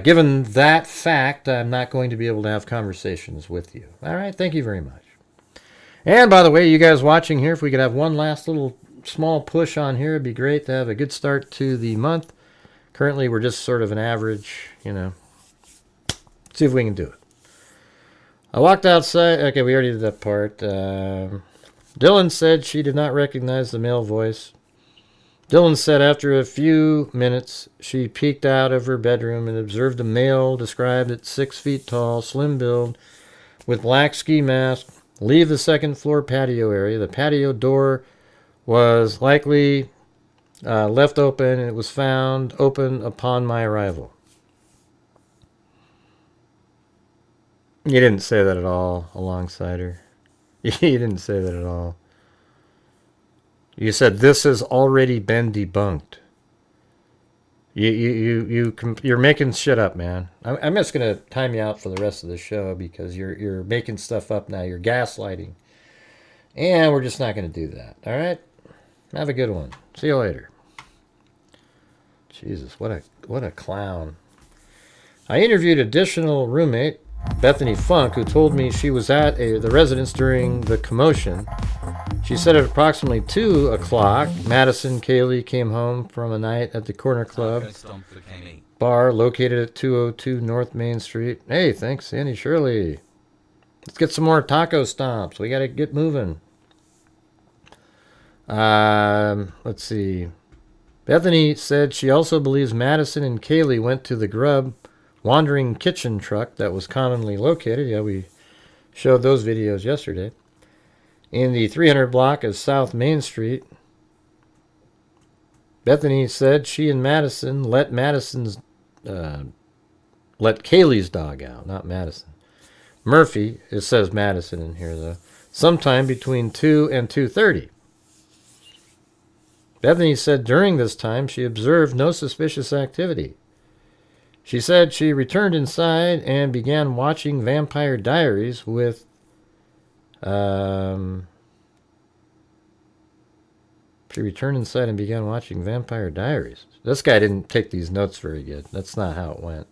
Speaker 5: given that fact, I'm not going to be able to have conversations with you. All right? Thank you very much. And by the way, you guys watching here, if we could have one last little small push on here, it'd be great to have a good start to the month. Currently, we're just sort of an average, See if we can do it. I walked outside. Okay, we already did that part. Dylan said she did not recognize the male voice. Dylan said after a few minutes, she peeked out of her bedroom and observed a male described at 6 feet tall, slim build, with black ski mask, leave the 2nd floor patio area. The patio door was likely left open, and it was found open upon my arrival. You didn't say that at all, alongside her. You didn't say that at all. You said this has already been debunked. You're making shit up, man. I'm just gonna time you out for the rest of the show because you're making stuff up now. You're gaslighting. And we're just not going to do that. All right? Have a good one. See you later. Jesus, what a clown. I interviewed additional roommate, Bethany Funk, who told me she was at the residence during the commotion. She said at approximately 2 o'clock, Madison Kaylee came home from a night at the Corner Club bar located at 202 North Main Street. Hey, thanks, Sandy Shirley. Let's get some more taco stomps. We got to get moving. Let's see. Bethany said she also believes Madison and Kaylee went to the Grub wandering kitchen truck that was commonly located. Yeah, we showed those videos yesterday. In the 300 block of South Main Street. Bethany said she and Madison let Kaylee's dog out, not Madison. Murphy, it says Madison in here though, sometime between 2 and 2:30. Bethany said during this time she observed no suspicious activity. She said she returned inside and began watching Vampire Diaries with She returned inside and began watching Vampire Diaries. This guy didn't take these notes very good. That's not how it went.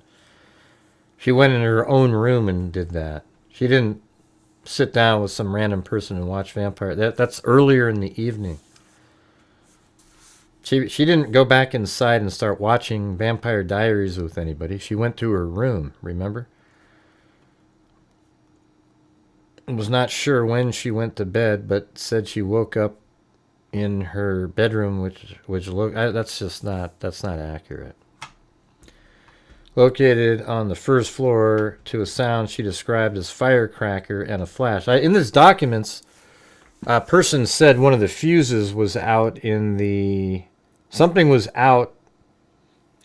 Speaker 5: She went in her own room and did that. She didn't sit down with some random person and watch Vampire. That's earlier in the evening. She didn't go back inside and start watching Vampire Diaries with anybody. She went to her room, remember? Was not sure when she went to bed, but said she woke up in her bedroom, which look that's not accurate. Located on the first floor to a sound she described as firecracker and a flash. In these documents, a person said one of the fuses was out in the something was out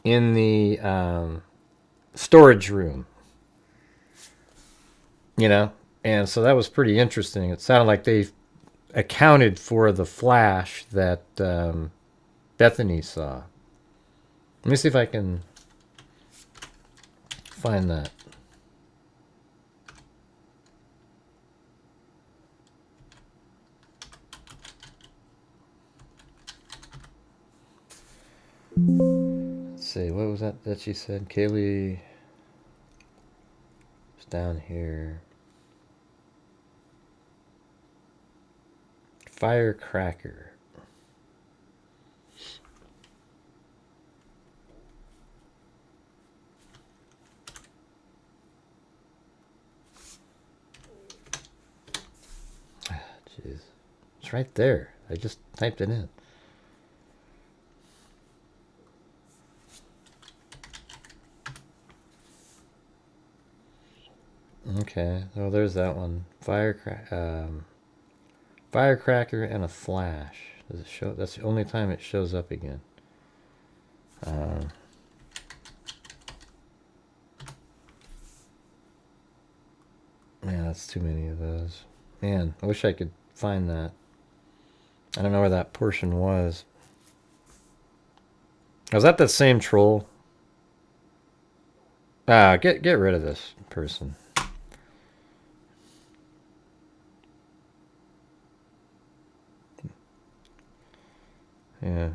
Speaker 5: in the storage room. You know, and so that was pretty interesting. It sounded like they accounted for the flash that Bethany saw. Let me see if I can find that. Let's see, what was that she said? Kaylee is down here. Firecracker. Jeez. It's right there. I just typed it in. Okay. Well, there's that one. Firecracker and a flash. Does it show? That's the only time it shows up again. Man, that's too many of those. Man, I wish I could find that. I don't know where that portion was. Was that the same troll? Get rid of this person. Yeah.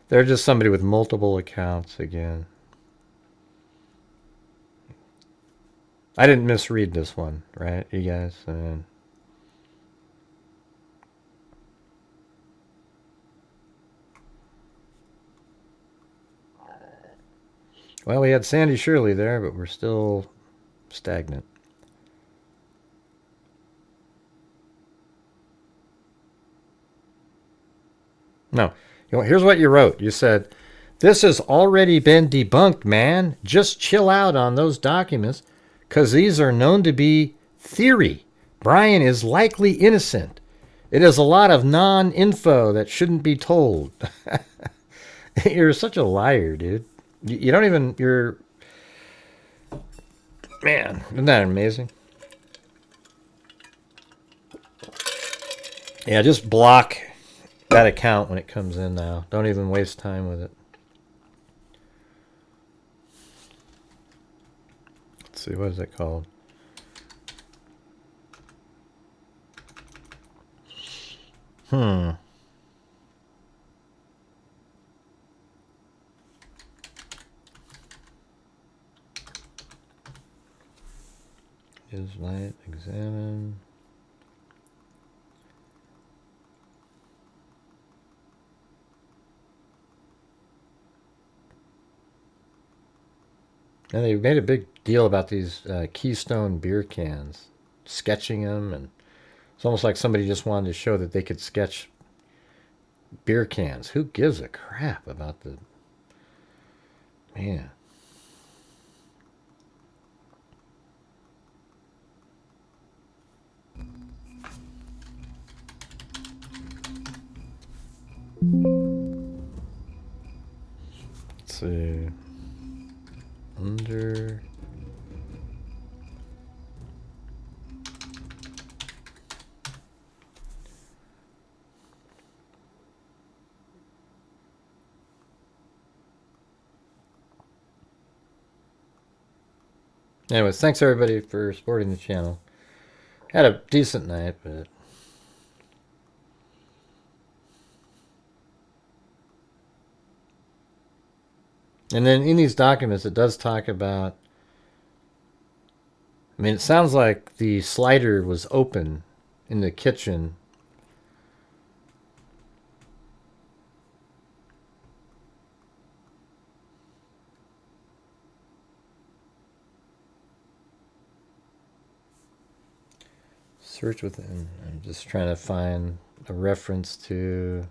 Speaker 5: They're just somebody with multiple accounts again. I didn't misread this one, right, you guys? Well, we had Sandy Shirley there, but we're still stagnant. No. Here's what you wrote. You said, this has already been debunked, man. Just chill out on those documents, because these are known to be theory. Brian is likely innocent. It is a lot of non-info that shouldn't be told. You're such a liar, dude. You don't even... You're... Man, isn't that amazing? Yeah, just block that account when it comes in now. Don't even waste time with it. Let's see, what is it called? Use light, examine. And they made a big deal about these Keystone beer cans, sketching them, and it's almost like somebody just wanted to show that they could sketch beer cans. Who gives a crap about the... Man. Let's see. Under... Anyways, thanks everybody for supporting the channel. Had a decent night, but... And then in these documents, it does talk about... I mean, it sounds like the slider was open in the kitchen. Search within. I'm just trying to find a reference to...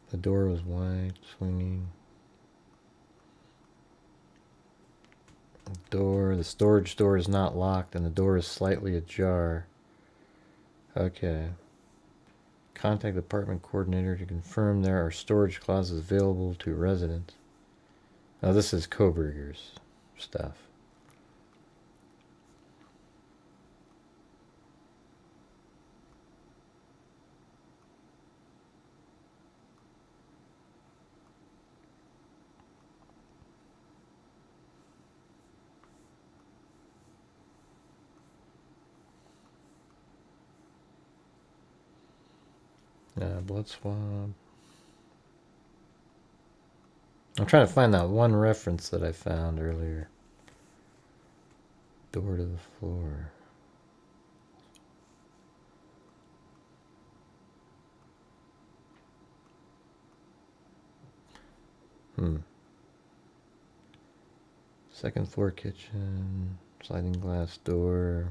Speaker 5: The door was wide, swinging. The storage door is not locked, and the door is slightly ajar. Okay. Contact the apartment coordinator to confirm there are storage closets available to residents. Now this is Kohberger's stuff. Blood swab. I'm trying to find that one reference that I found earlier. Door to the floor. Second floor kitchen. Sliding glass door.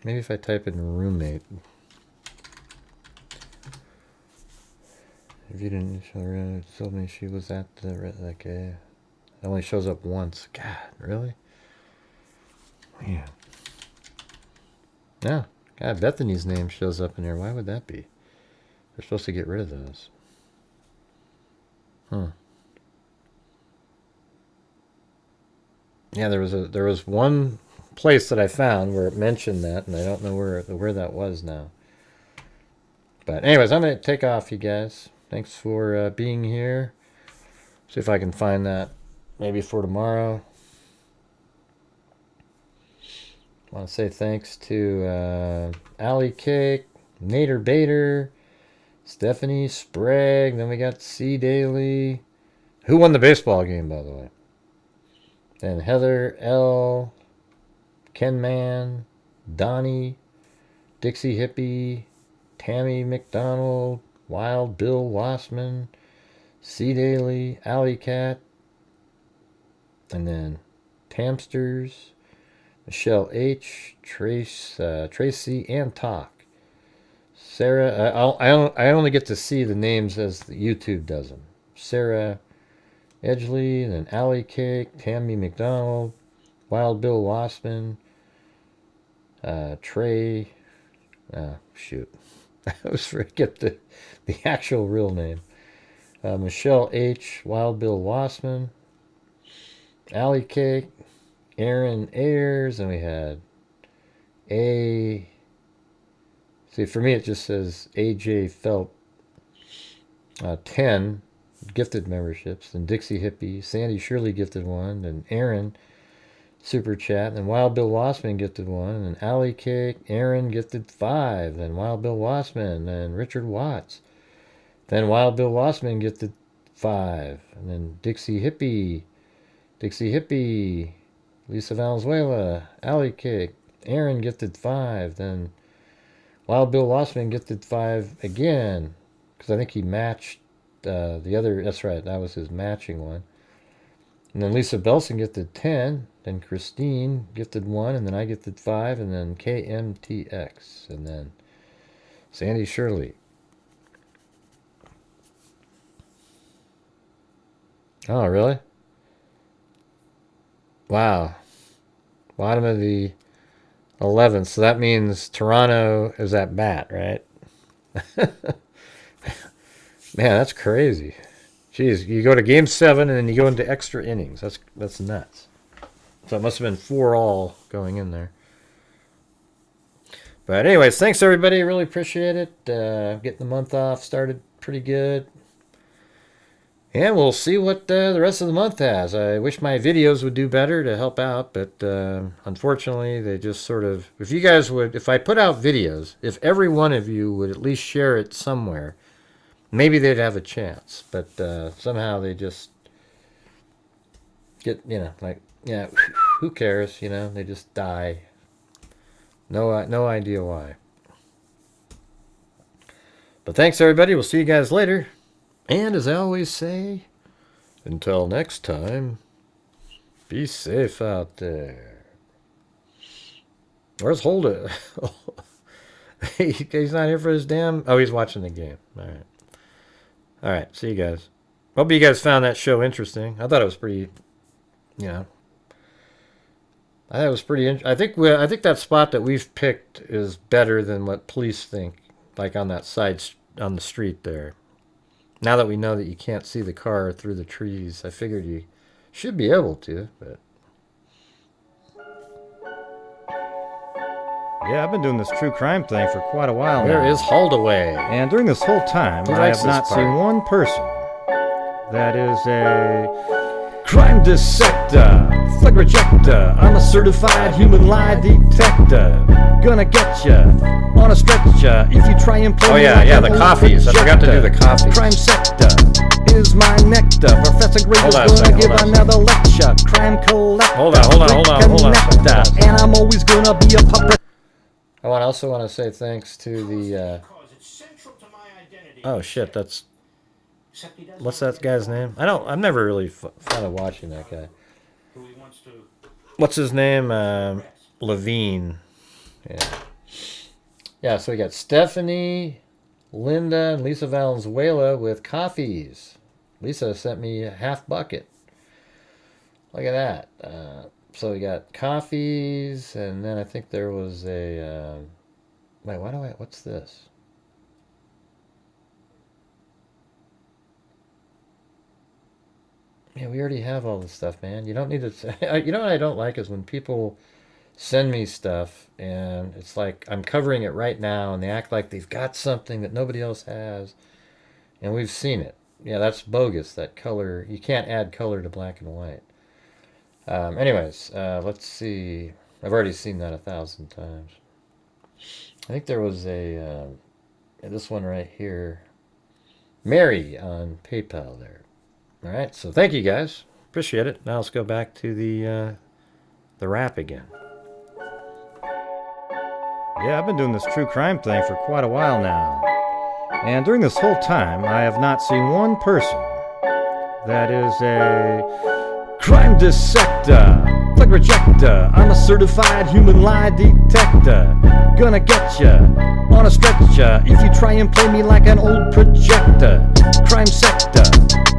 Speaker 5: Maybe if I type in roommate. If you didn't show her, it told me she was at the like it only shows up once. God, really? Man. No. God, Bethany's name shows up in there. Why would that be? They're supposed to get rid of those. Yeah, there was one place that I found where it mentioned that, and I don't know where that was now. But anyways, I'm going to take off, you guys. Thanks for being here. See if I can find that maybe for tomorrow. I want to say thanks to Allie Cake, Nader Bader, Stephanie Sprague. Then we got C. Daly. Who won the baseball game, by the way? And Heather L. Ken Man, Donnie, Dixie Hippie, Tammy McDonald, Wild Bill Wassman, C. Daly, Alley Cat, and then Tamsters, Michelle H, Tracy Antock, Sarah. I only get to see the names as the YouTube does them. Sarah Edgley, and then Alley Cake, Tammy McDonald, Wild Bill Wassman, Trey, shoot, I always forget the actual real name. Michelle H, Wild Bill Wassman, Alley Cake, Aaron Ayers, and we had See, for me, it just says AJ Phelps 10 gifted memberships, and Dixie Hippie, Sandy Shirley gifted 1, and Aaron super chat, and Wild Bill Wassman gifted 1, and Alley Cake, Aaron gifted 5, then Wild Bill Wassman, and Richard Watts, then Wild Bill Wassman gifted 5, and then Dixie Hippie, Lisa Valenzuela, Alley Cake, Aaron gifted 5, then Wild Bill Wassman gifted 5 again, because I think he matched the other, that's right, that was his matching one. And then Lisa Belson gifted 10, then Christine gifted 1, and then I gifted 5, and then KMTX, and then Sandy Shirley. Oh, really? Wow. Bottom of the 11th. So that means Toronto is at bat, right? Man, that's crazy. Jeez, you go to game 7 and then you go into extra innings. That's nuts. So it must have been 4-all going in there. But anyways, thanks everybody. Really appreciate it. Getting the month off started pretty good. And we'll see what the rest of the month has. I wish my videos would do better to help out, but unfortunately they just sort of, if you guys would, if I put out videos, if every one of you would at least share it somewhere, maybe they'd have a chance. But somehow they just get, like, yeah, who cares, they just die. No idea why. But thanks everybody. We'll see you guys later. And as I always say, until next time, be safe out there. Where's Holder? He's not here for his damn... Oh, he's watching the game. All right. All right, see you guys. Hope you guys found that show interesting. I thought it was pretty, I thought it was pretty... I think that spot that we've picked is better than what police think, like on that side, on the street there. Now that we know that you can't see the car through the trees, I figured you should be able to, but...
Speaker 8: Yeah, I've been doing this true crime thing for quite a while now.
Speaker 5: There is Holdaway.
Speaker 8: And during this whole time, I have not seen one person that is a crime dissector, flag rejector. I'm a certified human lie detector. Gonna get ya on a stretcher if you try and play.
Speaker 5: Oh yeah, the coffees. I forgot to do the coffees.
Speaker 8: Crime sector is my nectar. Professor Gray is gonna give another lecture. Crime collector.
Speaker 5: Hold on.
Speaker 8: And I'm always gonna be a puppet.
Speaker 5: I also want to say thanks to the... Oh shit, that's... What's that guy's name? I'm never really fond of watching that guy. What's his name? Levine. Yeah, so we got Stephanie, Linda, and Lisa Valenzuela with coffees. Lisa sent me a half bucket. Look at that. So we got coffees, and then I think there was a... wait, what's this? Yeah, we already have all this stuff, man. You don't need to... You know what I don't like is when people send me stuff, and it's like I'm covering it right now, and they act like they've got something that nobody else has, and we've seen it. Yeah, that's bogus, that color. You can't add color to black and white. Anyways, let's see. I've already seen that 1,000 times. I think there was a... this one right here. Mary on PayPal there. All right, so thank you guys. Appreciate it. Now let's go back to the rap again.
Speaker 8: Yeah, I've been doing this true crime thing for quite a while now. And during this whole time, I have not seen one person that is a crime dissector, flag rejector. I'm a certified human lie detector. Gonna get ya on a stretcher if you try and play me like an old projector. Crime sector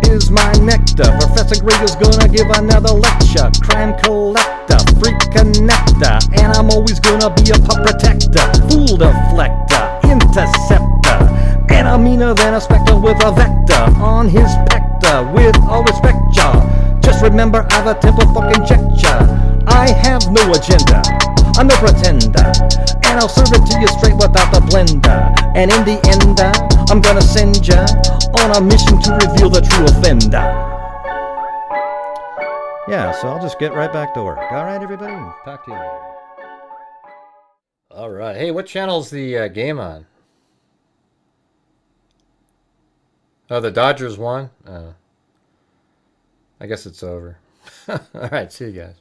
Speaker 8: is my nectar. Professor Gray is gonna give another lecture. Crime collector, freak connector, and I'm always gonna be a pup protector. Fool deflector, interceptor, and I'm meaner than a spectre with a vector on his pector. With all respect, y'all, just remember I've a temple fucking check ya. I have no agenda, I'm no pretender, and I'll serve it to you straight without the blender. And in the end, I'm gonna send ya on a mission to reveal the true offender. Yeah, so I'll just get right back to work. All right, everybody, talk to you later.
Speaker 5: All right. Hey, what channel's the game on? Oh, the Dodgers won? I guess it's over. All right, see you guys.